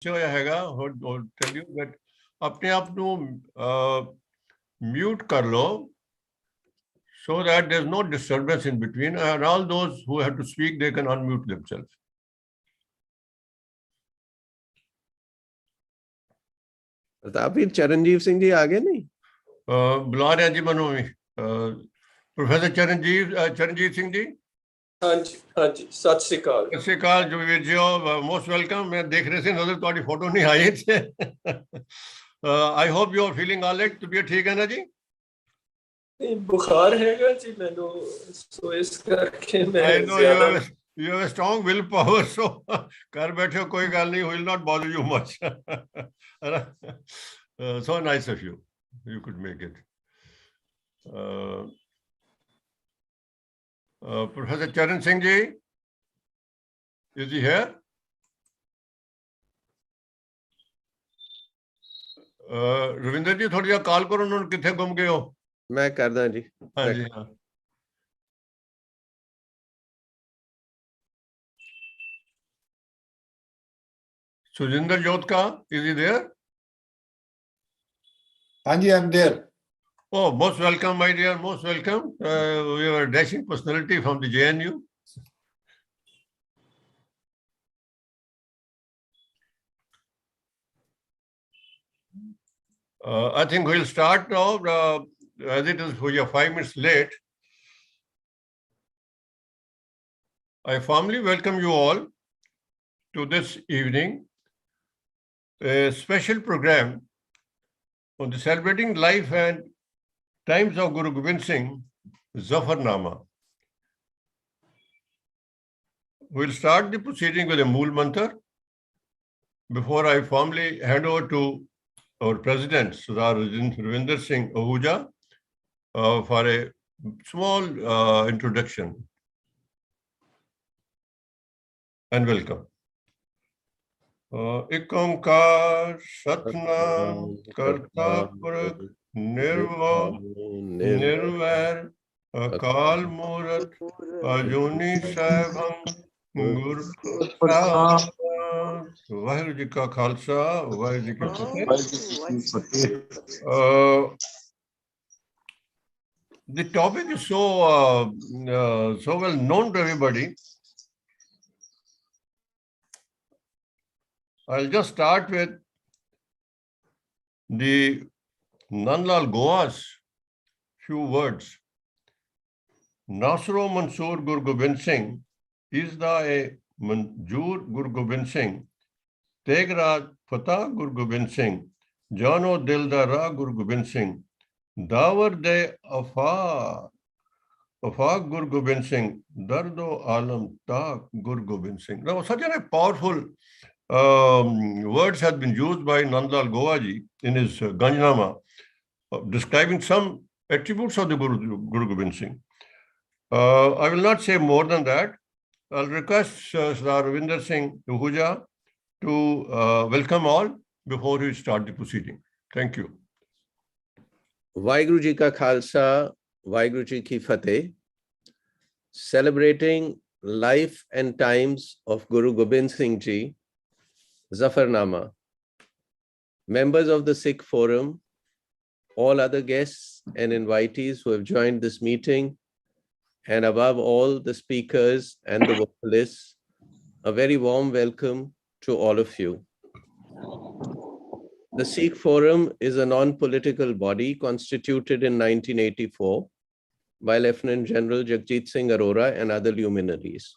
tell you that अपने आप को mute कर लो, so that there's no disturbance in between, and all those who have to speak, they can unmute themselves. प्रतापवीर चरणजीव Singh ji आगे नहीं बुला रहे हैं जी मनोमी प्रोफेसर चरणजीत सिंह जी हाँ जी सत श्री अकाल जोगवीर जी मोस्ट वेलकम मैं देख रहे थे नजर तुम्हारी फोटो नहीं आई थे I hope you are feeling all right तबीयत ठीक है ना जी बुखार हैगा जी मैंने सो इस करके मैं ज्यादा you have a strong willpower so कर बैठे हो कोई गल नहीं will not bother you much so nice of you could make it Professor Charan Singh ji is he here Ravinder जी थोड़ी देर कॉल करो उन्होंने किथे गुम गए हो मैं करदा जी हाँ जी हाँ Sujinder Jotka, is he there? Anji, I'm there. Oh, most welcome, my dear, most welcome. We have a dashing personality from the JNU. I think we'll start now, as it is we are 5 minutes late. I formally welcome you all to this evening. A special program on the celebrating life and times of Guru Gobind Singh, Zafarnama. We'll start the proceeding with a Mool Mantra before I formally hand over to our President, Sardar Ravinder Singh Ahuja, for a small introduction. And welcome. एक ओंकार सतनाम करता पुरख निर्भव निर्वैर अकाल मूरत अजूनी सैभं गुरु प्रसाद वाहिगुरु जी का खालसा वाहिगुरु जी की फतेह The topic is so well known to everybody. I'll just start with the Nandlal Goa's few words. Nasro Mansoor Guru Gobind Singh is the Manjur Guru Gobind Singh, Tegraj Fatah Guru Gobind Singh, Jano Dildara Guru Gobind Singh, Dawar de Afaq Guru Gobind Singh, Dardo Alam Tak Guru Gobind Singh. Now, such a powerful words have been used by Nandlal Goaji in his Ganjnama, describing some attributes of the Guru Gobind Singh. I will not say more than that. I'll request Sardar Ravinder Singh Ahuja to welcome all before we start the proceeding. Thank you. Vaheguru Ji ka Khalsa, Vaheguru Ji ki Fateh. Celebrating life and times of Guru Gobind Singh Ji, Zafarnama. Members of the Sikh Forum, all other guests and invitees who have joined this meeting, and above all the speakers and the vocalists, a very warm welcome to all of you. The Sikh Forum is a non-political body constituted in 1984 by Lieutenant General Jagjit Singh Arora and other luminaries.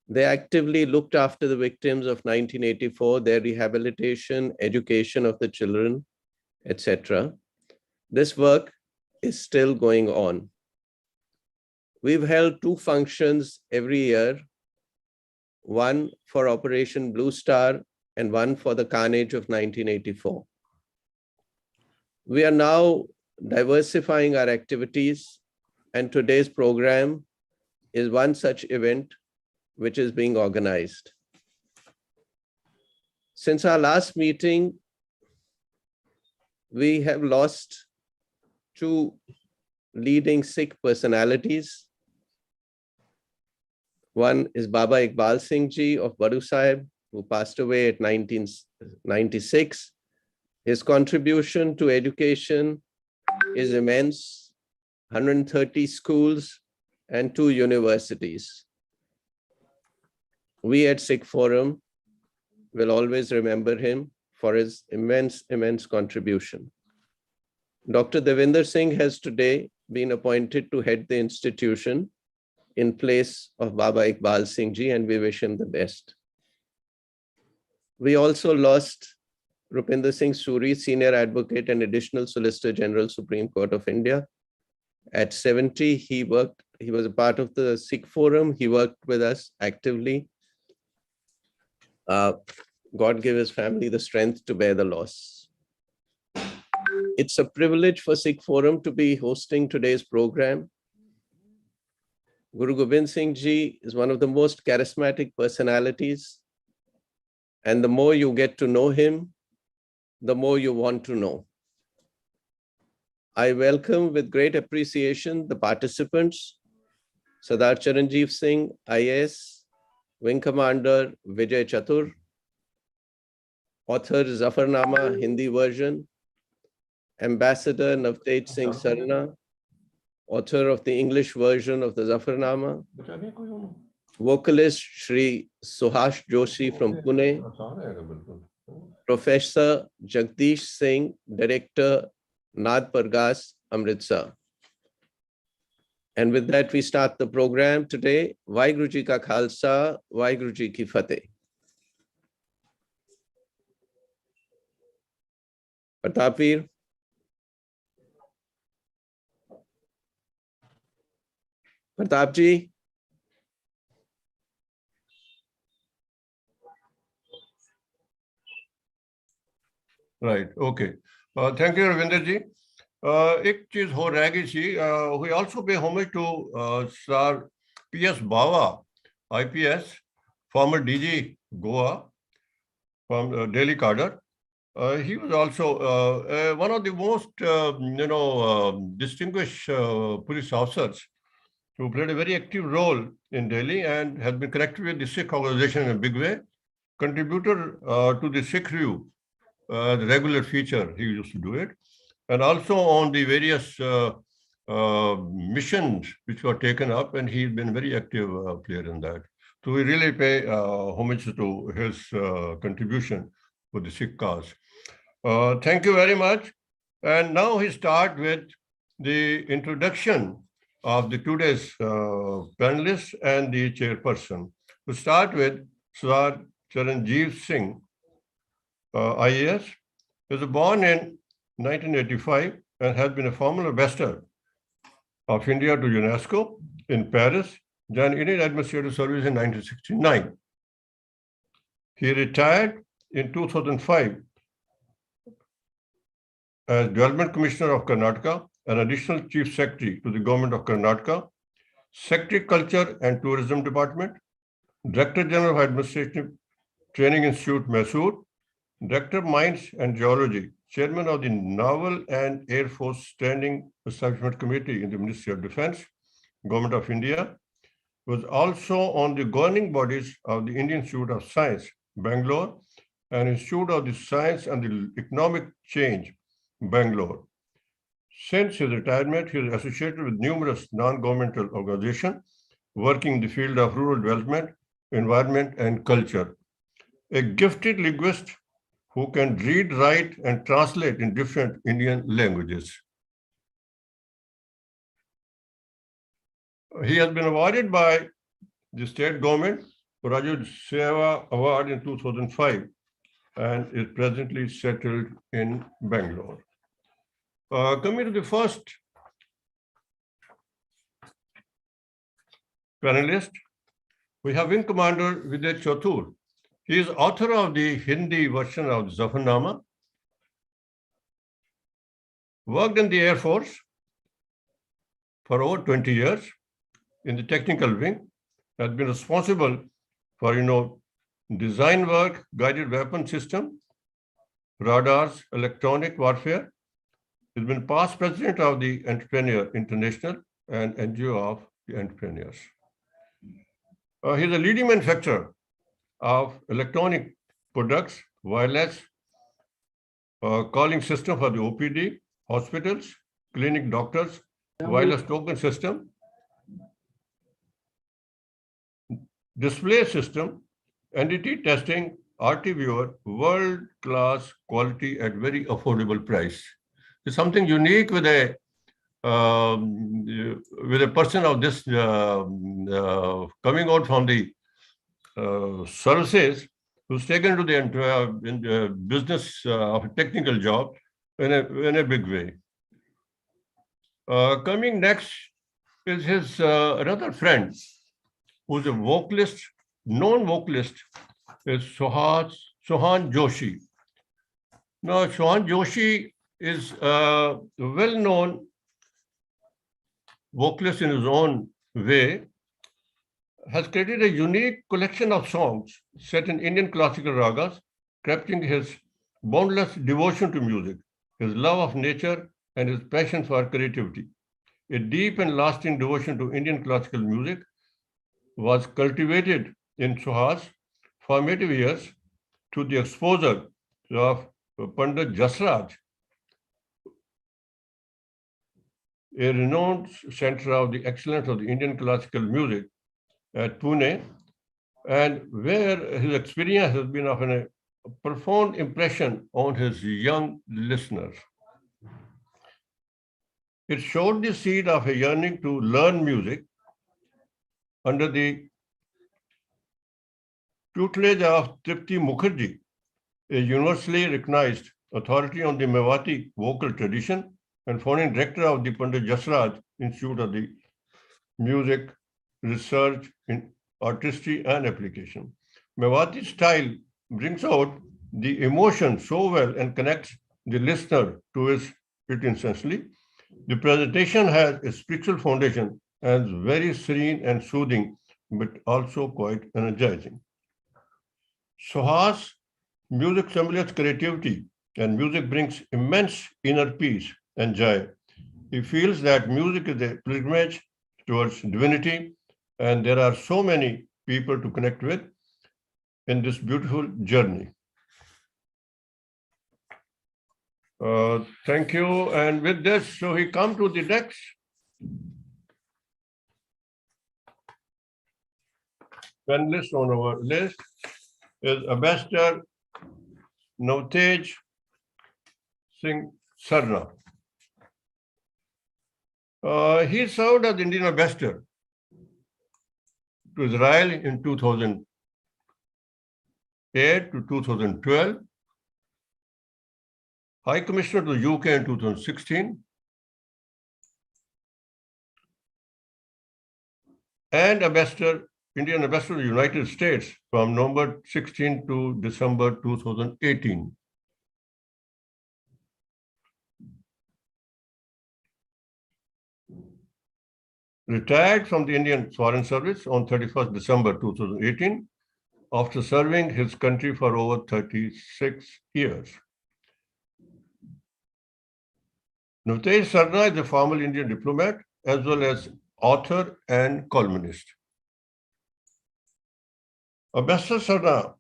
They actively looked after the victims of 1984, their rehabilitation, education of the children, etc. This work is still going on. We've held 2 functions every year, one for Operation Blue Star and one for the carnage of 1984. We are now diversifying our activities, and today's program is one such event which is being organized. Since our last meeting, we have lost 2 leading Sikh personalities. One is Baba Iqbal Singh Ji of Baru Sahib, who passed away at 1996. His contribution to education is immense: 130 schools and 2 universities. We at Sikh Forum will always remember him for his immense contribution. Dr. Devinder Singh has today been appointed to head the institution in place of Baba Iqbal Singh Ji, and we wish him the best. We also lost Rupinder Singh Suri, Senior Advocate and Additional Solicitor General, Supreme Court of India. At 70, he was a part of the Sikh Forum. He worked with us actively. God give his family the strength to bear the loss. It's a privilege for Sikh Forum to be hosting today's program. Guru Gobind Singh Ji is one of the most charismatic personalities, and the more you get to know him, the more you want to know. I welcome with great appreciation the participants: Sardar Charanjeev Singh, IAS, Wing Commander Vijay Chatur, author Zafarnama Hindi version, Ambassador Navtej Singh Sarna, author of the English version of the Zafarnama, vocalist Shri Suhan Joshi from Pune, Professor Jagdish Singh, Director, Naad Pargas, Amritsar. And with that, we start the program today. Vaheguru Ji Ka Khalsa, Vaheguru Ji Ki Fateh. Pratapveer. Pratap Ji. Right, okay. Thank you, Ravinder Ji. एक चीज हो रह गई थी. We also pay homage to Sir P.S. Bawa, IPS, former DG Goa from Delhi cadre. He was also one of the most, distinguished police officers who played a very active role in Delhi and has been connected with the Sikh organization in a big way. Contributor to the Sikh Review, the regular feature, he used to do it. And also on the various missions which were taken up, and he's been a very active player in that. So we really pay homage to his contribution for the Sikh cause. Thank you very much. And now we start with the introduction of the today's panelists and the chairperson. To start with, Sardar Charanjeev Singh, IAS, was born in 1985 and has been a former ambassador of India to UNESCO in Paris, joined Indian Administrative Service in 1969. He retired in 2005 as Development Commissioner of Karnataka and Additional Chief Secretary to the Government of Karnataka, Secretary Culture and Tourism Department, Director General of Administrative Training Institute, Mysore, Director of Mines and Geology, Chairman of the Naval and Air Force Standing Establishment Committee in the Ministry of Defense, Government of India, was also on the governing bodies of the Indian Institute of Science, Bangalore, and Institute of the Science and the Economic Change, Bangalore. Since his retirement, he is associated with numerous non-governmental organizations working in the field of rural development, environment, and culture. A gifted linguist who can read, write, and translate in different Indian languages. He has been awarded by the state government for Raju Seva Award in 2005 and is presently settled in Bangalore. Coming to the first panelist, we have Wing Commander Vijay Chatur. He is author of the Hindi version of Zafarnama, worked in the Air Force for over 20 years in the technical wing, has been responsible for, design work, guided weapon system, radars, electronic warfare. He's been past president of the Entrepreneur International and NGO of the Entrepreneurs. He's a leading manufacturer of electronic products, wireless calling system for the OPD, hospitals, clinic doctors, wireless token system, display system, entity testing, RT viewer, world-class quality at very affordable price. It's something unique with a person of this coming out from the services, who's taken to the business of a technical job in a big way. Coming next is his another friend, who's a vocalist, known vocalist, is Suhan Joshi. Now, Suhan Joshi is a well-known vocalist in his own way, has created a unique collection of songs set in Indian classical ragas, capturing his boundless devotion to music, his love of nature, and his passion for creativity. A deep and lasting devotion to Indian classical music was cultivated in Suhan's formative years through the exposure of Pandit Jasraj, a renowned center of the excellence of the Indian classical music at Pune, and where his experience has been of a profound impression on his young listeners. It showed the seed of a yearning to learn music under the tutelage of Tripti Mukherjee, a universally recognized authority on the Mewati vocal tradition and founding director of the Pandit Jasraj Institute of the Music Research in Artistry and Application. Mewati's style brings out the emotion so well and connects the listener to it instantly. The presentation has a spiritual foundation and is very serene and soothing, but also quite energizing. Suhan's music stimulates creativity, and music brings immense inner peace and joy. He feels that music is a pilgrimage towards divinity, and there are so many people to connect with in this beautiful journey. Thank you. And with this, so we come to the next. Panelist on our list is Ambassador Navtej Singh Sarna. He served as Indian ambassador to Israel in 2008 to 2012, High Commissioner to the UK in 2016, and Indian ambassador to the United States from November 16 to December 2018. Retired from the Indian Foreign Service on 31st December 2018 after serving his country for over 36 years. Navtej Sarna is a former Indian diplomat as well as author and columnist. Ambassador Sarna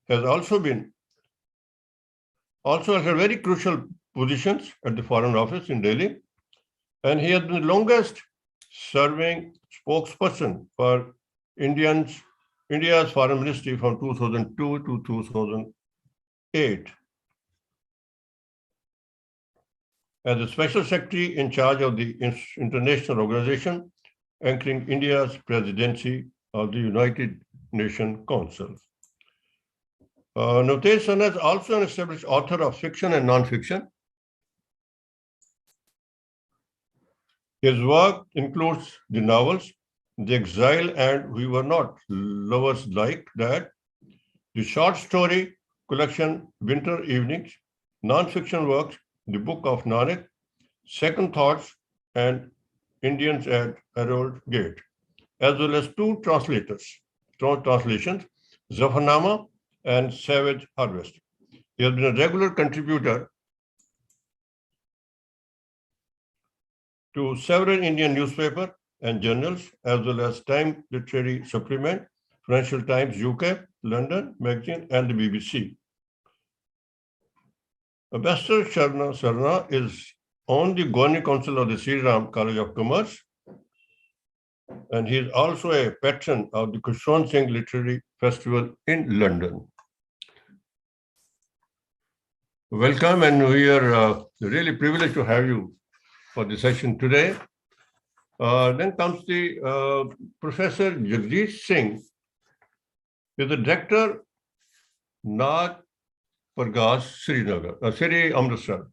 has also held very crucial positions at the Foreign Office in Delhi, and he has been the longest serving spokesperson for India's Foreign Ministry from 2002 to 2008. As the Special Secretary in charge of the international organization, anchoring India's presidency of the United Nations Council. Navtej Sarna is also an established author of fiction and non-fiction. His work includes the novels The Exile and We Were Not Lovers Like That, the short story collection Winter Evenings, non-fiction works The Book of Nanak, Second Thoughts, and Indians at Harold Gate, as well as two translations, Zafarnama and Savage Harvest. He has been a regular contributor to several Indian newspapers and journals, as well as Time Literary Supplement, Financial Times UK, London Magazine, and the BBC. Ambassador Sarna is on the Governing Council of the Sri Ram College of Commerce, and he is also a patron of the Suhan Singh Literary Festival in London. Welcome, and we are really privileged to have you for the session today. Then comes the Professor Jagjeet Singh, is the Director, Nath Pargas, Sri Amritsar.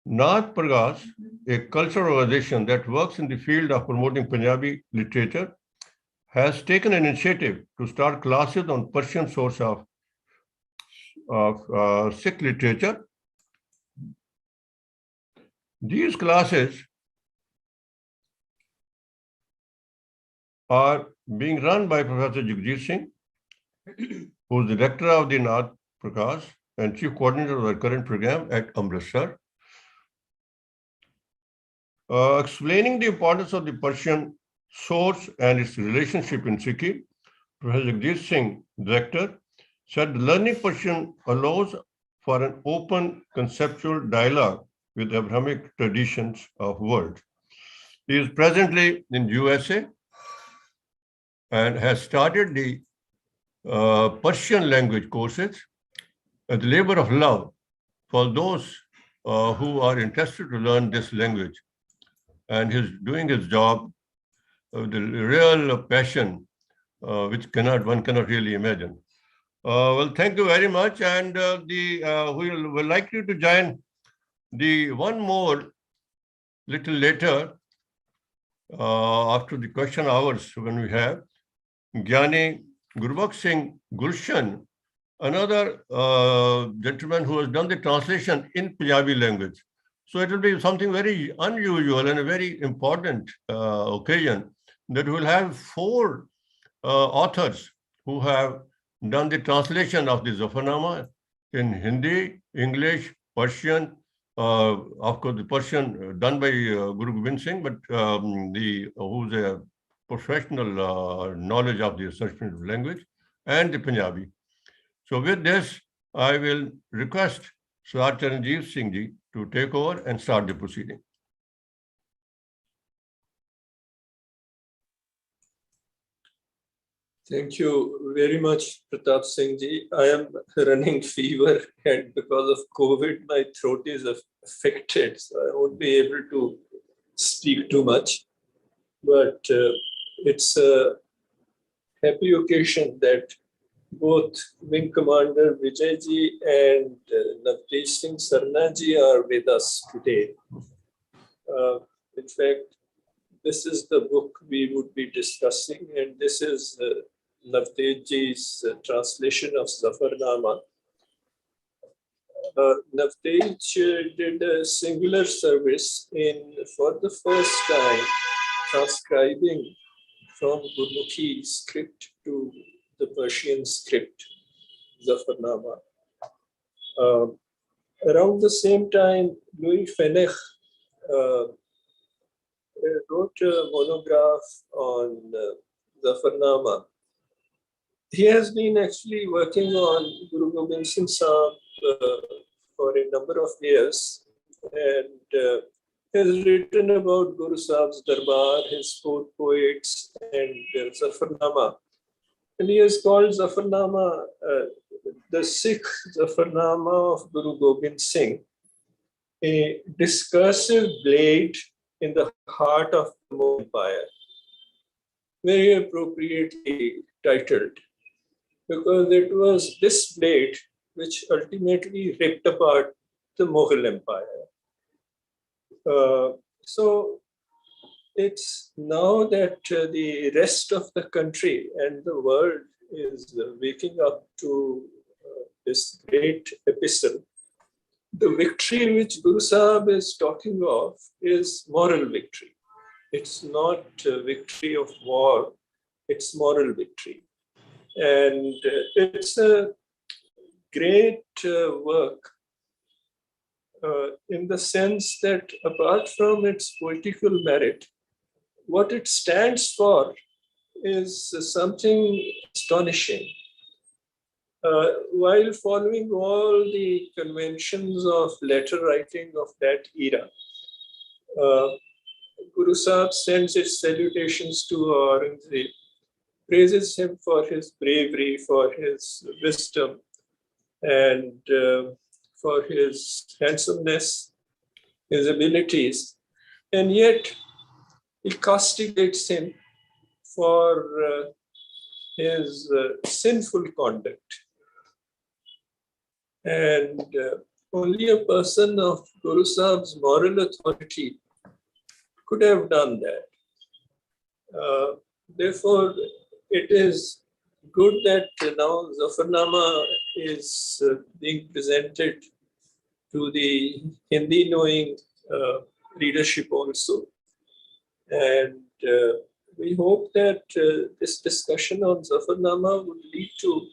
Nath Pargas, a cultural organization that works in the field of promoting Punjabi literature, has taken an initiative to start classes on Persian source of Sikh literature. These classes are being run by Professor Jagjeet Singh, who is the director of the Nath Pargas and chief coordinator of the current program at Amritsar. Explaining the importance of the Persian source and its relationship in Sikhi, Professor Jagjeet Singh, director, said learning Persian allows for an open conceptual dialogue with Abrahamic traditions of world. He is presently in USA and has started the Persian language courses as a labor of love for those who are interested to learn this language. And he's doing his job with a real passion, which one cannot really imagine. Well, thank you very much. And we'll like you to join the one more little later after the question hours when we have Gyani Gurbakh Singh Gulshan, another gentleman who has done the translation in Punjabi language. So it will be something very unusual and a very important occasion that we'll have 4 authors who have done the translation of the Zafarnama in Hindi, English, Persian, of course the Persian done by Guru Gobind Singh, but who's a professional knowledge of the Sanskrit language, and the Punjabi. So with this, I will request Sir Charanjeev Singh ji to take over and start the proceeding. Thank you very much, Pratap Singh ji. I am running fever, and because of COVID, my throat is affected, so I won't be able to speak too much. But it's a happy occasion that both Wing Commander Vijay ji and Navdeep Singh Sarna ji are with us today. In fact, this is the book we would be discussing, and this is Navdeep ji's translation of Zafarnama. Navdeep did a singular service in, for the first time, transcribing from Gurmukhi script to the Persian script, Zafarnama. Around the same time, Louis Fenech wrote a monograph on Zafarnama. He has been actually working on Guru Gobind Singh Sahib for a number of years, and has written about Guru Sahib's Darbar, his poets, and Zafarnama. And he has called Zafarnama the Sikh Zafarnama of Guru Gobind Singh, a discursive blade in the heart of the Mughal Empire. Very appropriately titled, because it was this blade which ultimately ripped apart the Mughal Empire. So it's now that the rest of the country and the world is waking up to this great epistle. The victory which Guru Sahib is talking of is moral victory. It's not a victory of war, it's moral victory. And it's a great work in the sense that apart from its poetical merit, what it stands for is something astonishing. while following all the conventions of letter writing of that era, Guru Sahib sends his salutations to Aurangzeb, praises him for his bravery, for his wisdom, and for his handsomeness, his abilities, and yet he castigates him for his sinful conduct. And only a person of Guru Sahib's moral authority could have done that. Therefore, it is good that now Zafarnama is being presented to the Hindi-knowing readership also. And we hope that this discussion on Zafarnama would lead to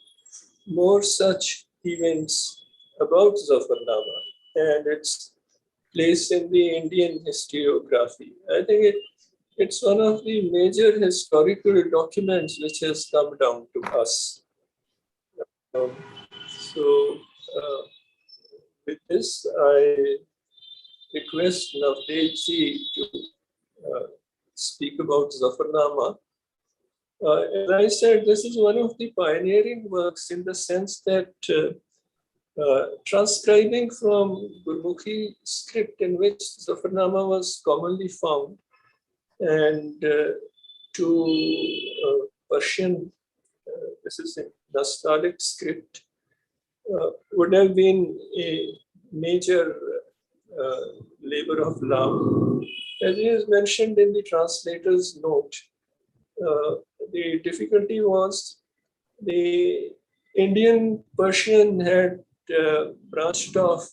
more such events about Zafarnama and its place in the Indian historiography. I think it's one of the major historical documents which has come down to us. With this, I request Navdeepji to speak about Zafarnama. As I said, this is one of the pioneering works in the sense that transcribing from Gurmukhi script in which Zafarnama was commonly found and to Persian, this is a Nastaliq script, would have been a major labor of love. As is mentioned in the translator's note, the difficulty was the Indian Persian had branched off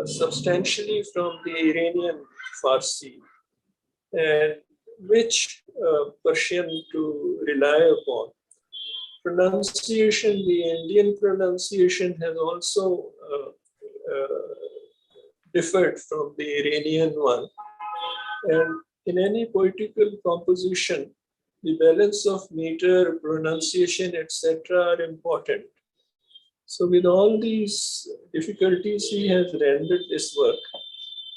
substantially from the Iranian Farsi, and which Persian to rely upon. Pronunciation, the Indian pronunciation has also differed from the Iranian one. And in any poetical composition, the balance of meter, pronunciation, etc. are important. So with all these difficulties, he has rendered this work.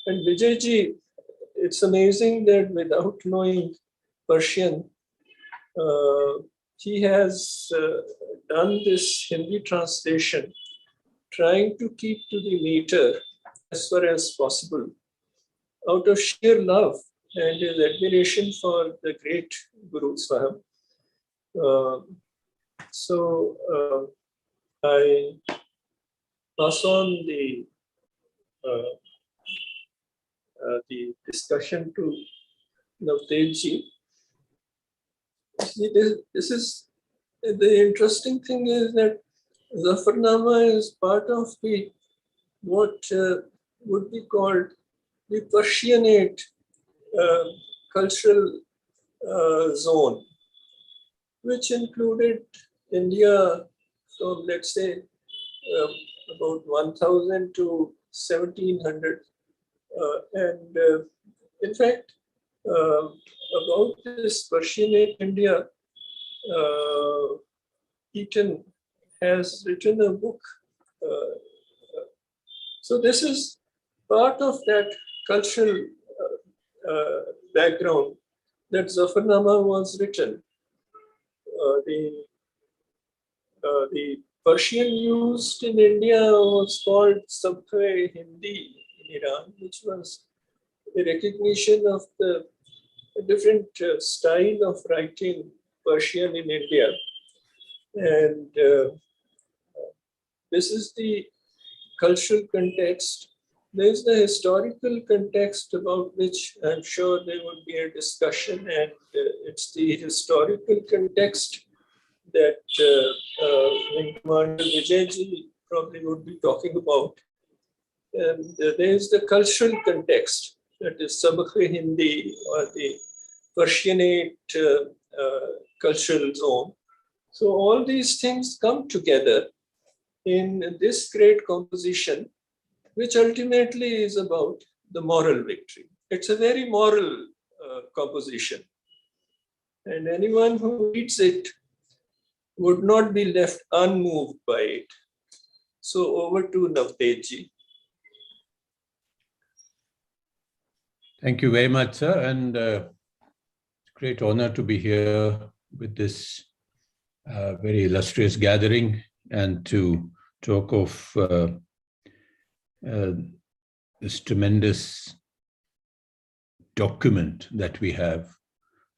And Vijayji, it's amazing that without knowing Persian, he has done this Hindi translation, trying to keep to the meter as far as possible, out of sheer love and his admiration for the great Guru Sahib. I pass on the discussion to Navdeepji. This is the interesting thing is that Zafarnama is part of the what would be called the Persianate cultural zone, which included India from, let's say, about 1000 to 1700. In fact, about this Persianate India, Eaton has written a book. So this is part of that cultural background that Zafarnama was written. The Persian used in India was called Sabkhe Hindi in Iran, which was a recognition of the different style of writing Persian in India. And this is the cultural context. There's the historical context about which I'm sure there would be a discussion, and it's the historical context that Commander Vijayji probably would be talking about. And there's the cultural context, that is Sabakh Hindi or the Persianate cultural zone. So all these things come together in this great composition, which ultimately is about the moral victory. It's a very moral composition. And anyone who reads it would not be left unmoved by it. So over to Navtejji. Thank you very much, sir, and great honor to be here with this very illustrious gathering and to talk of this tremendous document that we have,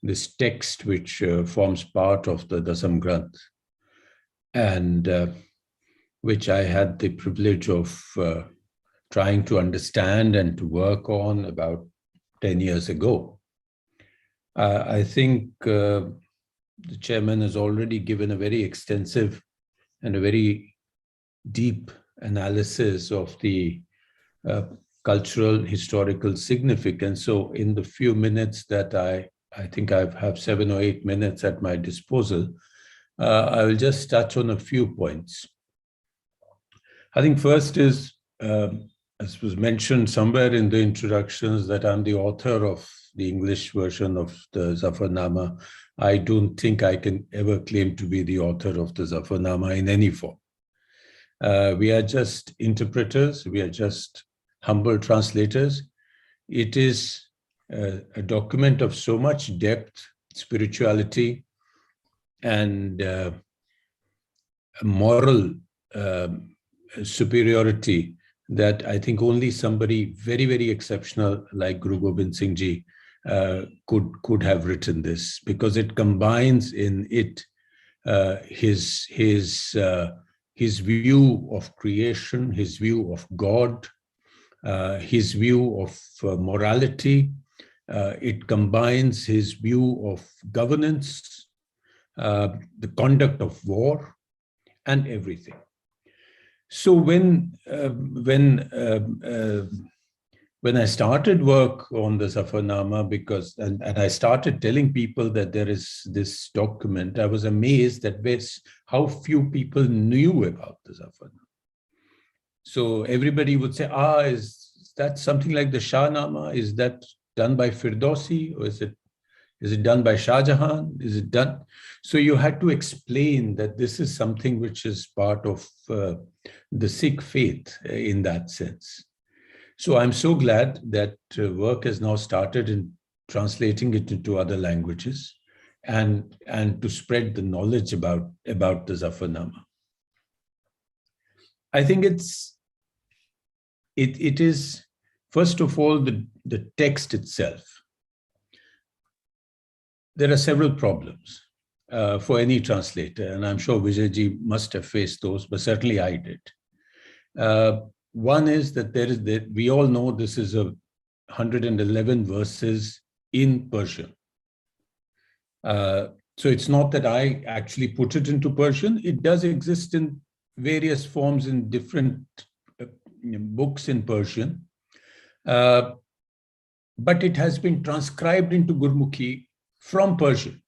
this text which forms part of the Dasam Granth, and which I had the privilege of trying to understand and to work on about 10 years ago. I think the chairman has already given a very extensive and a very deep analysis of the cultural historical significance. So in the few minutes that I think I have 7 or 8 minutes at my disposal, I will just touch on a few points. I think first is, as was mentioned somewhere in the introductions, that I'm the author of the English version of the Zafarnama. I don't think I can ever claim to be the author of the Zafarnama in any form. We are just interpreters. We are just humble translators. It is a document of so much depth, spirituality, and moral superiority that I think only somebody very, very exceptional like Guru Gobind Singh Ji could have written this, because it combines in it his view of creation, his view of God, his view of morality. It combines his view of governance, the conduct of war, and everything. So when I started work on the Zafarnama, and I started telling people that there is this document, I was amazed at how few people knew about the Zafarnama. So everybody would say, is that something like the Shahnama? Is that done by Firdausi, or is it done by Shah Jahan? Is it done? So you had to explain that this is something which is part of the Sikh faith in that sense. So I'm so glad that work has now started in translating it into other languages and to spread the knowledge about the Zafarnama. I think it is, first of all, the text itself. There are several problems for any translator, and I'm sure Vijayji must have faced those, but certainly I did. One is that we all know this is 111 verses in Persian. So it's not that I actually put it into Persian. It does exist in various forms in different books in Persian. But it has been transcribed into Gurmukhi from Persian.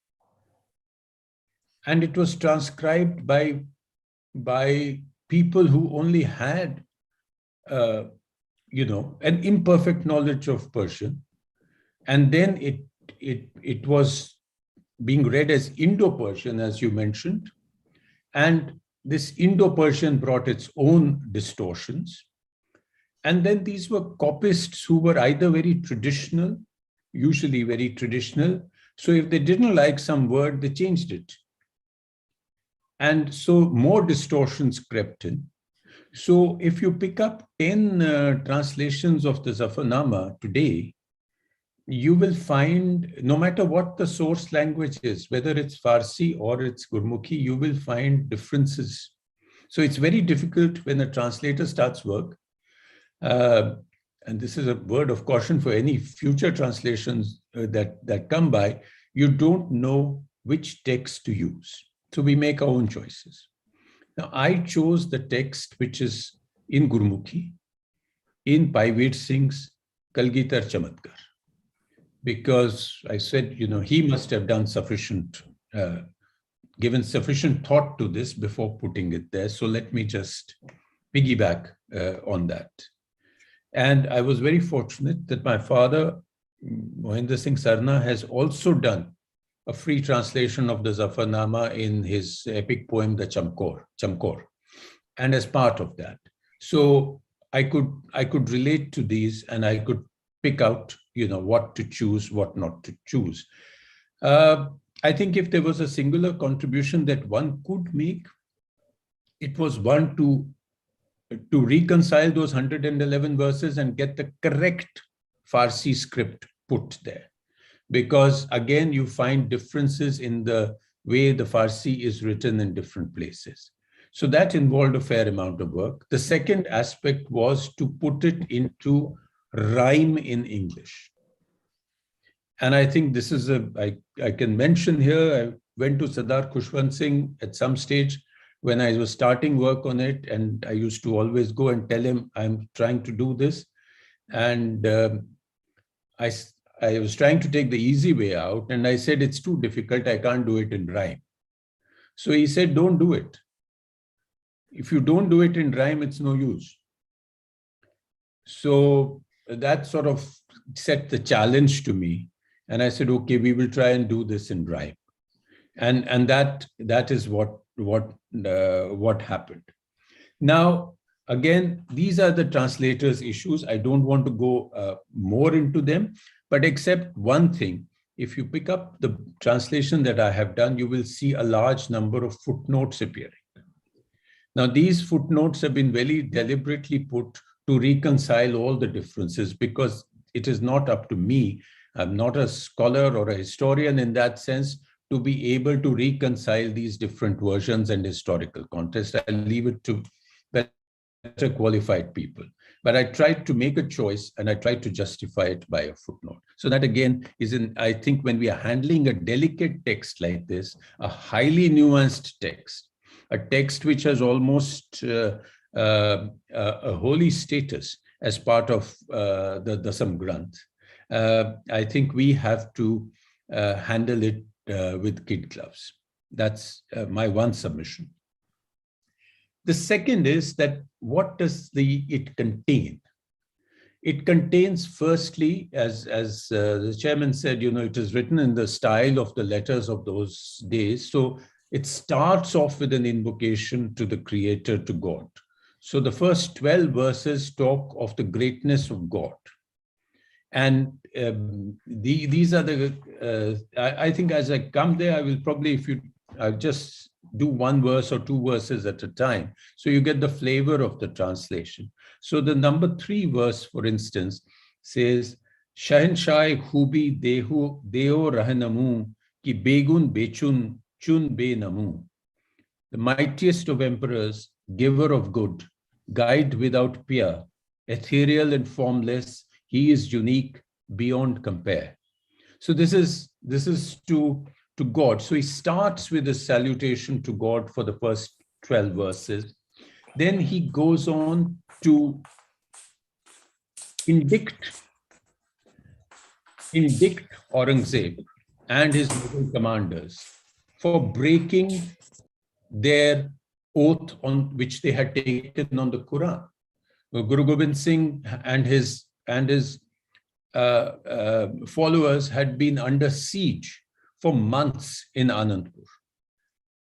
And it was transcribed by people who only had an imperfect knowledge of Persian. And then it was being read as Indo-Persian, as you mentioned. And this Indo-Persian brought its own distortions. And then these were copyists who were either very traditional, usually very traditional. So if they didn't like some word, they changed it. And so more distortions crept in. So if you pick up 10 translations of the Zafarnama today, you will find, no matter what the source language is, whether it's Farsi or it's Gurmukhi, you will find differences. So it's very difficult when a translator starts work. And this is a word of caution for any future translations that come by. You don't know which text to use. So we make our own choices. Now, I chose the text which is in Gurmukhi, in Paivir Singh's Kalgitar Chamatkar, because I said, he must have done given sufficient thought to this before putting it there. So let me just piggyback on that. And I was very fortunate that my father, Mohinder Singh Sarna, has also done a free translation of the Zafarnama in his epic poem, the Chamkor. And as part of that, so I could relate to these, and I could pick out, what to choose, what not to choose. I think if there was a singular contribution that one could make, it was one to reconcile those 111 verses and get the correct Farsi script put there. Because again, you find differences in the way the Farsi is written in different places. So that involved a fair amount of work. The second aspect was to put it into rhyme in English. And I think this is I can mention here, I went to Sardar Khushwant Singh at some stage when I was starting work on it, and I used to always go and tell him, I'm trying to do this. And I was trying to take the easy way out, and I said, it's too difficult, I can't do it in rhyme. So he said, don't do it. If you don't do it in rhyme, it's no use. So that sort of set the challenge to me. And I said, okay, we will try and do this in rhyme. And that is what happened. Now, again, these are the translator's issues. I don't want to go more into them, but except one thing. If you pick up the translation that I have done, you will see a large number of footnotes appearing. Now, these footnotes have been very deliberately put to reconcile all the differences, because it is not up to me. I'm not a scholar or a historian in that sense to be able to reconcile these different versions and historical context. I leave it to better qualified people. But I tried to make a choice, and I tried to justify it by a footnote. So that again is I think when we are handling a delicate text like this, a highly nuanced text, a text which has almost a holy status as part of the Dasam Granth, I think we have to handle it with kid gloves. That's my one submission. The second is that what does it contain? It contains, firstly, as the chairman said, it is written in the style of the letters of those days. So it starts off with an invocation to the Creator, to God. So the first 12 verses talk of the greatness of God. And these are I think as I come there, I will probably, I'll just do one verse or two verses at a time, so you get the flavor of the translation. So the number 3 verse, for instance, says, Shahenshai Khubi Deo Rahanamu Ki Begun Bechun Chun Be Namu. The mightiest of emperors, giver of good, guide without peer, ethereal and formless, he is unique beyond compare. So this is to God. So he starts with a salutation to God for the first 12 verses. Then he goes on to indict Aurangzeb and his Mughal commanders for breaking their oath on which they had taken on the Quran. Guru Gobind Singh and his followers had been under siege for months in Anandpur.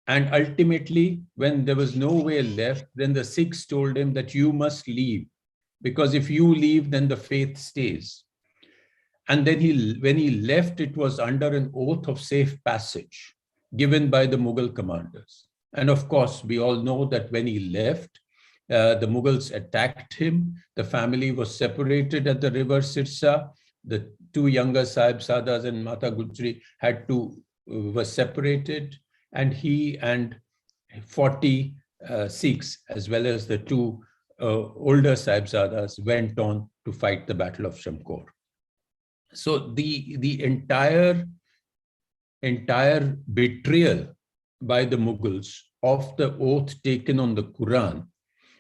And ultimately, when there was no way left, then the Sikhs told him that you must leave, because if you leave, then the faith stays. And then when he left, it was under an oath of safe passage given by the Mughal commanders. And of course, we all know that when he left, the Mughals attacked him. The family was separated at the river Sirsa. The 2 younger Sahibzadas and Mata Gujri were separated, and he and 40 Sikhs, as well as the 2 older Sahibzadas, went on to fight the Battle of Chamkor. So the entire betrayal by the Mughals of the oath taken on the Quran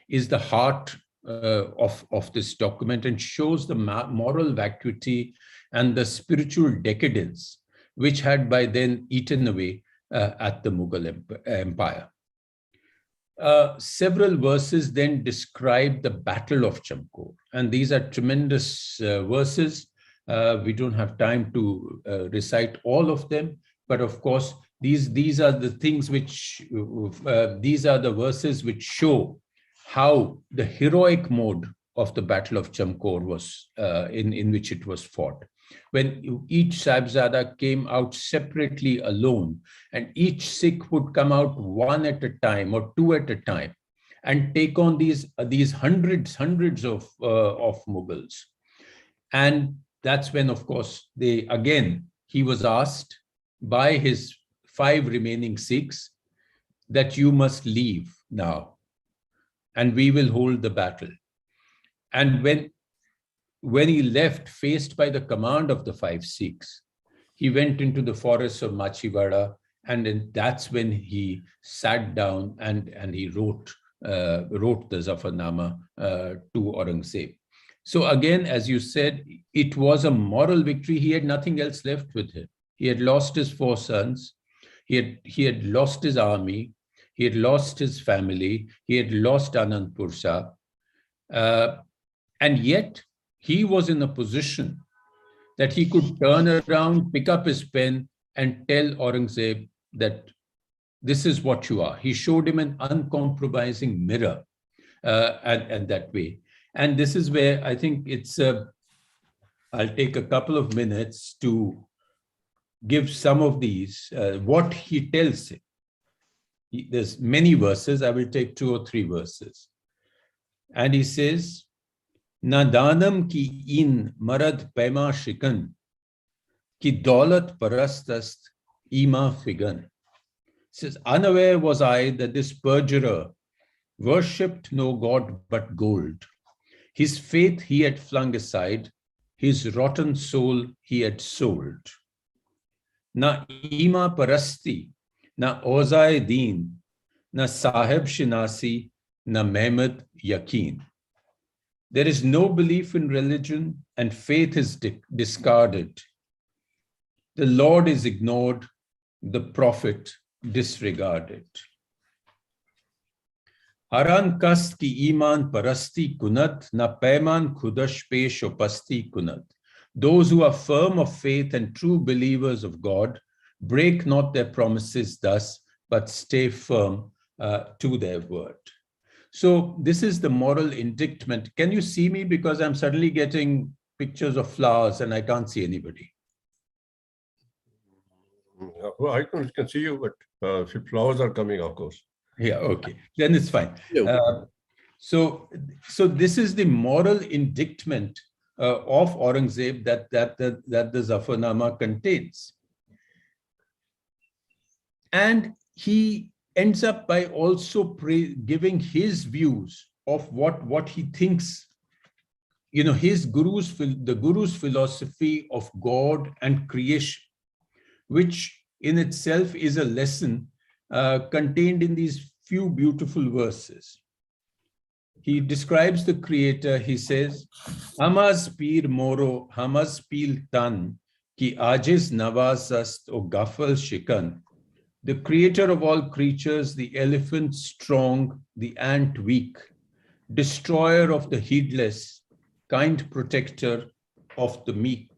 is the heart of this document, and shows the moral vacuity and the spiritual decadence which had by then eaten away at the Mughal Empire. Several verses then describe the Battle of Chamkor, and these are tremendous verses. We don't have time to recite all of them, But of course, these are the things which, these are the verses which show how the heroic mode of the Battle of Chamkor was, in which it was fought. When each Sahibzada came out separately alone, and each Sikh would come out one at a time or two at a time and take on these hundreds of Mughals. And that's when, of course, he was asked by his 5 remaining Sikhs that you must leave now, and we will hold the battle. And when he left, faced by the command of the 5 Sikhs, he went into the forests of Machhiwada, and then that's when he sat down and he wrote the Zafarnama to Aurangzeb. So again, as you said, it was a moral victory. He had nothing else left with him. He had lost his 4 sons. He had lost his army. He had lost his family. He had lost Anandpur Sahib. And yet, he was in a position that he could turn around, pick up his pen, and tell Aurangzeb that this is what you are. He showed him an uncompromising mirror, and that way. And this is where I think I'll take a couple of minutes to give some of these, what he tells him. There's many verses. I will take 2 or 3 verses. And he says, Nadanam ki in marad paima shikan, ki daulat parastast ima figan. Says, unaware was I that this perjurer worshipped no god but gold. His faith he had flung aside, his rotten soul he had sold. Na ima parasti, na ozai deen, na sahib shinasi, na mehmet yakin. There is no belief in religion, and faith is discarded. The Lord is ignored, the prophet disregarded. Haran kast ki iman parasti kunat, na paiman khudash pesh opasti kunat. Those who are firm of faith and true believers of God break not their promises thus, but stay firm to their word. So this is the moral indictment. Can you see me? Because I'm suddenly getting pictures of flowers and I can't see anybody. Well, I can see you, but flowers are coming, of course. Yeah, okay. Then it's fine. Yeah. So this is the moral indictment of Aurangzeb that the Zafarnama contains. And he ends up by also giving his views of what he thinks, the Guru's philosophy of God and creation, which in itself is a lesson contained in these few beautiful verses. He describes the Creator. He says, Hamaz pir moro, hamaz pil tan, ki ajiz nawazast o gafal shikan. The creator of all creatures, the elephant strong, the ant weak, destroyer of the heedless, kind protector of the meek.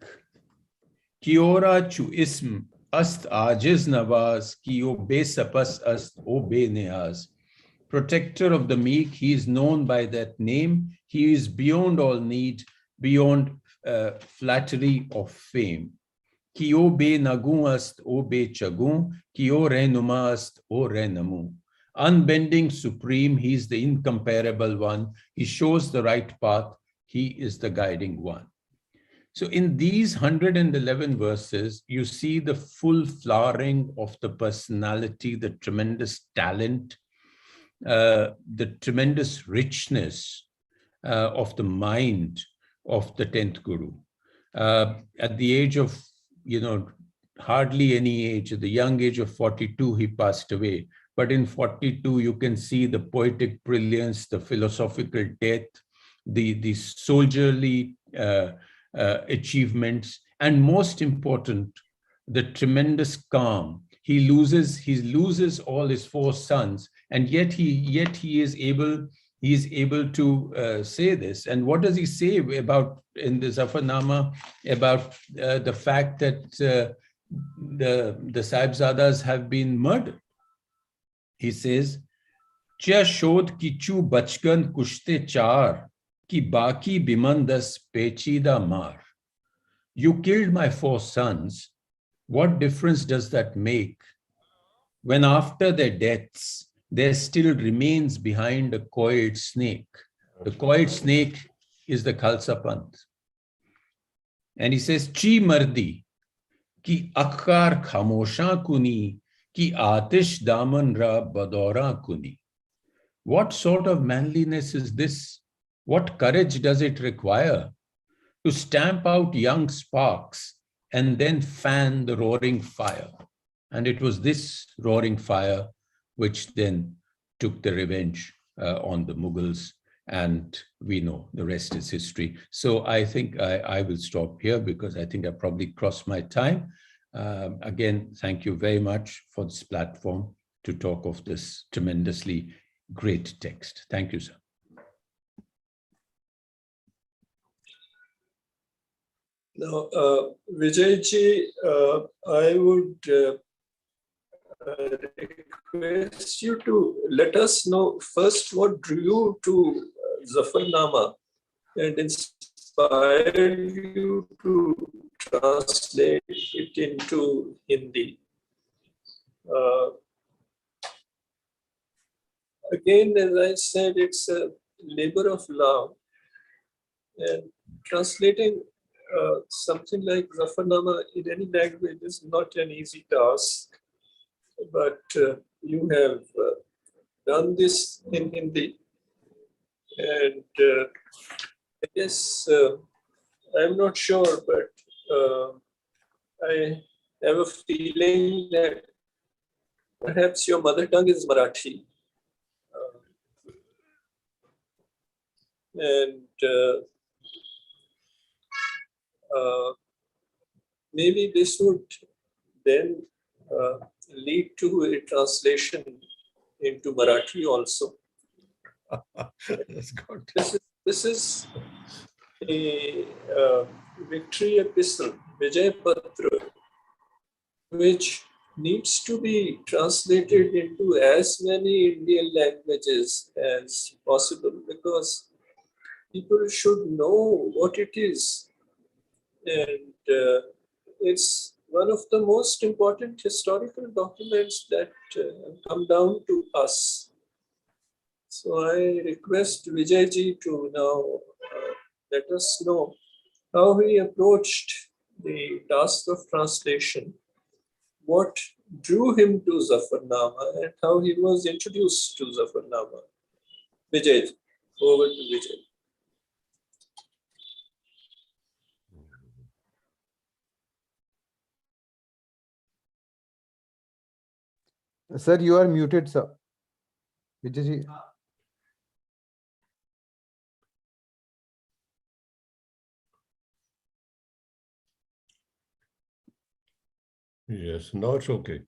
Kiora chu ism ast ajiz nawaz, ki o besapas ast o beneaz. Protector of the meek, he is known by that name. He is beyond all need, beyond flattery or fame. Ki o be nagu ast o be chagu, ki o renuma ast o renamu. Unbending, supreme, he is the incomparable one. He shows the right path. He is the guiding one. So in these 111 verses, you see the full flowering of the personality, the tremendous talent, the tremendous richness of the mind of the 10th Guru. At the age of, hardly any age, at the young age of 42, he passed away. But in 42, you can see the poetic brilliance, the philosophical depth, the soldierly achievements, and most important, the tremendous calm. He loses all his 4 sons, and yet he is able to say this. And what does he say about in the Zafarnama about the fact that the Sahibzadas have been murdered. He says, Ch shodh kichu bachgan kushte char, ki baki bimandas pechida mar. You killed my 4 sons. What difference does that make when after their deaths, there still remains behind a coiled snake? The coiled snake is the Khalsa Panth. And he says, Chi mardi, ki akkar khamosha kuni, ki atish daman ra badora kuni. What sort of manliness is this? What courage does it require to stamp out young sparks and then fan the roaring fire? And it was this roaring fire which then took the revenge on the Mughals. And we know the rest is history. So I think I will stop here because I think I probably crossed my time. Again, thank you very much for this platform to talk of this tremendously great text. Thank you, sir. Now, Vijayji, I would request you to let us know first what drew you to Zafarnama and inspired you to translate it into Hindi. Again, as I said, it's a labor of love, and translating something like Zafarnama in any language is not an easy task, but you have done this in Hindi, and I guess I'm not sure, but I have a feeling that perhaps your mother tongue is Marathi. And maybe this would then lead to a translation into Marathi also. That's good. This is a victory epistle, Vijay Patra, which needs to be translated into as many Indian languages as possible, because people should know what it is. And it's one of the most important historical documents that come down to us. So I request Vijayji to now let us know how he approached the task of translation, what drew him to Zafarnama, and how he was introduced to Zafarnama. Vijay, over to Vijay. Sir, you are muted, sir. Vijayji. Yes, now it's okay.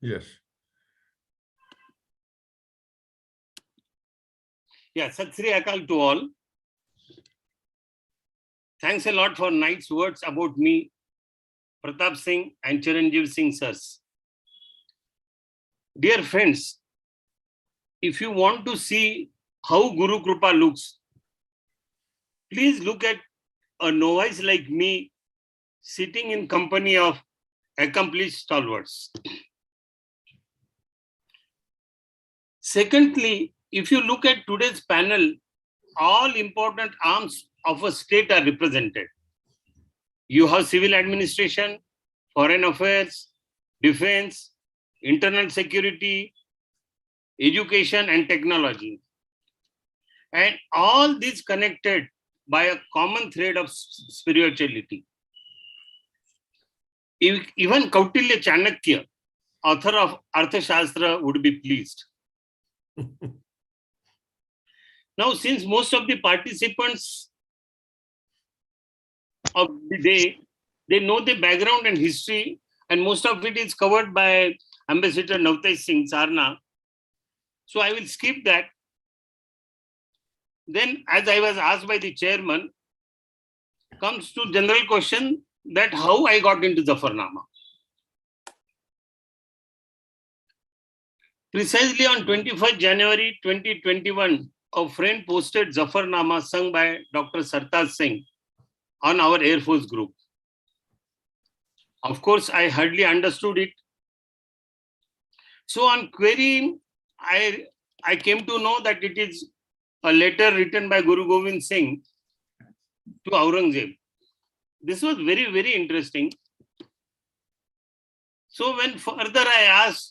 Yes. Yeah, Sat Sri Akal to all. Thanks a lot for nice words about me, Pratap Singh and Chiranjeev Singh sirs. Dear friends, if you want to see how Guru Krupa looks, please look at a novice like me sitting in company of accomplished stalwarts. Secondly, if you look at today's panel, all important arms of a state are represented. You have civil administration, foreign affairs, defense, internal security, education and technology. And all this connected by a common thread of spirituality. Even Kautilya Chanakya, author of Arthashastra, would be pleased. Now, since most of the participants of the day, they know the background and history, and most of it is covered by Ambassador Navtesh Singh Sarna. So I will skip that. Then, as I was asked by the chairman, comes to general question that how I got into Zafarnama. Precisely on 21st January 2021, a friend posted Zafarnama sung by Dr. Sartaj Singh on our Air Force group. Of course, I hardly understood it. So on querying, I came to know that it is a letter written by Guru Gobind Singh to Aurangzeb. This was very, very interesting. So when further I asked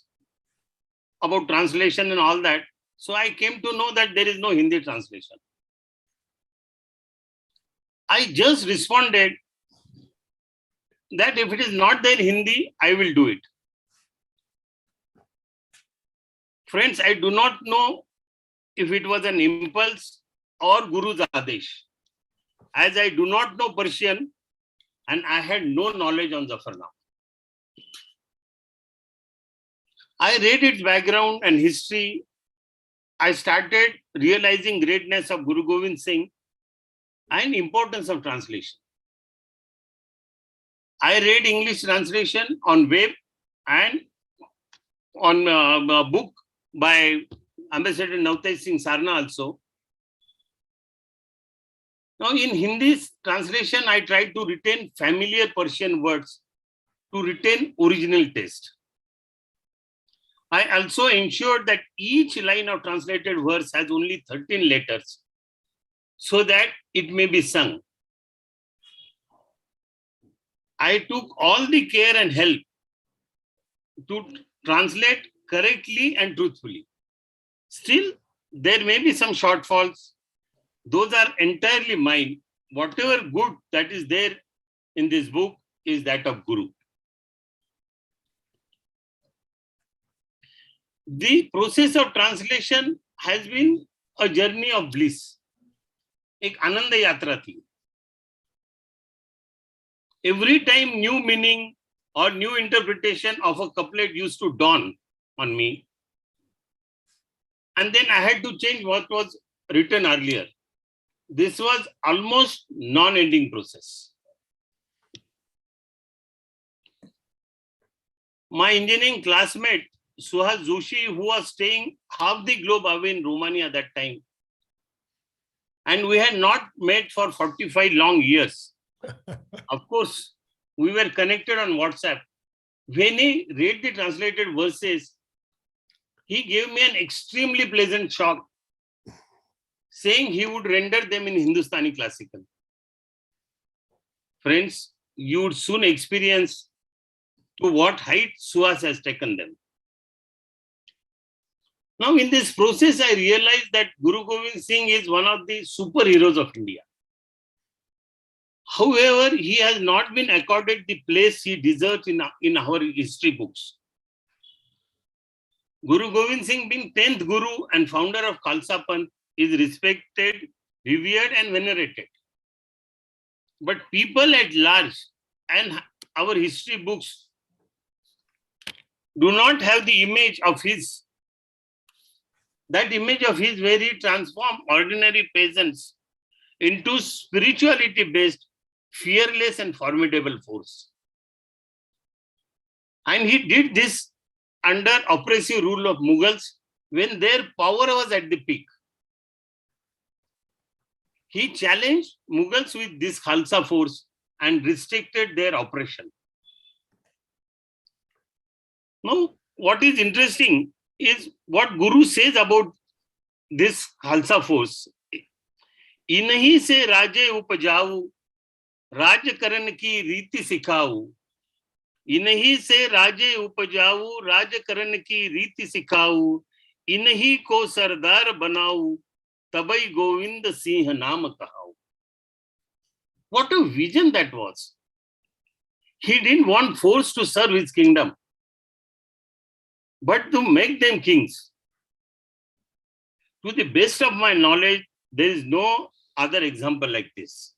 about translation and all that, so I came to know that there is no Hindi translation. I just responded that if it is not there in Hindi, I will do it. Friends, I do not know if it was an impulse or Guru's Adesh, as I do not know Persian and I had no knowledge on Zafarnama. I read its background and history. I started realizing greatness of Guru Gobind Singh and importance of translation. I read English translation on web and on a book by Ambassador Navtej Singh Sarna also. Now in Hindi's translation, I tried to retain familiar Persian words to retain original taste. I also ensured that each line of translated verse has only 13 letters so that it may be sung. I took all the care and help to translate correctly and truthfully. Still, there may be some shortfalls. Those are entirely mine. Whatever good that is there in this book is that of Guru. The process of translation has been a journey of bliss. Ek Ananda Yatra thi. Every time new meaning or new interpretation of a couplet used to dawn on me. And then I had to change what was written earlier. This was almost non-ending process. My engineering classmate, Suhan Joshi, who was staying half the globe away in Romania that time, and we had not met for 45 long years. Of course, we were connected on WhatsApp. When he read the translated verses, he gave me an extremely pleasant shock, saying he would render them in Hindustani classical. Friends, you would soon experience to what height Suhas has taken them. Now, in this process, I realized that Guru Gobind Singh is one of the superheroes of India. However, he has not been accorded the place he deserves in our history books. Guru Gobind Singh, being 10th Guru and founder of Khalsa Panth, is respected, revered and venerated. But people at large and our history books do not have the image of his. That image of his where he transformed ordinary peasants into spirituality-based, fearless and formidable force. And he did this under oppressive rule of Mughals when their power was at the peak. He challenged Mughals with this Khalsa force and restricted their oppression. Now, what is interesting is what Guru says about this Khalsa force. Inhi se raje upajau, raj karan ki riti sikhau. Inhi se raje upajau, raj karan ki riti sikhau. Inhi ko sardar banau, tabai Govind Singh naam kahau. What a vision that was. He didn't want force to serve his kingdom, but to make them kings. To the best of my knowledge, there is no other example like this.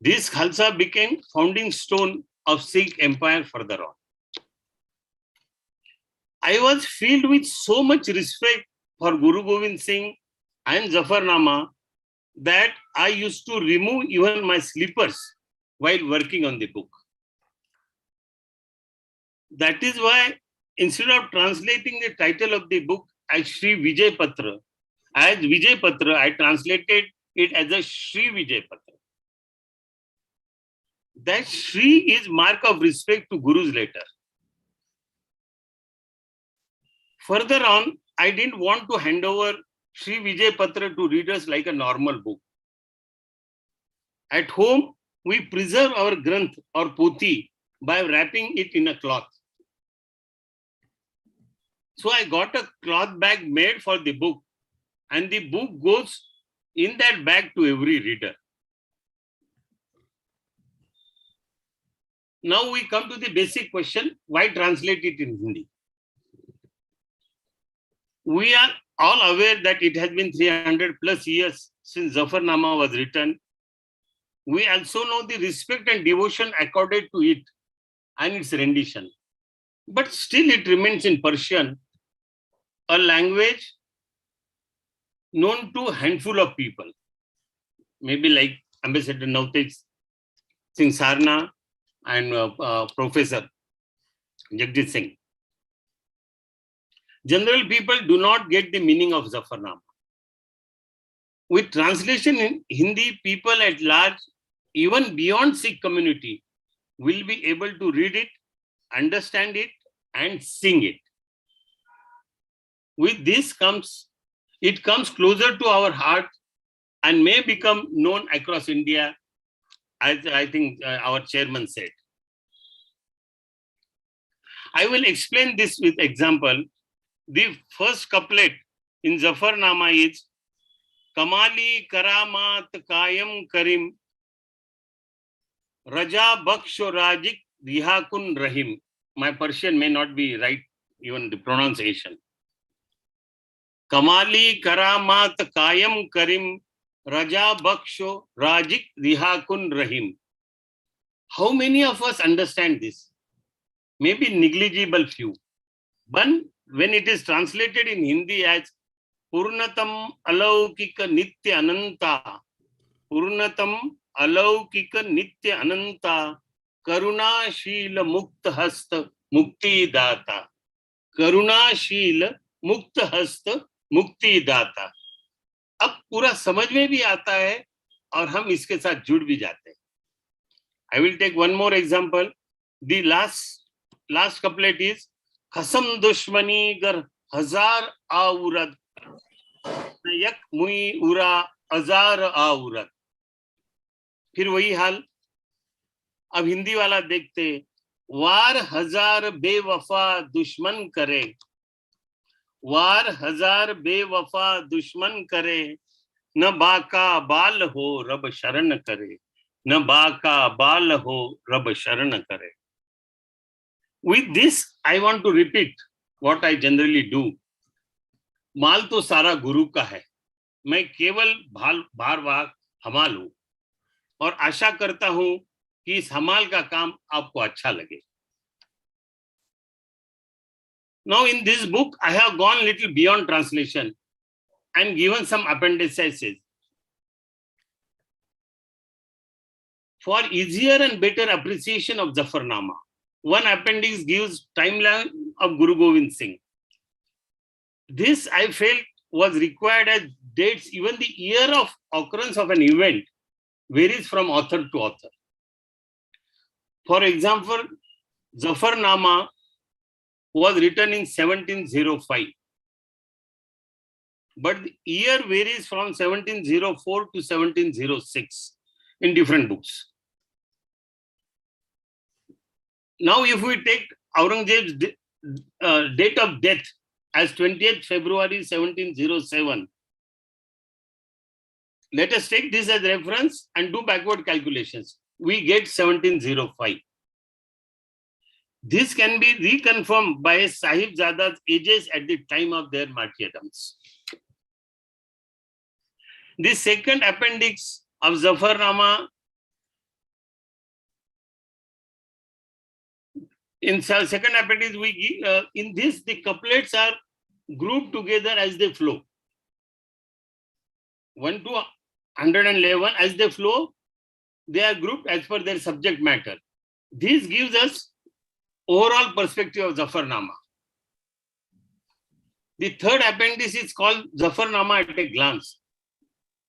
This Khalsa became founding stone of Sikh empire further on. I was filled with so much respect for Guru Gobind Singh and Zafarnama that I used to remove even my slippers while working on the book. That is why instead of translating the title of the book as Sri Vijay Patra, I translated it as a Sri Vijay Patra. That Sri is mark of respect to Guru's letter. Further on, I didn't want to hand over Sri Vijay Patra to readers like a normal book. At home, we preserve our Granth or Poti by wrapping it in a cloth. So I got a cloth bag made for the book, and the book goes in that bag to every reader. Now we come to the basic question, why translate it in Hindi? We are all aware that it has been 300 plus years since Zafarnama was written. We also know the respect and devotion accorded to it and its rendition. But still it remains in Persian, a language known to a handful of people, maybe like Ambassador Navtej Singh Sarna and Professor Jagjit Singh. General people do not get the meaning of Zafarnama. With translation in Hindi, people at large, even beyond Sikh community, will be able to read it, understand it, and sing it. With this it comes closer to our heart and may become known across India, as I think our chairman said. I will explain this with example. The first couplet in Zafarnama is Kamali Karamat Kayam Karim Raja Baksho Rajik Rihakun Rahim. My Persian may not be right, even the pronunciation. Kamali Karamat Kayam Karim Raja Baksho Rajik Rihakun Rahim. How many of us understand this? Maybe negligible few. But when it is translated in Hindi as Purnatam Alaukika Nitya Ananta, Purnatam Alaukika Nitya Ananta, Karuna Shila Mukta Hasta Mukti Data. Karuna Shila Mukta Hasta Mukti Data. अब पूरा समझ में भी आता है और हम इसके साथ जुड़ भी जाते हैं. I will take one more example. The last couplet is Khasam dushmani gar hazar aurad yak mui ura azar aurad. फिर वही हाल. अब हिंदी वाला देखते, वार हजार बेवफा दुश्मन करे, वार हजार बेवफा दुश्मन करे, न बाका बाल हो रब शरण करे, न बाका बाल हो रब शरण करे. With this, I want to repeat what I generally do. माल तो सारा गुरु का है, मैं केवल भारवाहक हमाल हूं और आशा करता हूं कि इस हमाल का काम आपको अच्छा लगे. Now in this book, I have gone little beyond translation and given some appendices. For easier and better appreciation of Zafarnama, one appendix gives timeline of Guru Gobind Singh. This I felt was required as dates, even the year of occurrence of an event varies from author to author. For example, Zafarnama was written in 1705, but the year varies from 1704 to 1706 in different books. Now, if we take Aurangzeb's date of death as 20th February 1707, let us take this as reference and do backward calculations. We get 1705. This can be reconfirmed by Sahibzada's ages at the time of their martyrdoms. The second appendix of Zafarnama, in second appendix, in this the couplets are grouped together as they flow. 1 to 111 as they flow, they are grouped as per their subject matter. This gives us overall perspective of Zafarnama. The third appendix is called Zafarnama at a glance.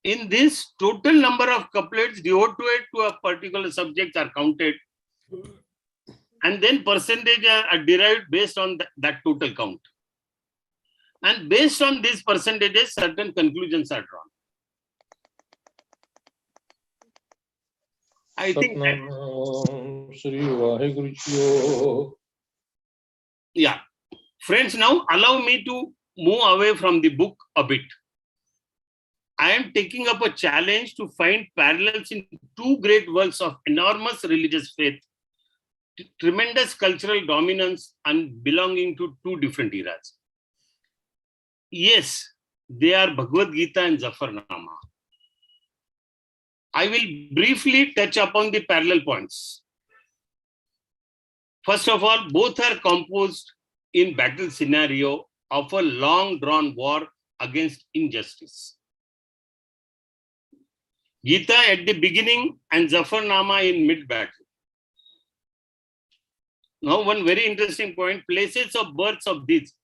In this, total number of couplets devoted to a particular subject are counted, and then percentage are derived based on that total count. And based on these percentages, certain conclusions are drawn. I think yeah. Friends, now allow me to move away from the book a bit. I am taking up a challenge to find parallels in two great worlds of enormous religious faith, tremendous cultural dominance, and belonging to two different eras. Yes, they are Bhagavad Gita and Zafarnama. I will briefly touch upon the parallel points. First of all, both are composed in battle scenario of a long-drawn war against injustice. Gita at the beginning and Zafarnama in mid-battle. Now, one very interesting point, places of births of these,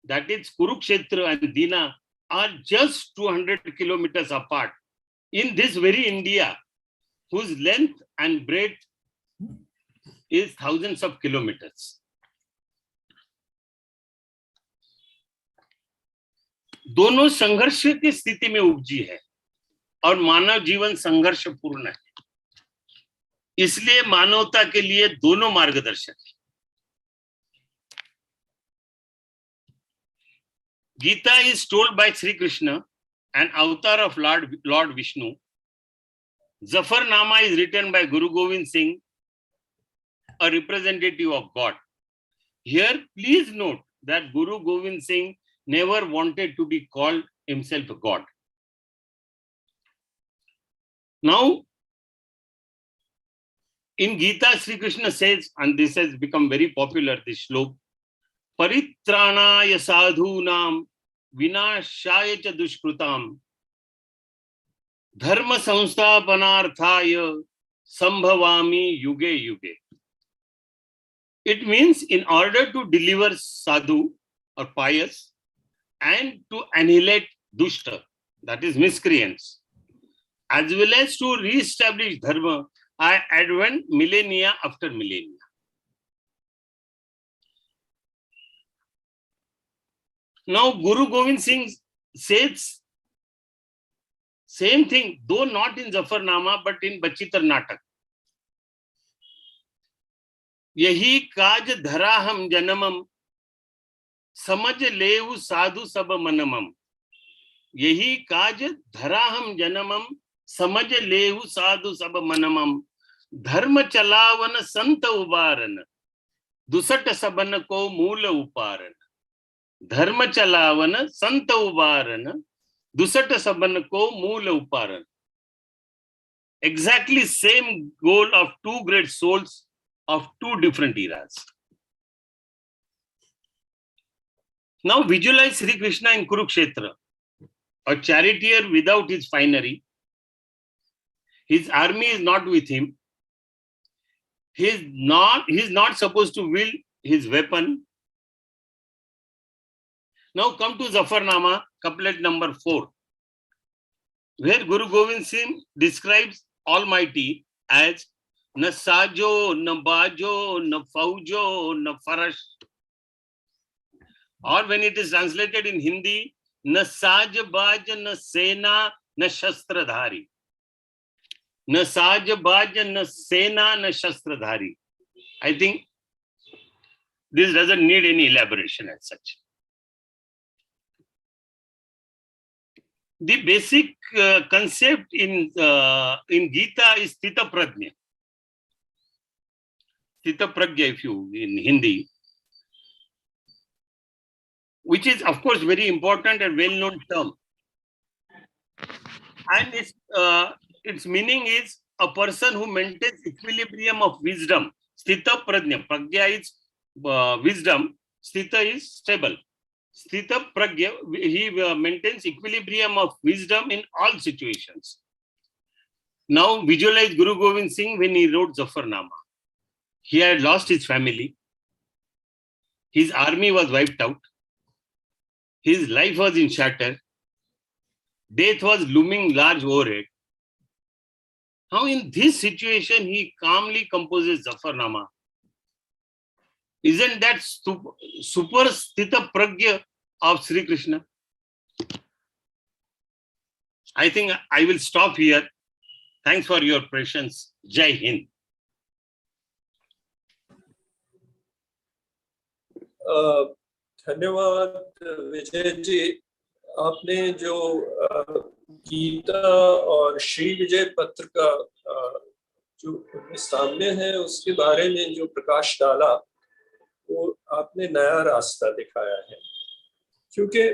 that is Kurukshetra and Dina, are just 200 kilometers apart in this very India, whose length and breadth is thousands of kilometers. दोनों संघर्ष की स्थिति में उपजी है और मानव जीवन संघर्षपूर्ण है, इसलिए मानवता के लिए दोनों मार्गदर्शक हैं. Gita is told by Sri Krishna, an avatar of Lord Vishnu. Zafarnama is written by Guru Gobind Singh, a representative of God. Here, please note that Guru Gobind Singh never wanted to be called himself a God. Now, in Gita, Sri Krishna says, and this has become very popular, this shlok, Paritranaya sadhunam vinashaya cha dushkrutam dharma samsthapanarthaya sambhavami yuge yuge. It means in order to deliver sadhu or pious and to annihilate dushta, that is miscreants, as well as to re-establish dharma, I advent millennia after millennia. Now, Guru Gobind Singh says same thing, though not in Zafarnama, but in Bachitar Natak. Yahi kaj dhara ham janamam, samaj levu sadhu sab manamam. Yahi kaj dhara ham janamam, samaj levu sadhu sab manamam. Dharma chalavan sant ubaran, dusat saban ko moola uparan. Dharma chalavana santa ubarana dusata saban ko moola uparan. Exactly same goal of two great souls of two different eras. Now visualize Sri Krishna in Kurukshetra, a charioteer without his finery. His army is not with him. He is not supposed to wield his weapon. Now come to Zafarnama, couplet number 4, where Guru Gobind Singh describes Almighty as na sajo, na bajo, na faujo, na farash. Or when it is translated in Hindi, na saj baj, na sena, na shastradhari. Na saj baj, na sena, na shastradhari. I think this doesn't need any elaboration as such. The basic concept in Gita is Sthita Prajna. Sthita Prajna, if you in Hindi, which is of course very important and well-known term. And its meaning is a person who maintains equilibrium of wisdom. Sthita Prajna. Prajna is wisdom. Sthita is stable. Sthita Prajna, he maintains equilibrium of wisdom in all situations. Now visualize Guru Gobind Singh when he wrote Zafarnama. He had lost his family. His army was wiped out. His life was in shatter. Death was looming large overhead. How in this situation he calmly composes Zafarnama? Isn't that super sthita pragya of Sri Krishna? I think I will stop here. Thanks for your patience. Jai Hind. धन्यवाद विजय जी। आपने जो गीता और श्री विजय पत्र का जो सामने है उसके बारे में जो प्रकाश डाला, वो आपने नया रास्ता दिखाया है। क्योंकि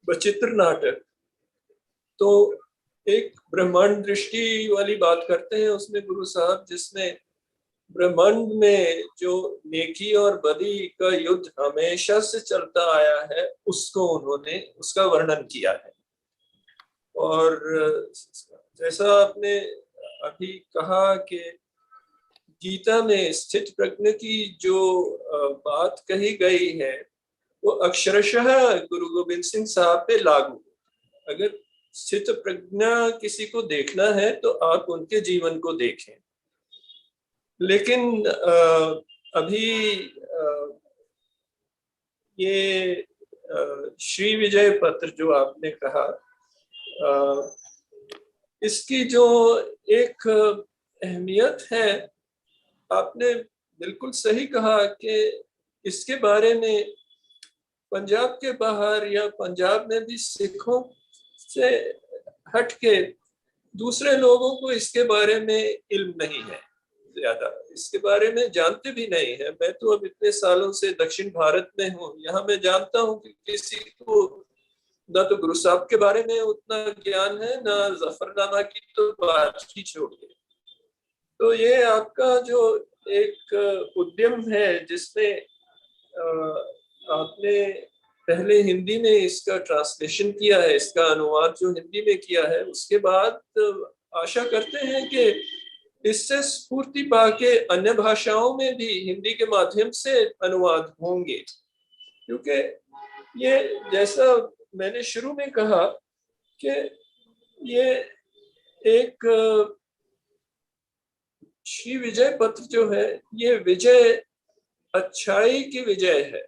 बचित्र नाटक तो एक ब्रह्मांड दृष्टि वाली बात करते हैं उसमें गुरु साहब, जिसमें ब्रह्मांड में जो नेकी और बदी का युद्ध हमेशा से चलता आया है उसको उन्होंने उसका वर्णन किया है। और जैसा आपने अभी कहा कि गीता में स्थित प्रज्ञ की जो बात कही गई है वो अक्षरशः गुरु गोविंद सिंह साहब पे लागू। अगर स्थित प्रज्ञा किसी को देखना है तो आप उनके जीवन को देखें। लेकिन अभी ये श्री विजय पत्र जो आपने कहा, इसकी जो एक अहमियत है, आपने बिल्कुल सही कहा कि इसके बारे में पंजाब के बाहर या पंजाब में भी सिखों से हटके दूसरे लोगों को इसके बारे में इल्म नहीं है, ज्यादा इसके बारे में जानते भी नहीं है। मैं तो अब इतने सालों से दक्षिण भारत में हूँ, यहाँ मैं जानता हूँ कि किसी को ना तो गुरु साहब के बारे में उतना ज्ञान है, ना जफरनामा की तो बात ही छोड़िए। तो ये आपका जो एक उद्यम है जिसमें आपने पहले हिंदी में इसका ट्रांसलेशन किया है, इसका अनुवाद जो हिंदी में किया है, उसके बाद आशा करते हैं कि इससे स्फूर्ति पाके अन्य भाषाओं में भी हिंदी के माध्यम से अनुवाद होंगे। क्योंकि ये जैसा मैंने शुरू में कहा कि ये एक श्री विजय पत्र जो है, ये विजय अच्छाई की विजय है,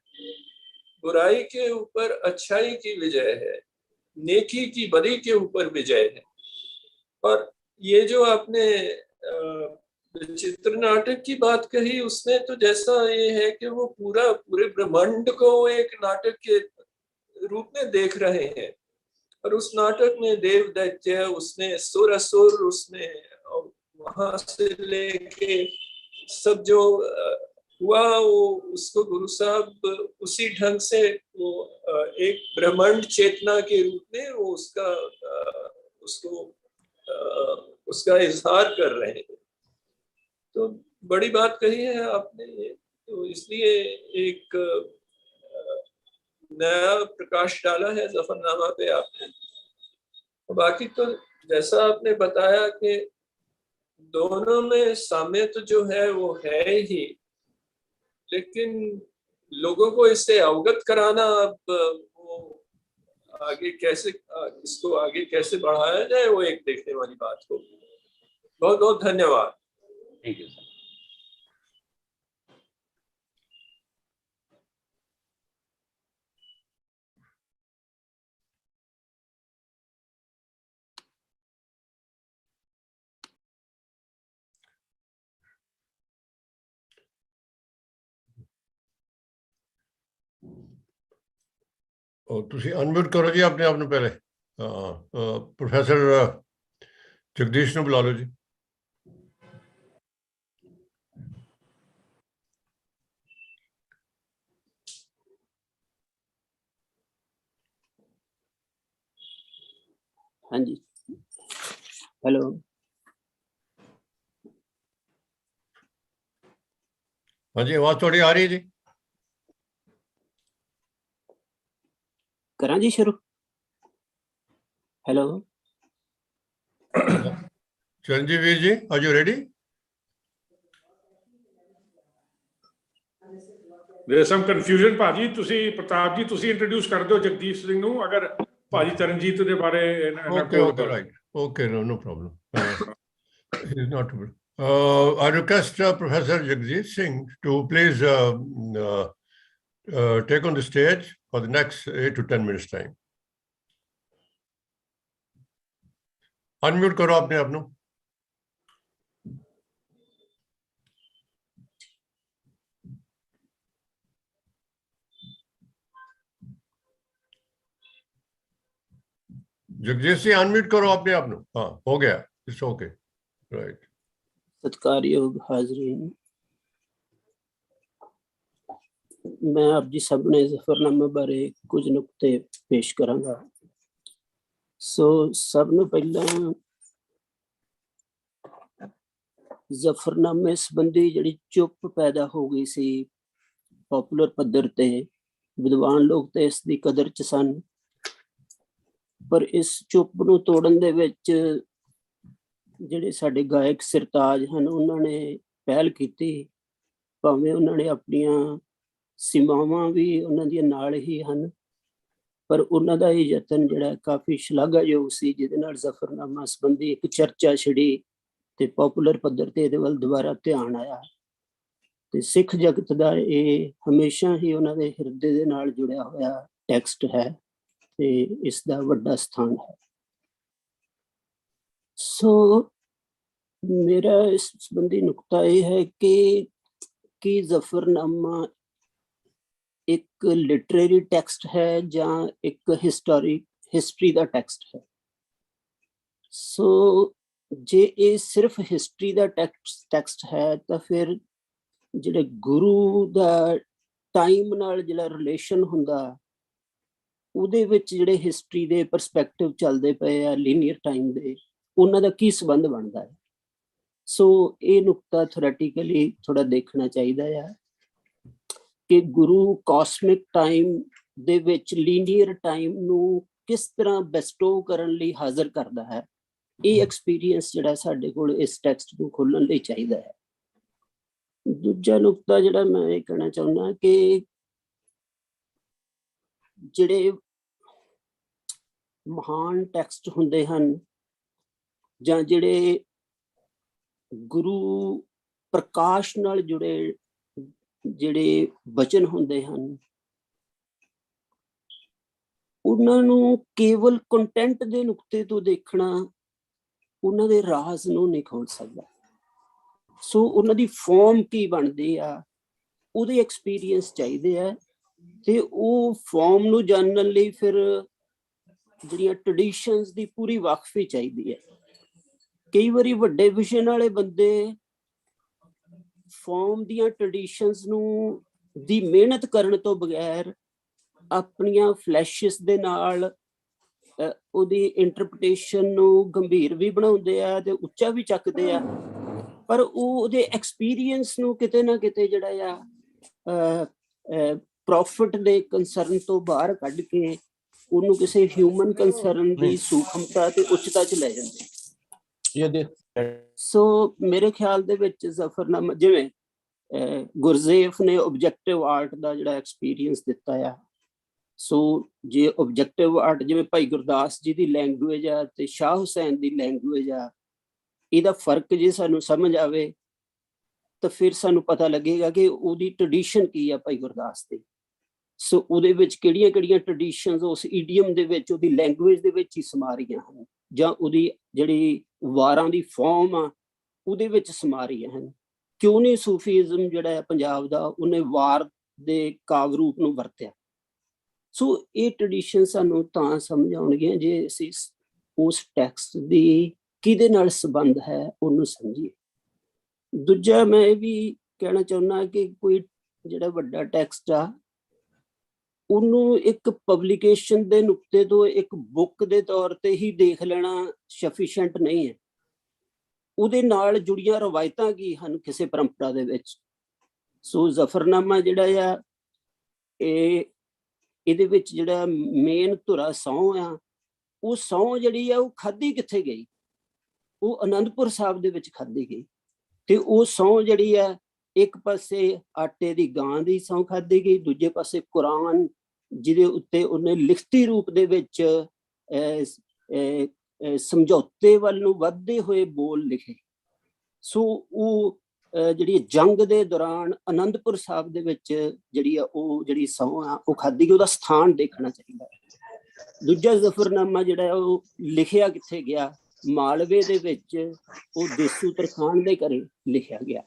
बुराई के ऊपर अच्छाई की विजय है, नेकी की बदी के ऊपर विजय है। और ये जो आपने चित्र नाटक की बात कही, उसमें तो जैसा ये है कि वो पूरे ब्रह्मांड को एक नाटक के रूप में देख रहे हैं। और उस नाटक में देव दैत्य, उसमें सुर असुर, उसमें वहां से लेके सब जो हुआ वो उसको गुरु साहब उसी ढंग से वो एक ब्रह्मांड चेतना के रूप में वो उसका इजहार कर रहे हैं। तो बड़ी बात कही है आपने ये, तो इसलिए एक नया प्रकाश डाला है जफरनामा पे आपने। बाकी तो जैसा आपने बताया कि दोनों में साम्य तो जो है वो है ही, लेकिन लोगों को इससे अवगत कराना, अब वो आगे कैसे इसको आगे कैसे बढ़ाया जाए वो एक देखने वाली बात होगी। बहुत बहुत धन्यवाद। Thank you sir. ਤੁਸੀਂ ਅਨਮਿਊਟ ਕਰੋ ਜੀ ਆਪਣੇ ਆਪ ਨੂੰ ਪਹਿਲੇ। ਪ੍ਰੋਫੈਸਰ ਜਗਦੀਸ਼ ਨੂੰ ਬੁਲਾ ਲਓ ਜੀ। हाँ जी, हेलो। हाँ जी, आवाज थोड़ी आ रही है जी। करा जी शुरू। Hello Chiranjeev Veer ji, are you ready? There is some confusion, ਭਾਜੀ। ਤੁਸੀਂ ਪ੍ਰਤਾਪ ਜੀ ਤੁਸੀਂ ਇੰਟਰੋਡਿਊਸ ਕਰ ਦਿਓ ਜਗਦੀਪ ਸਿੰਘ ਨੂੰ, ਅਗਰ ਭਾਜੀ ਤਰਨਜੀਤ ਦੇ ਬਾਰੇ Okay, right. Okay, no problem. He's not. I request Professor Jagjit Singh to please take on the stage for the next 8 to 10 minutes time. Unmute करो अपने आप नो। जगजीत सिंह अनम्यूट करो अपने आप नो। हाँ, हो गया। It's okay, right. सत्कारयोग हाजरीन, मैं आप जी सामने जफरनामा बारे कुछ नुक्ते पेश करांगा। सो सब नूं पहला जफरनामे संबंधी जिहड़ी चुप पैदा हो गई सी पॉपुलर पद्धर ते, विद्वान लोग ते इस दी कदर च सन, पर इस चुप नूं तोड़न दे विच ਜਿਹੜੇ ਸਾਡੇ ਗਾਇਕ ਸਿਰਤਾਜ ਹਨ ਉਹਨਾਂ ਨੇ ਪਹਿਲ ਕੀਤੀ। ਭਾਵੇਂ ਉਹਨਾਂ ਨੇ ਆਪਣੀਆਂ ਸੀਮਾਵਾਂ ਵੀ ਉਹਨਾਂ ਦੀਆਂ ਨਾਲ ਹੀ ਹਨ, ਪਰ ਉਹਨਾਂ ਦਾ ਇਹ ਯਤਨ ਜਿਹੜਾ ਕਾਫੀ ਸ਼ਲਾਘਾਯੋਗ ਸੀ, ਜਿਹਦੇ ਨਾਲ ਜ਼ਫਰਨਾਮਾ ਸੰਬੰਧੀ ਇੱਕ ਚਰਚਾ ਛਿੜੀ ਤੇ ਪੋਪੂਲਰ ਪੱਧਰ ਤੇ ਇਹਦੇ ਵੱਲ ਦੁਬਾਰਾ ਧਿਆਨ ਆਇਆ। ਤੇ ਸਿੱਖ ਜਗਤ ਦਾ ਇਹ ਹਮੇਸ਼ਾ ਹੀ ਉਹਨਾਂ ਦੇ ਹਿਰਦੇ ਦੇ ਨਾਲ ਜੁੜਿਆ ਹੋਇਆ ਟੈਕਸਟ ਹੈ ਤੇ ਇਸ ਦਾ ਵੱਡਾ ਸਥਾਨ ਹੈ। ਸੋ ਮੇਰਾ ਇਸ ਸੰਬੰਧੀ ਨੁਕਤਾ ਇਹ ਹੈ ਕਿ ਜ਼ਫਰਨਾਮਾ ਇੱਕ ਲਿਟਰੇਰੀ ਟੈਕਸਟ ਹੈ ਜਾਂ ਇੱਕ ਹਿਸਟਰੀ ਦਾ ਟੈਕਸਟ ਹੈ। ਸੋ ਜੇ ਇਹ ਸਿਰਫ ਹਿਸਟਰੀ ਦਾ ਟੈਕਸਟ ਹੈ ਤਾਂ ਫਿਰ ਜਿਹੜੇ ਗੁਰੂ ਦਾ ਟਾਈਮ ਨਾਲ ਜਿਹੜਾ ਰਿਲੇਸ਼ਨ ਹੁੰਦਾ, ਉਹਦੇ ਵਿੱਚ ਜਿਹੜੇ ਹਿਸਟਰੀ ਦੇ ਪਰਸਪੈਕਟਿਵ ਚੱਲਦੇ ਪਏ ਆ ਲੀਨੀਅਰ ਟਾਈਮ ਦੇ, ਉਹਨਾਂ ਦਾ ਕੀ ਸੰਬੰਧ ਬਣਦਾ ਹੈ। ਸੋ ਇਹ ਨੁਕਤਾ ਥਿਓਰੈਟੀਕਲੀ ਥੋੜਾ ਦੇਖਣਾ ਚਾਹੀਦਾ ਆ ਕਿ ਗੁਰੂ ਕਾਸਮਿਕ ਟਾਈਮ ਦੇ ਵਿੱਚ ਲੀਨੀਅਰ ਟਾਈਮ ਨੂੰ ਕਿਸ ਤਰ੍ਹਾਂ ਬੈਸਟੋ ਕਰਨ ਲਈ ਹਾਜ਼ਰ ਕਰਦਾ ਹੈ। ਇਹ ਐਕਸਪੀਰੀਅੰਸ ਜਿਹੜਾ ਸਾਡੇ ਕੋਲ ਇਸ ਟੈਕਸਟ ਨੂੰ ਖੋਲ੍ਹਣ ਲਈ ਚਾਹੀਦਾ ਹੈ। ਦੂਜਾ ਨੁਕਤਾ ਜਿਹੜਾ ਮੈਂ ਇਹ ਕਹਿਣਾ ਚਾਹੁੰਦਾ ਕਿ ਜਿਹੜੇ ਮਹਾਨ ਟੈਕਸਟ ਹੁੰਦੇ ਹਨ ਜਾਂ ਜਿਹੜੇ ਗੁਰੂ ਪ੍ਰਕਾਸ਼ ਨਾਲ ਜੁੜੇ ਜਿਹੜੇ ਬਚਨ ਹੁੰਦੇ ਹਨ, ਉਹਨਾਂ ਨੂੰ ਕੇਵਲ ਕੰਟੈਂਟ ਦੇ ਨੁਕਤੇ ਤੋਂ ਦੇਖਣਾ ਉਹਨਾਂ ਦੇ ਰਾਜ਼ ਨੂੰ ਨਹੀਂ ਖੋਲ ਸਕਦਾ। ਸੋ ਉਹਨਾਂ ਦੀ ਫਾਰਮ ਕੀ ਬਣਦੀ ਆ, ਉਹਦੇ ਐਕਸਪੀਰੀਅੰਸ ਚਾਹੀਦੇ ਆ ਤੇ ਉਹ ਫਾਰਮ ਨੂੰ ਜਾਣਨ ਲਈ ਫਿਰ ਜਿਹੜੀਆਂ ਟ੍ਰੈਡੀਸ਼ਨਸ ਦੀ ਪੂਰੀ ਵਾਕਫੀ ਚਾਹੀਦੀ ਹੈ। ਕਈ ਵਾਰੀ ਵੱਡੇ ਵਿਜ਼ਨ ਵਾਲੇ ਬੰਦੇ ਫਾਰਮ ਦੀਆਂ ਟ੍ਰੈਡੀਸ਼ਨਸ ਨੂੰ ਦੀ ਮਿਹਨਤ ਕਰਨ ਤੋਂ ਬਗੈਰ ਆਪਣੀਆਂ ਫਲੈਸ਼ਿਸ ਦੇ ਨਾਲ ਉਹਦੀ ਇੰਟਰਪ੍ਰੀਟੇਸ਼ਨ ਨੂੰ ਗੰਭੀਰ ਵੀ ਬਣਾਉਂਦੇ ਆ ਤੇ ਉੱਚਾ ਵੀ ਚੱਕਦੇ ਆ, ਪਰ ਉਹ ਉਹਦੇ ਐਕਸਪੀਰੀਅੰਸ ਨੂੰ ਕਿਤੇ ਨਾ ਕਿਤੇ ਜਿਹੜਾ ਆ ਪ੍ਰੋਫਿਟ ਦੇ ਕੰਸਰਨ ਤੋਂ ਬਾਹਰ ਕੱਢ ਕੇ ਉਹਨੂੰ ਕਿਸੇ ਹਿਊਮਨ ਕੰਸਰਨ ਦੀ ਸੂਖਮਤਾ ਤੇ ਉੱਚਤਾ ਚ ਲੈ ਜਾਂਦੇ। ਸੋ ਮੇਰੇ ਖਿਆਲ ਦੇ ਵਿੱਚ ਜ਼ਫਰਨਾਮਾ, ਜਿਵੇਂ ਗੁਰਜ਼ੇਫ ਨੇ ਓਬਜੈਕਟਿਵ ਆਰਟ ਦਾ ਜਿਹੜਾ ਐਕਸਪੀਰੀਅੰਸ ਦਿੱਤਾ ਆ, ਸੋ ਜੇ ਓਬਜੈਕਟਿਵ ਆਰਟ ਜਿਵੇਂ ਭਾਈ ਗੁਰਦਾਸ ਜੀ ਦੀ ਲੈਂਗੁਏਜ ਆ ਤੇ ਸ਼ਾਹ ਹੁਸੈਨ ਦੀ ਲੈਂਗੁਏਜ ਆ, ਇਹਦਾ ਫਰਕ ਜੇ ਸਾਨੂੰ ਸਮਝ ਆਵੇ ਤਾਂ ਫਿਰ ਸਾਨੂੰ ਪਤਾ ਲੱਗੇਗਾ ਕਿ ਉਹਦੀ ਟ੍ਰੈਡੀਸ਼ਨ ਕੀ ਆ ਭਾਈ ਗੁਰਦਾਸ ਦੀ। ਸੋ ਉਹਦੇ ਵਿੱਚ ਕਿਹੜੀਆਂ ਕਿਹੜੀਆਂ ਟ੍ਰੈਡੀਸ਼ਨਸ ਉਸ ਈਡੀਅਮ ਦੇ ਵਿੱਚ, ਉਹਦੀ ਲੈਂਗੁਏਜ ਦੇ ਵਿੱਚ ਹੀ ਸਮਾ ਰਹੀਆਂ ਹਨ, ਜਾਂ ਉਹਦੀ ਜਿਹੜੀ ਵਾਰਾਂ ਦੀ ਫਾਰਮ ਆ ਉਹਦੇ ਵਿੱਚ ਸਮਾ ਰਹੀਆਂ ਹਨ। ਕਿਉਂ ਨਹੀਂ ਸੂਫੀਜ਼ਮ ਜਿਹੜਾ ਪੰਜਾਬ ਦਾ ਉਹਨੇ ਵਾਰ ਦੇ ਕਾਵਿ ਰੂਪ ਨੂੰ ਵਰਤਿਆ। ਸੋ ਇਹ ਟ੍ਰੈਡੀਸ਼ਨ ਸਾਨੂੰ ਤਾਂ ਸਮਝ ਆਉਣਗੀਆਂ ਜੇ ਅਸੀਂ ਉਸ ਟੈਕਸਟ ਦੀ ਕਿਹਦੇ ਨਾਲ ਸੰਬੰਧ ਹੈ ਉਹਨੂੰ ਸਮਝੀਏ। ਦੂਜਾ ਮੈਂ ਇਹ ਵੀ ਕਹਿਣਾ ਚਾਹੁੰਦਾ ਕਿ ਕੋਈ ਜਿਹੜਾ ਵੱਡਾ ਟੈਕਸਟ ਆ ਉਹਨੂੰ ਇੱਕ ਪਬਲੀਕੇਸ਼ਨ ਦੇ ਨੁਕਤੇ ਤੋਂ ਇੱਕ ਬੁੱਕ ਦੇ ਤੌਰ ਤੇ ਹੀ ਦੇਖ ਲੈਣਾ ਸਫੀਸ਼ੀਐਂਟ ਨਹੀਂ ਹੈ। ਉਹਦੇ ਨਾਲ ਜੁੜੀਆਂ ਰਵਾਇਤਾਂ ਕੀ ਹਨ ਕਿਸੇ ਪਰੰਪਰਾ ਦੇ ਵਿੱਚ। ਸੋ ਜ਼ਫਰਨਾਮਾ ਜਿਹੜਾ ਆ ਇਹਦੇ ਵਿੱਚ ਜਿਹੜਾ ਮੇਨ ਧੁਰਾ ਸਹੁੰ ਆ, ਉਹ ਸਹੁੰ ਜਿਹੜੀ ਆ ਉਹ ਖਾਧੀ ਕਿੱਥੇ ਗਈ, ਉਹ ਅਨੰਦਪੁਰ ਸਾਹਿਬ ਦੇ ਵਿੱਚ ਖਾਧੀ ਗਈ। ਤੇ ਉਹ ਸਹੁੰ ਜਿਹੜੀ ਆ ਇੱਕ ਪਾਸੇ ਆਟੇ ਦੀ ਗਾਂ ਦੀ ਸਹੁੰ ਖਾਧੀ ਗਈ, ਦੂਜੇ ਪਾਸੇ ਕੁਰਾਨ ਜਿਹਦੇ ਉੱਤੇ ਉਹਨੇ ਲਿਖਤੀ ਰੂਪ ਦੇ ਵਿੱਚ ਸਮਝੌਤੇ ਵੱਲ ਨੂੰ ਵੱਧਦੇ ਹੋਏ ਬੋਲ ਲਿਖੇ। ਸੋ ਉਹ ਜਿਹੜੀ ਜੰਗ ਦੇ ਦੌਰਾਨ ਆਨੰਦਪੁਰ ਸਾਹਿਬ ਦੇ ਵਿੱਚ ਜਿਹੜੀ ਆ ਉਹ ਜਿਹੜੀ ਸਹੁੰ ਆ ਉਹ ਖਾਧੀ ਗਈ, ਉਹਦਾ ਸਥਾਨ ਦੇਖਣਾ ਚਾਹੀਦਾ। ਦੂਜਾ ਜ਼ਫਰਨਾਮਾ ਜਿਹੜਾ ਉਹ ਲਿਖਿਆ ਕਿੱਥੇ ਗਿਆ? ਮਾਲਵੇ ਦੇ ਵਿੱਚ ਉਹ ਦੇਸੂ ਤਰਖਾਣ ਦੇ ਘਰੇ ਲਿਖਿਆ ਗਿਆ।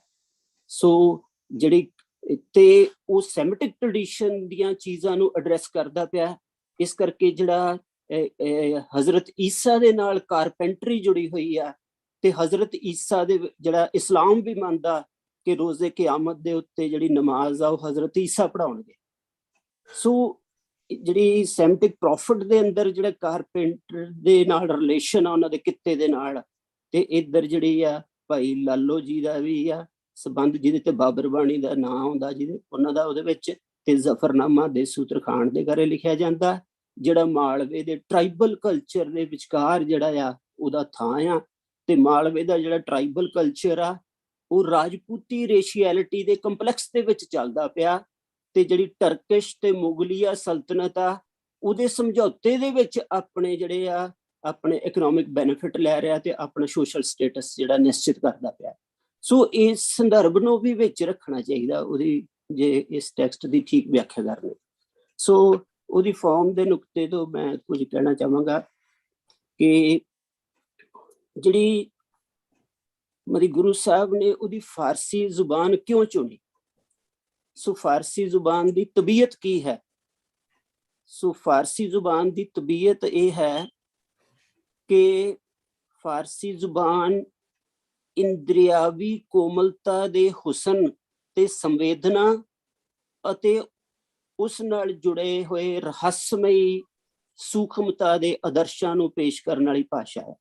ਸੋ ਜਿਹੜੀ ਤੇ ਉਹ ਸੈਮਿਟਿਕ ਟ੍ਰੈਡੀਸ਼ਨ ਦੀਆਂ ਚੀਜ਼ਾਂ ਨੂੰ ਐਡਰੈਸ ਕਰਦਾ ਪਿਆ। ਇਸ ਕਰਕੇ ਜਿਹੜਾ ਹਜ਼ਰਤ ਈਸਾ ਦੇ ਨਾਲ ਕਾਰਪੈਂਟਰੀ ਜੁੜੀ ਹੋਈ ਆ, ਤੇ ਹਜ਼ਰਤ ਈਸਾ ਦੇ ਜਿਹੜਾ ਇਸਲਾਮ ਵੀ ਮੰਨਦਾ ਕਿ ਰੋਜ਼ੇ ਕਿਆਮਤ ਦੇ ਉੱਤੇ ਜਿਹੜੀ ਨਮਾਜ਼ ਆ ਉਹ ਹਜ਼ਰਤ ਈਸਾ ਪੜ੍ਹਾਉਣਗੇ। ਸੋ ਜਿਹੜੀ ਸੈਮਿਟਿਕ ਪ੍ਰੋਫਿਟ ਦੇ ਅੰਦਰ ਜਿਹੜਾ ਕਾਰਪੈਂਟਰ ਦੇ ਨਾਲ ਰਿਲੇਸ਼ਨ ਆ ਉਹਨਾਂ ਦੇ ਕਿੱਤੇ ਦੇ ਨਾਲ, ਤੇ ਇੱਧਰ ਜਿਹੜੀ ਆ ਭਾਈ ਲਾਲੋ ਜੀ ਦਾ ਵੀ ਆ ਸੰਬੰਧ ਜਿਹਦੇ ਤੇ ਬਾਬਰ ਬਾਣੀ ਦਾ ਨਾਂ ਆਉਂਦਾ, ਜਿਹਦੇ ਉਹਨਾਂ ਦਾ ਉਹਦੇ ਵਿੱਚ, ਤੇ ਜ਼ਫਰਨਾਮਾ ਦੇਸੂ ਤਰਖਾਣ ਦੇ ਘਰੇ ਲਿਖਿਆ ਜਾਂਦਾ, ਜਿਹੜਾ ਮਾਲਵੇ ਦੇ ਟਰਾਈਬਲ ਕਲਚਰ ਦੇ ਵਿਚਕਾਰ ਜਿਹੜਾ ਆ ਉਹਦਾ ਥਾਂ ਆ। ਤੇ ਮਾਲਵੇ ਦਾ ਜਿਹੜਾ ਟਰਾਈਬਲ ਕਲਚਰ ਆ ਉਹ ਰਾਜਪੂਤੀ ਰੇਸ਼ੀਐਲਿਟੀ ਦੇ ਕੰਪਲੈਕਸ ਦੇ ਵਿੱਚ ਚੱਲਦਾ ਪਿਆ, ਤੇ ਜਿਹੜੀ ਟਰਕਿਸ਼ ਤੇ ਮੁਗਲੀਆ ਸਲਤਨਤ ਆ ਉਹਦੇ ਸਮਝੌਤੇ ਦੇ ਵਿੱਚ ਆਪਣੇ ਜਿਹੜੇ ਆ ਆਪਣੇ ਇਕਨੋਮਿਕ ਬੈਨੀਫਿਟ ਲੈ ਰਿਹਾ ਤੇ ਆਪਣਾ ਸੋਸ਼ਲ ਸਟੇਟਸ ਜਿਹੜਾ ਨਿਸ਼ਚਿਤ ਕਰਦਾ ਪਿਆ। ਸੋ ਇਸ ਸੰਦਰਭ ਨੂੰ ਵੀ ਵਿੱਚ ਰੱਖਣਾ ਚਾਹੀਦਾ ਉਹਦੀ, ਜੇ ਇਸ ਟੈਕਸਟ ਦੀ ਠੀਕ ਵਿਆਖਿਆ ਕਰਨੀ। ਸੋ ਉਹਦੀ ਫਾਰਮ ਦੇ ਨੁਕਤੇ ਤੋਂ ਮੈਂ ਕੁਝ ਕਹਿਣਾ ਚਾਹਾਂਗਾ ਕਿ ਜਿਹੜੀ ਮਰੀ ਗੁਰੂ ਸਾਹਿਬ ਨੇ ਉਹਦੀ ਫਾਰਸੀ ਜ਼ੁਬਾਨ ਕਿਉਂ ਚੁਣੀ? ਸੋ ਫਾਰਸੀ ਜ਼ੁਬਾਨ ਦੀ ਤਬੀਅਤ ਕੀ ਹੈ? ਸੋ ਫਾਰਸੀ ਜ਼ੁਬਾਨ ਦੀ ਤਬੀਅਤ ਇਹ ਹੈ ਕਿ ਫਾਰਸੀ ਜ਼ੁਬਾਨ ਇੰਦਰਿਆਵੀ ਕੋਮਲਤਾ ਦੇ ਹੁਸਨ ਤੇ ਸੰਵੇਦਨਾ ਅਤੇ ਉਸ ਨਾਲ ਜੁੜੇ ਹੋਏ ਰਹੱਸਮਈ ਸੂਖਮਤਾ ਦੇ ਆਦਰਸ਼ਾਂ ਨੂੰ ਪੇਸ਼ ਕਰਨ ਵਾਲੀ ਭਾਸ਼ਾ ਹੈ।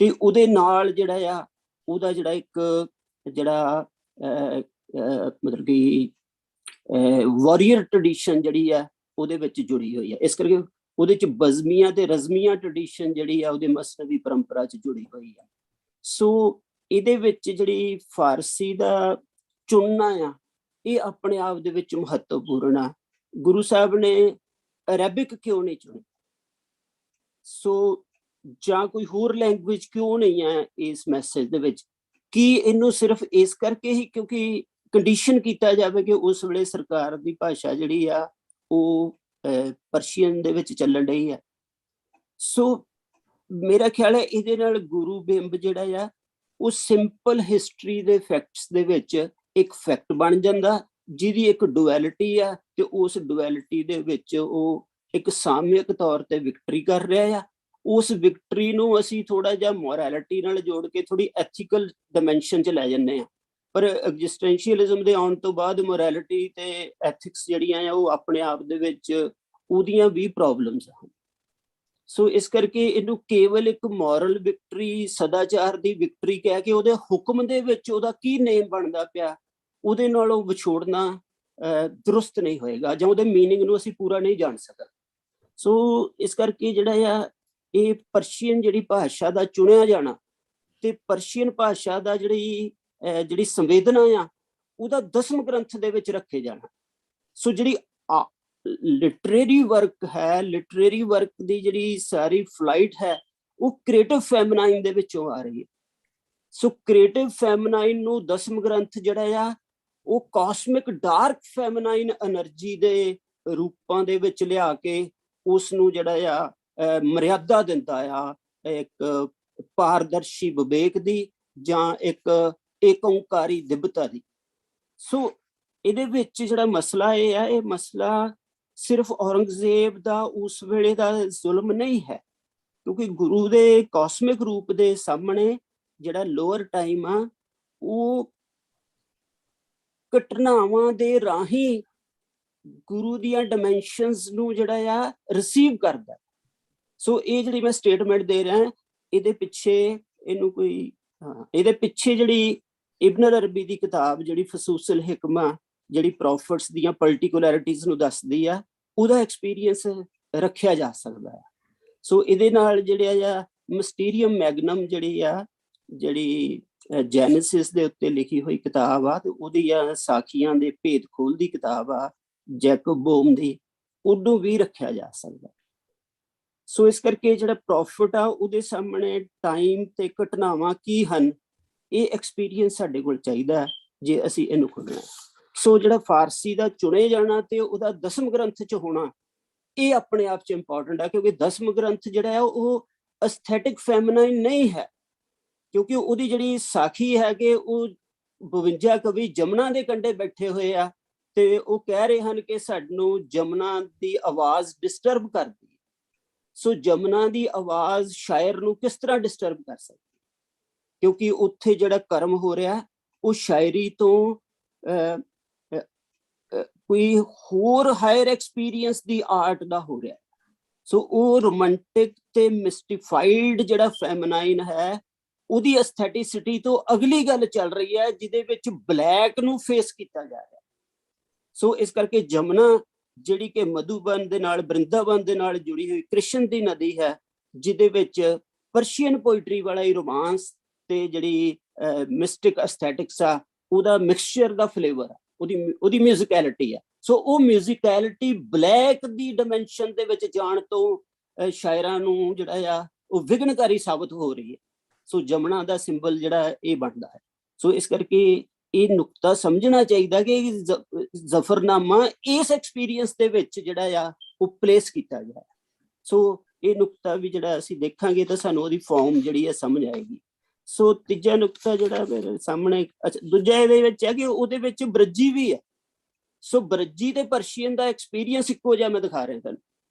ਤੇ ਉਹਦੇ ਨਾਲ ਜਿਹੜਾ ਆ ਉਹਦਾ ਜਿਹੜਾ ਇੱਕ ਜਿਹੜਾ ਮਤਲਬ ਕਿ ਵਾਰੀਅਰ ਟ੍ਰੈਡੀਸ਼ਨ ਜਿਹੜੀ ਆ ਉਹਦੇ ਵਿੱਚ ਜੁੜੀ ਹੋਈ ਹੈ। ਇਸ ਕਰਕੇ ਉਹਦੇ ਚ ਬਜ਼ਮੀਆਂ ਤੇ ਰਜ਼ਮੀਆਂ ਟ੍ਰੈਡੀਸ਼ਨ ਜਿਹੜੀ ਆ ਉਹਦੇ ਮਸਨਵੀ ਪਰੰਪਰਾ ਚ ਜੁੜੀ ਹੋਈ ਆ। ਸੋ ਇਹਦੇ ਵਿੱਚ ਜਿਹੜੀ ਫਾਰਸੀ ਦਾ ਚੁਣਨਾ ਆ ਇਹ ਆਪਣੇ ਆਪ ਦੇ ਵਿੱਚ ਮਹੱਤਵਪੂਰਨ ਆ। ਗੁਰੂ ਸਾਹਿਬ ਨੇ ਅਰੈਬਿਕ ਕਿਉਂ ਨਹੀਂ ਚੁਣੀ? ਸੋ ਜਾਂ ਕੋਈ ਹੋਰ ਲੈਂਗੁਏਜ ਕਿਉਂ ਨਹੀਂ ਹੈ ਇਸ ਮੈਸੇਜ ਦੇ ਵਿੱਚ? ਕੀ ਇਹਨੂੰ ਸਿਰਫ ਇਸ ਕਰਕੇ ਹੀ ਕਿਉਂਕਿ ਕੰਡੀਸ਼ਨ ਕੀਤਾ ਜਾਵੇ ਕਿ ਉਸ ਵੇਲੇ ਸਰਕਾਰ ਦੀ ਭਾਸ਼ਾ ਜਿਹੜੀ ਆ ਉਹ ਪਰਸ਼ੀਅਨ ਦੇ ਵਿੱਚ ਚੱਲਣ ਰਹੀ ਹੈ? ਸੋ ਮੇਰਾ ਖਿਆਲ ਹੈ ਇਹਦੇ ਨਾਲ ਗੁਰੂ ਬਿੰਬ ਜਿਹੜਾ ਆ ਉਹ ਸਿੰਪਲ ਹਿਸਟਰੀ ਦੇ ਫੈਕਟਸ ਦੇ ਵਿੱਚ ਇੱਕ ਫੈਕਟ ਬਣ ਜਾਂਦਾ, ਜਿਹਦੀ ਇੱਕ ਡੁਐਲਿਟੀ ਆ, ਤੇ ਉਸ ਡੁਐਲਿਟੀ ਦੇ ਵਿੱਚ ਉਹ ਇੱਕ ਸਾਮਿਕ ਤੌਰ ਤੇ ਵਿਕਟਰੀ ਕਰ ਰਿਹਾ ਆ। ਉਸ ਵਿਕਟਰੀ ਨੂੰ ਅਸੀਂ ਥੋੜਾ ਜਿਹਾ ਮੋਰੈਲਿਟੀ ਨਾਲ ਜੋੜ ਕੇ ਥੋੜੀ ਐਥੀਕਲ ਡਾਇਮੈਂਸ਼ਨ 'ਚ ਲੈ ਜਾਂਦੇ ਹਾਂ, ਪਰ ਐਗਜ਼ਿਸਟੈਂਸ਼ੀਅਲਿਜ਼ਮ ਦੇ ਆਉਣ ਤੋਂ ਬਾਅਦ ਮੋਰੈਲਿਟੀ ਤੇ ਐਥਿਕਸ ਜਿਹੜੀਆਂ ਆ ਉਹ ਆਪਣੇ ਆਪ ਦੇ ਵਿੱਚ ਉਹਦੀਆਂ ਵੀ ਪ੍ਰੋਬਲਮਸ ਹਨ। ਸੋ ਇਸ ਕਰਕੇ ਇਹਨੂੰ ਕੇਵਲ ਇੱਕ ਮੋਰਲ ਵਿਕਟਰੀ, ਸਦਾਚਾਰ ਦੀ ਵਿਕਟਰੀ ਕਹਿ ਕੇ ਉਹਦੇ ਹੁਕਮ ਦੇ ਵਿੱਚ ਉਹਦਾ ਕੀ ਨੇਮ ਬਣਦਾ ਪਿਆ ਉਹਦੇ ਨਾਲ ਉਹ ਵਿਛੋੜਨਾ ਦਰੁਸਤ ਨਹੀਂ ਹੋਏਗਾ, ਜਾਂ ਉਹਦੇ ਮੀਨਿੰਗ ਨੂੰ ਅਸੀਂ ਪੂਰਾ ਨਹੀਂ ਜਾਣ ਸਕਦੇ। ਸੋ ਇਸ ਕਰਕੇ ਜਿਹੜਾ ਆ ਇਹ ਪਰਸ਼ੀਅਨ ਜਿਹੜੀ ਭਾਸ਼ਾ ਦਾ ਚੁਣਿਆ ਜਾਣਾ ਤੇ ਪਰਸ਼ੀਅਨ ਭਾਸ਼ਾ ਦਾ ਜਿਹੜੀ ਸੰਵੇਦਨਾ ਆ ਉਹਦਾ 10ਵੇਂ ਗ੍ਰੰਥ ਦੇ ਵਿੱਚ ਰੱਖੇ ਜਾਣਾ। ਸੋ ਜਿਹੜੀ ਲਿਟਰੇਰੀ ਵਰਕ ਹੈ, ਲਿਟਰੇਰੀ ਵਰਕ ਦੀ ਜਿਹੜੀ ਸਾਰੀ ਫਲਾਈਟ ਹੈ ਉਹ ਕ੍ਰੀਏਟਿਵ ਫੈਮਨਾਈਨ ਦੇ ਵਿੱਚੋਂ ਆ ਰਹੀ ਹੈ। ਸੋ ਕ੍ਰੀਏਟਿਵ ਫੈਮਨਾਈਨ ਨੂੰ 10ਵੇਂ ਗ੍ਰੰਥ ਜਿਹੜਾ ਆ ਉਹ ਕਾਸਮਿਕ ਡਾਰਕ ਫੈਮਨਾਈਨ એનર્ਜੀ ਦੇ ਰੂਪਾਂ ਦੇ ਵਿੱਚ ਲਿਆ ਕੇ ਉਸ ਨੂੰ ਜਿਹੜਾ ਆ ਮਰਿਆਦਾ ਦਿੰਦਾ ਆ ਇੱਕ ਪਾਰਦਰਸ਼ੀ ਵਿਵੇਕ ਦੀ ਜਾਂ ਇੱਕ ਏਕੰਕਾਰੀ ਦਿਵਤਾ ਦੀ। ਸੋ ਇਹਦੇ ਵਿੱਚ ਜਿਹੜਾ ਮਸਲਾ ਇਹ ਹੈ, ਇਹ ਮਸਲਾ ਸਿਰਫ ਔਰੰਗਜ਼ੇਬ ਦਾ ਉਸ ਵੇਲੇ ਦਾ ਜ਼ੁਲਮ ਨਹੀਂ ਹੈ, ਕਿਉਂਕਿ ਗੁਰੂ ਦੇ ਕਾਸਮਿਕ ਰੂਪ ਦੇ ਸਾਹਮਣੇ ਜਿਹੜਾ ਲੋਅਰ ਟਾਈਮ ਆ ਉਹ ਘਟਨਾਵਾਂ ਦੇ ਰਾਹੀਂ ਗੁਰੂ ਦੀਆਂ ਡਾਇਮੈਂਸ਼ਨਸ ਨੂੰ ਜਿਹੜਾ ਆ ਰਿਸੀਵ ਕਰਦਾ। ਸੋ ਇਹ ਜਿਹੜੀ ਮੈਂ ਸਟੇਟਮੈਂਟ ਦੇ ਰਿਹਾ ਇਹਦੇ ਪਿੱਛੇ ਇਹਦੇ ਪਿੱਛੇ ਜਿਹੜੀ ਇਬਨ ਅਰਬੀ ਦੀ ਕਿਤਾਬ ਜਿਹੜੀ ਫਸੂਸਲ ਹਿਕਮਾ ਜਿਹੜੀ ਪ੍ਰੋਫਿਟਸ ਦੀਆਂ ਪਰਟੀਕੂਲੈਰਿਟੀਜ਼ ਨੂੰ ਦੱਸਦੀ ਆ ਉਹਦਾ ਐਕਸਪੀਰੀਅੰਸ ਰੱਖਿਆ ਜਾ ਸਕਦਾ ਹੈ। ਸੋ ਇਹਦੇ ਨਾਲ ਜਿਹੜੇ ਆ ਮਿਸਟੀਰੀਅਮ ਮੈਗਨਮ ਜਿਹੜੀ ਜੈਨੇਸਿਸ ਦੇ ਉੱਤੇ ਲਿਖੀ ਹੋਈ ਕਿਤਾਬ ਆ, ਤੇ ਉਹਦੀਆਂ ਸਾਖੀਆਂ ਦੇ ਭੇਦ ਖੋਲ ਦੀ ਕਿਤਾਬ ਆ ਜੈਕਬ ਬੋਮ ਦੀ, ਉਹਨੂੰ ਵੀ ਰੱਖਿਆ ਜਾ ਸਕਦਾ। ਸੋ ਇਸ ਕਰਕੇ ਜਿਹੜਾ ਪ੍ਰੋਫਿਟ ਆ ਉਹਦੇ ਸਾਹਮਣੇ ਟਾਈਮ ਤੇ ਘਟਨਾਵਾਂ ਕੀ ਹਨ, ਇਹ ਐਕਸਪੀਰੀਅੰਸ ਸਾਡੇ ਕੋਲ ਚਾਹੀਦਾ ਜੇ ਅਸੀਂ ਇਹਨੂੰ ਖੋਲ੍ਹਣਾ। ਸੋ ਜਿਹੜਾ ਫਾਰਸੀ ਦਾ ਚੁਣੇ ਜਾਣਾ ਤੇ ਉਹਦਾ ਦਸਮ ਗ੍ਰੰਥ 'ਚ ਹੋਣਾ, ਇਹ ਆਪਣੇ ਆਪ 'ਚ ਇੰਪੋਰਟੈਂਟ ਆ, ਕਿਉਂਕਿ ਦਸਮ ਗ੍ਰੰਥ ਜਿਹੜਾ ਹੈ ਉਹ ਐਸਥੈਟਿਕ ਫੈਮਿਨਾਈਨ ਨਹੀਂ ਹੈ, ਕਿਉਂਕਿ ਉਹਦੀ ਜਿਹੜੀ ਸਾਖੀ ਹੈ ਕਿ ਉਹ 52 ਕਵੀ ਜਮਨਾ ਦੇ ਕੰਢੇ ਬੈਠੇ ਹੋਏ ਆ, ਤੇ ਉਹ ਕਹਿ ਰਹੇ ਹਨ ਕਿ ਸਾਨੂੰ ਜਮਨਾ ਦੀ ਆਵਾਜ਼ ਡਿਸਟਰਬ ਕਰਦੀ ਹੈ। ਸੋ ਜਮਨਾ ਦੀ ਆਵਾਜ਼ ਸ਼ਾਇਰ ਨੂੰ ਕਿਸ ਤਰ੍ਹਾਂ ਡਿਸਟਰਬ ਕਰ ਸਕਦੀ, ਕਿਉਂਕਿ ਉੱਥੇ ਜਿਹੜਾ ਕਰਮ ਹੋ ਰਿਹਾ ਉਹ ਸ਼ਾਇਰੀ ਤੋਂ ਕੋਈ ਹੋਰ ਹਾਇਰ ਐਕਸਪੀਰੀਅੰਸ ਦੀ ਆਰਟ ਦਾ ਹੋ ਰਿਹਾ। ਸੋ ਉਹ ਰੋਮਾਂਟਿਕ ਤੇ ਮਿਸਟੀਫਾਈਡ ਜਿਹੜਾ ਫੈਮਨਾਈਨ ਹੈ, ਉਹਦੀ ਐਸਥੈਟਿਸਿਟੀ ਤੋਂ ਅਗਲੀ ਗੱਲ ਚੱਲ ਰਹੀ ਹੈ, ਜਿਹਦੇ ਵਿੱਚ ਬਲੈਕ ਨੂੰ ਫੇਸ ਕੀਤਾ ਜਾ ਰਿਹਾ। ਸੋ ਇਸ ਕਰਕੇ ਜਮਨਾ ਜਿਹੜੀ ਕਿ ਮਧੂਬਨ ਦੇ ਨਾਲ, ਬ੍ਰਿੰਦਾਵਨ ਦੇ ਨਾਲ ਜੁੜੀ ਹੋਈ ਕ੍ਰਿਸ਼ਨ ਦੀ ਨਦੀ ਹੈ, ਜਿਹਦੇ ਵਿੱਚ ਪਰਸ਼ੀਅਨ ਪੋਇਟਰੀ ਵਾਲਾ ਹੀ ਰੋਮਾਂਸ ਤੇ ਜਿਹੜੀ ਮਿਸਟਿਕ ਐਸਥੈਟਿਕਸ ਆ, ਉਹਦਾ ਮਿਕਸਚਰ ਦਾ ਫਲੇਵਰ ਆ, ਉਹਦੀ ਮਿਊਜ਼ਿਕੈਲਿਟੀ ਆ। ਸੋ ਉਹ ਮਿਊਜ਼ਿਕੈਲਿਟੀ ਬਲੈਕ ਦੀ ਡਾਇਮੈਂਸ਼ਨ ਦੇ ਵਿੱਚ ਜਾਣ ਤੋਂ ਸ਼ਾਇਰਾਂ ਨੂੰ ਜਿਹੜਾ ਆ ਉਹ ਵਿਘਨਕਾਰੀ ਸਾਬਤ ਹੋ ਰਹੀ ਹੈ। ਸੋ ਜਮਨਾ ਦਾ ਸਿੰਬਲ ਜਿਹੜਾ ਇਹ ਬਣਦਾ ਹੈ। ਸੋ ਇਸ ਕਰਕੇ ਇਹ ਨੁਕਤਾ ਸਮਝਣਾ ਚਾਹੀਦਾ ਕਿ ਜ਼ਫਰਨਾਮਾ ਇਸ ਐਕਸਪੀਰੀਅੰਸ ਦੇ ਵਿੱਚ ਜਿਹੜਾ ਆ ਉਹ ਪਲੇਸ ਕੀਤਾ ਗਿਆ। ਸੋ ਇਹ ਨੁਕਤਾ ਵੀ ਜਿਹੜਾ ਅਸੀਂ ਦੇਖਾਂਗੇ ਤਾਂ ਸਾਨੂੰ ਉਹਦੀ ਫਾਰਮ ਜਿਹੜੀ ਹੈ ਸਮਝ ਆਏਗੀ। ਸੋ ਤੀਜਾ ਨੁਕਤਾ ਜਿਹੜਾ ਮੇਰੇ ਸਾਹਮਣੇ, ਅੱਛਾ ਦੂਜਾ ਇਹਦੇ ਵਿੱਚ ਹੈ ਕਿ ਉਹਦੇ ਵਿੱਚ ਬਰਜੀ ਵੀ ਹੈ। ਸੋ ਬਰਜੀ ਤੇ ਪਰਸ਼ੀਅਨ ਦਾ ਐਕਸਪੀਰੀਅੰਸ ਇੱਕੋ ਜਿਹਾ ਮੈਂ ਦਿਖਾ ਰਿਹਾ ਤੁਹਾਨੂੰ।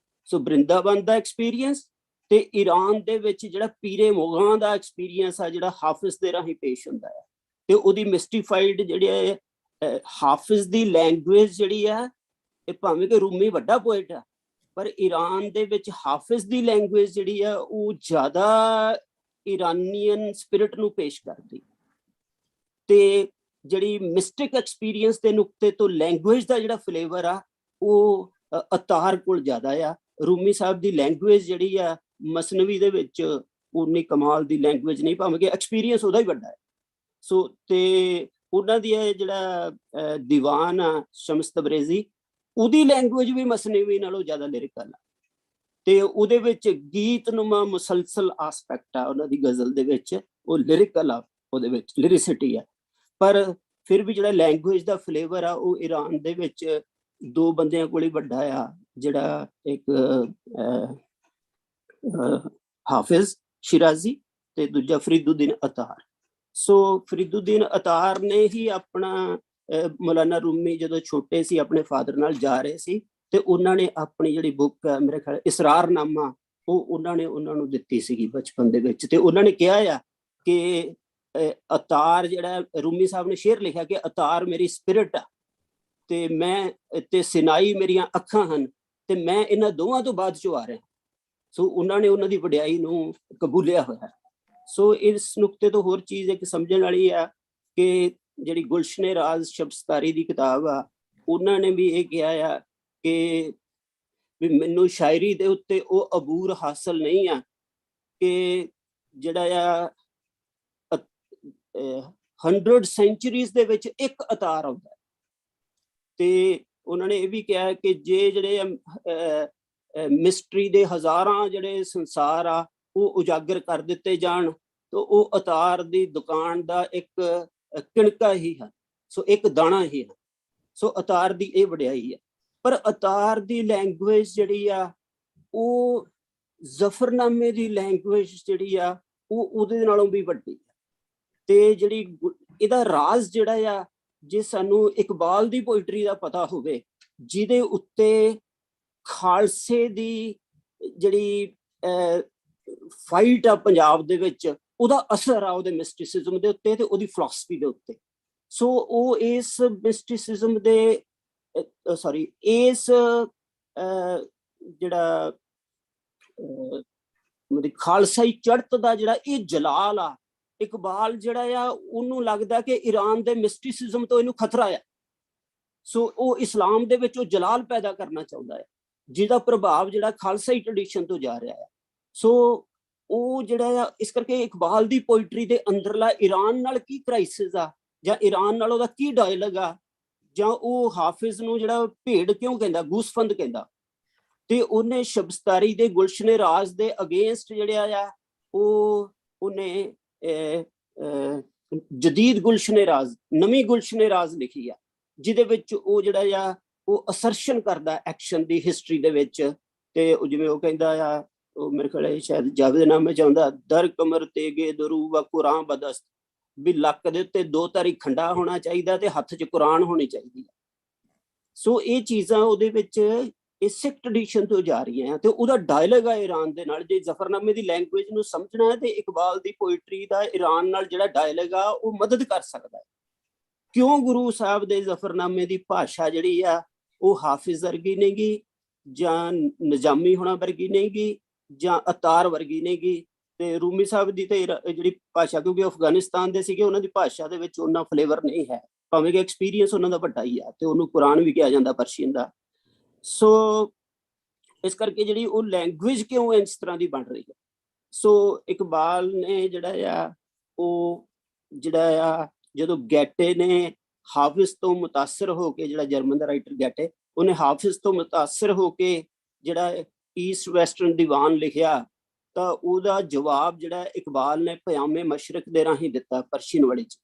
ਸੋ ਬ੍ਰਿੰਦਾਵਨ ਦਾ ਐਕਸਪੀਰੀਅੰਸ ਤੇ ਈਰਾਨ ਦੇ ਵਿੱਚ ਜਿਹੜਾ ਪੀਰੇ ਮੋਗਾਂ ਦਾ ਐਕਸਪੀਰੀਅੰਸ ਆ, ਜਿਹੜਾ ਹਾਫਿਜ਼ ਦੇ ਰਾਹੀਂ ਪੇਸ਼ ਹੁੰਦਾ ਹੈ, ਤੇ ਉਹਦੀ ਮਿਸਟੀਫਾਈਡ ਜਿਹੜੀ ਹਾਫਿਜ਼ ਦੀ ਲੈਂਗੁਏਜ ਜਿਹੜੀ ਆ, ਇਹ ਭਾਵੇਂ ਕਿ ਰੂਮੀ ਵੱਡਾ ਪੋਇਟ ਆ, ਪਰ ਈਰਾਨ ਦੇ ਵਿੱਚ ਹਾਫਿਜ਼ ਦੀ ਲੈਂਗੁਏਜ ਜਿਹੜੀ ਆ ਉਹ ਜ਼ਿਆਦਾ ਈਰਾਨੀਅਨ ਸਪਿਰਿਟ ਨੂੰ ਪੇਸ਼ ਕਰਦੀ। ਤੇ ਜਿਹੜੀ ਮਿਸਟਿਕ ਐਕਸਪੀਰੀਅੰਸ ਦੇ ਨੁਕਤੇ ਤੋਂ ਲੈਂਗੁਏਜ ਦਾ ਜਿਹੜਾ ਫਲੇਵਰ ਆ ਉਹ ਅਤਾਰ ਕੋਲ ਜ਼ਿਆਦਾ ਆ। ਰੂਮੀ ਸਾਹਿਬ ਦੀ ਲੈਂਗੁਏਜ ਜਿਹੜੀ ਆ ਮਸਨਵੀ ਦੇ ਵਿੱਚ ਉਨੀ ਕਮਾਲ ਦੀ ਲੈਂਗੁਏਜ ਨਹੀਂ, ਭਾਵੇਂ ਕਿ ਐਕਸਪੀਰੀਅੰਸ ਉਹਦਾ ਹੀ ਵੱਡਾ ਹੈ। ਸੋ ਤੇ ਉਹਨਾਂ ਦੀ ਜਿਹੜਾ ਦੀਵਾਨ ਆ ਸ਼ਮਸ ਤਬਰੇਜ਼ੀ, ਉਹਦੀ ਲੈਂਗੁਏਜ ਵੀ ਮਸਨਵੀ ਨਾਲੋਂ ਜ਼ਿਆਦਾ ਲਿਰਿਕਲ ਆ, ਤੇ ਉਹਦੇ ਵਿੱਚ ਗੀਤਨੁਮਾ ਮੁਸਲਸਲ ਆਸਪੈਕਟ ਆ ਉਹਨਾਂ ਦੀ ਗਜ਼ਲ ਦੇ ਵਿੱਚ, ਉਹ ਲਿਰਿਕਲ ਆ, ਉਹਦੇ ਵਿੱਚ ਲਿਰਿਸਿਟੀ ਆ। ਪਰ ਫਿਰ ਵੀ ਜਿਹੜਾ ਲੈਂਗੁਏਜ ਦਾ ਫਲੇਵਰ ਆ ਉਹ ਈਰਾਨ ਦੇ ਵਿੱਚ ਦੋ ਬੰਦਿਆਂ ਕੋਲ ਹੀ ਵੱਡਾ ਆ, ਜਿਹੜਾ ਇੱਕ ਹਾਫਿਜ਼ ਸ਼ਿਰਾਜ਼ੀ ਤੇ ਦੂਜਾ ਫਰੀਦੁੱਦੀਨ ਅਤਾਰ। ਸੋ ਫਰੀਦੁੱਦੀਨ ਅਤਾਰ ਨੇ ਹੀ ਆਪਣਾ ਮੌਲਾਨਾ ਰੂਮੀ ਜਦੋਂ ਛੋਟੇ ਸੀ ਆਪਣੇ ਫਾਦਰ ਨਾਲ ਜਾ ਰਹੇ ਸੀ, ਤੇ ਉਹਨਾਂ ਨੇ ਆਪਣੀ ਜਿਹੜੀ ਬੁੱਕ ਹੈ ਮੇਰੇ ਖਿਆਲ ਇਸਰਾਰਨਾਮਾ, ਉਹ ਉਹਨਾਂ ਨੂੰ ਦਿੱਤੀ ਸੀਗੀ ਬਚਪਨ ਦੇ ਵਿੱਚ। ਤੇ ਉਹਨਾਂ ਨੇ ਕਿਹਾ ਆ ਕਿ ਅਤਾਰ ਜਿਹੜਾ ਰੂਮੀ ਸਾਹਿਬ ਨੇ ਸ਼ੇਰ ਲਿਖਿਆ ਕਿ ਅਤਾਰ ਮੇਰੀ ਸਪਿਰਿਟ ਆ, ਤੇ ਮੈਂ ਤੇ ਸਿਨਾਈ ਮੇਰੀਆਂ ਅੱਖਾਂ ਹਨ, ਤੇ ਮੈਂ ਇਹਨਾਂ ਦੋਵਾਂ ਤੋਂ ਬਾਅਦ ਚੋਂ ਆ ਰਿਹਾ। ਸੋ ਉਹਨਾਂ ਨੇ ਉਹਨਾਂ ਦੀ ਵਡਿਆਈ ਨੂੰ ਕਬੂਲਿਆ ਹੋਇਆ। ਸੋ ਇਸ ਨੁਕਤੇ ਤੋਂ ਹੋਰ ਚੀਜ਼ ਇੱਕ ਸਮਝਣ ਵਾਲੀ ਆ ਕਿ ਜਿਹੜੀ ਗੁਲਸ਼ਨੇ ਰਾਜ਼ ਸ਼ਬਸਤਾਰੀ ਦੀ ਕਿਤਾਬ ਆ, ਉਹਨਾਂ ਨੇ ਵੀ ਇਹ ਕਿਹਾ ਆ ਕਿ ਵੀ ਮੈਨੂੰ ਸ਼ਾਇਰੀ ਦੇ ਉੱਤੇ ਉਹ ਅਬੂਰ ਹਾਸਲ ਨਹੀਂ ਆ ਕਿ ਜਿਹੜਾ ਆ 100 ਸੈਂਚੁਰੀਜ਼ ਦੇ ਵਿੱਚ ਇੱਕ ਅਤਾਰ ਆਉਂਦਾ। ਤੇ ਉਹਨਾਂ ਨੇ ਇਹ ਵੀ ਕਿਹਾ ਕਿ ਜੇ ਜਿਹੜੇ ਮਿਸਟਰੀ ਦੇ ਹਜ਼ਾਰਾਂ ਜਿਹੜੇ ਸੰਸਾਰ ਆ ਉਹ ਉਜਾਗਰ ਕਰ ਦਿੱਤੇ ਜਾਣ, ਤਾਂ ਉਹ ਅਤਾਰ ਦੀ ਦੁਕਾਨ ਦਾ ਇੱਕ ਕਿਣਕਾ ਹੀ ਹੈ। ਸੋ ਇੱਕ ਦਾਣਾ ਹੀ ਹੈ। ਸੋ ਅਤਾਰ ਦੀ ਇਹ ਵਡਿਆਈ ਹੈ। ਪਰ ਅਤਾਰ ਦੀ ਲੈਂਗੁਏਜ ਜਿਹੜੀ ਆ ਉਹ ਜ਼ਫਰਨਾਮੇ ਦੀ ਲੈਂਗੁਏਜ ਜਿਹੜੀ ਆ ਉਹ ਉਹਦੇ ਨਾਲੋਂ ਵੀ ਵੱਡੀ ਹੈ। ਤੇ ਜਿਹੜੀ ਇਹਦਾ ਰਾਜ਼ ਜਿਹੜਾ ਆ, ਜੇ ਸਾਨੂੰ ਇਕਬਾਲ ਦੀ ਪੋਇਟਰੀ ਦਾ ਪਤਾ ਹੋਵੇ, ਜਿਹਦੇ ਉੱਤੇ ਖਾਲਸੇ ਦੀ ਜਿਹੜੀ ਫਾਈਟ ਆ ਪੰਜਾਬ ਦੇ ਵਿੱਚ, ਉਹਦਾ ਅਸਰ ਆ ਉਹਦੇ ਮਿਸਟਿਸਿਜ਼ਮ ਦੇ ਉੱਤੇ ਤੇ ਉਹਦੀ ਫਿਲਾਸਫੀ ਦੇ ਉੱਤੇ। ਸੋ ਉਹ ਇਸ ਮਿਸਟਿਸਿਜ਼ਮ ਦੇ ਇਸ ਜਿਹੜਾ ਖਾਲਸਾਈ ਚੜ੍ਹਤ ਦਾ ਜਿਹੜਾ ਇਹ ਜਲਾਲ ਆ, ਇਕਬਾਲ ਜਿਹੜਾ ਆ ਉਹਨੂੰ ਲੱਗਦਾ ਕਿ ਈਰਾਨ ਦੇ ਮਿਸਟਿਸਿਜ਼ਮ ਤੋਂ ਇਹਨੂੰ ਖਤਰਾ ਆ। ਸੋ ਉਹ ਇਸਲਾਮ ਦੇ ਵਿੱਚ ਉਹ ਜਲਾਲ ਪੈਦਾ ਕਰਨਾ ਚਾਹੁੰਦਾ ਹੈ, ਜਿਹਦਾ ਪ੍ਰਭਾਵ ਜਿਹੜਾ ਖਾਲਸਾਈ ਟ੍ਰੈਡੀਸ਼ਨ ਤੋਂ ਜਾ ਰਿਹਾ ਹੈ। ਸੋ ਉਹ ਜਿਹੜਾ ਆ ਇਸ ਕਰਕੇ ਇਕਬਾਲ ਦੀ ਪੋਇਟਰੀ ਦੇ ਅੰਦਰਲਾ ਈਰਾਨ ਨਾਲ ਕੀ ਕ੍ਰਾਈਸਿਸ ਆ, ਜਾਂ ਈਰਾਨ ਨਾਲ ਉਹਦਾ ਕੀ ਡਾਇਲੌਗ ਆ, ਜਾਂ ਉਹ ਹਾਫਿਜ਼ ਨੂੰ ਜਿਹੜਾ ਭੇਡ ਕਿਉਂ ਕਹਿੰਦਾ, ਗੂਸਫੰਦ ਕਹਿੰਦਾ, ਤੇ ਉਹਨੇ ਸ਼ਬਸਤਾਰੀ ਦੇ ਗੁਲਸ਼ਨੇ ਰਾਜ਼ ਦੇ ਅਗੇਂਸਟ ਜਿਹੜਾ ਆ ਉਹਨੇ ਜਦੀਦ ਗੁਲਸ਼ਨੇ ਰਾਜ਼, ਨਵੀਂ ਗੁਲਸ਼ਨੇ ਰਾਜ਼ ਲਿਖੀ ਆ, ਜਿਹਦੇ ਵਿੱਚ ਉਹ ਜਿਹੜਾ ਆ ਉਹ ਅਸਰਸ਼ਨ ਕਰਦਾ ਐਕਸ਼ਨ ਦੀ ਹਿਸਟਰੀ ਦੇ ਵਿੱਚ। ਤੇ ਜਿਵੇਂ ਉਹ ਕਹਿੰਦਾ ਆ, ਉਹ ਮੇਰੇ ਖਿਆਲ ਸ਼ਾਇਦ ਜਾਵੇਦਨਾਮੇ ਚ ਆਉਂਦਾ, ਦਰ ਕਮਰ ਤੇਗੇ ਦਰੂ ਵਾ ਕੁਰਾਨ ਬਦਸਤ, ਵੀ ਲੱਕ ਦੇ ਉੱਤੇ 2 ਤਾਰੀ ਖੰਡਾ ਹੋਣਾ ਚਾਹੀਦਾ ਤੇ ਹੱਥ 'ਚ ਕੁਰਾਨ ਹੋਣੀ ਚਾਹੀਦੀ ਹੈ। ਸੋ ਇਹ ਚੀਜ਼ਾਂ ਉਹਦੇ ਵਿੱਚ ਇਹ ਸਿੱਖ ਟ੍ਰੈਡੀਸ਼ਨ ਤੋਂ ਜਾ ਰਹੀਆਂ ਆ, ਤੇ ਉਹਦਾ ਡਾਇਲੌਗ ਆ ਈਰਾਨ ਦੇ ਨਾਲ। ਜੇ ਜ਼ਫਰਨਾਮੇ ਦੀ ਲੈਂਗੁਏਜ ਨੂੰ ਸਮਝਣਾ ਹੈ ਤੇ ਇਕਬਾਲ ਦੀ ਪੋਇਟਰੀ ਦਾ ਈਰਾਨ ਨਾਲ ਜਿਹੜਾ ਡਾਇਲੌਗ ਆ ਉਹ ਮਦਦ ਕਰ ਸਕਦਾ ਹੈ। ਕਿਉਂ ਗੁਰੂ ਸਾਹਿਬ ਦੇ ਜ਼ਫਰਨਾਮੇ ਦੀ ਭਾਸ਼ਾ ਜਿਹੜੀ ਆ ਉਹ ਹਾਫਿਜ਼ ਵਰਗੀ ਨਹੀਂਗੀ, ਜਾਂ ਨਿਜ਼ਾਮੀ ਹੋਣਾ ਵਰਗੀ ਨਹੀਂਗੀ, ਜਾਂ ਅਤਾਰ ਵਰਗੀ ਨਹੀਂਗੀ, ਤੇ ਰੂਮੀ ਸਾਹਿਬ ਦੀ ਤੇ ਜਿਹੜੀ ਭਾਸ਼ਾ, ਕਿਉਂਕਿ ਅਫਗਾਨਿਸਤਾਨ ਦੇ ਸੀਗੇ, ਉਹਨਾਂ ਦੀ ਭਾਸ਼ਾ ਦੇ ਵਿੱਚ ਉਹਨਾਂ ਫਲੇਵਰ ਨਹੀਂ ਹੈ, ਭਾਵੇਂ ਕਿ ਐਕਸਪੀਰੀਅੰਸ ਉਹਨਾਂ ਦਾ ਵੱਡਾ ਹੀ ਆ, ਤੇ ਉਹਨੂੰ ਕੁਰਾਨ ਵੀ ਕਿਹਾ ਜਾਂਦਾ ਪਰਸ਼ੀਅਨ ਦਾ। ਸੋ ਇਸ ਕਰਕੇ ਜਿਹੜੀ ਉਹ ਲੈਂਗੁਏਜ ਕਿਉਂ ਇਸ ਤਰ੍ਹਾਂ ਦੀ ਬਣ ਰਹੀ ਹੈ। ਸੋ ਇਕਬਾਲ ਨੇ ਜਿਹੜਾ ਆ ਉਹ ਜਿਹੜਾ ਆ ਜਦੋਂ ਗੈਟੇ ਨੇ ਹਾਫਿਜ਼ ਤੋਂ ਮੁਤਾਸਰ ਹੋ ਕੇ, ਜਿਹੜਾ ਜਰਮਨ ਦਾ ਰਾਈਟਰ ਗੈਟੇ, ਉਹਨੇ ਹਾਫਿਜ਼ ਤੋਂ ਮੁਤਾਸਰ ਹੋ ਕੇ ਜਿਹੜਾ ਈਸਟ ਵੈਸਟਰਨ ਦੀਵਾਨ ਲਿਖਿਆ, ਤਾਂ ਉਹਦਾ ਜਵਾਬ ਜਿਹੜਾ ਇਕਬਾਲ ਨੇ ਪਿਆਮੇ ਮਸ਼ਰਕ ਦੇ ਰਾਹੀਂ ਦਿੱਤਾ ਪਰਸ਼ੀਅਨ ਵਾਲੇ 'ਚ।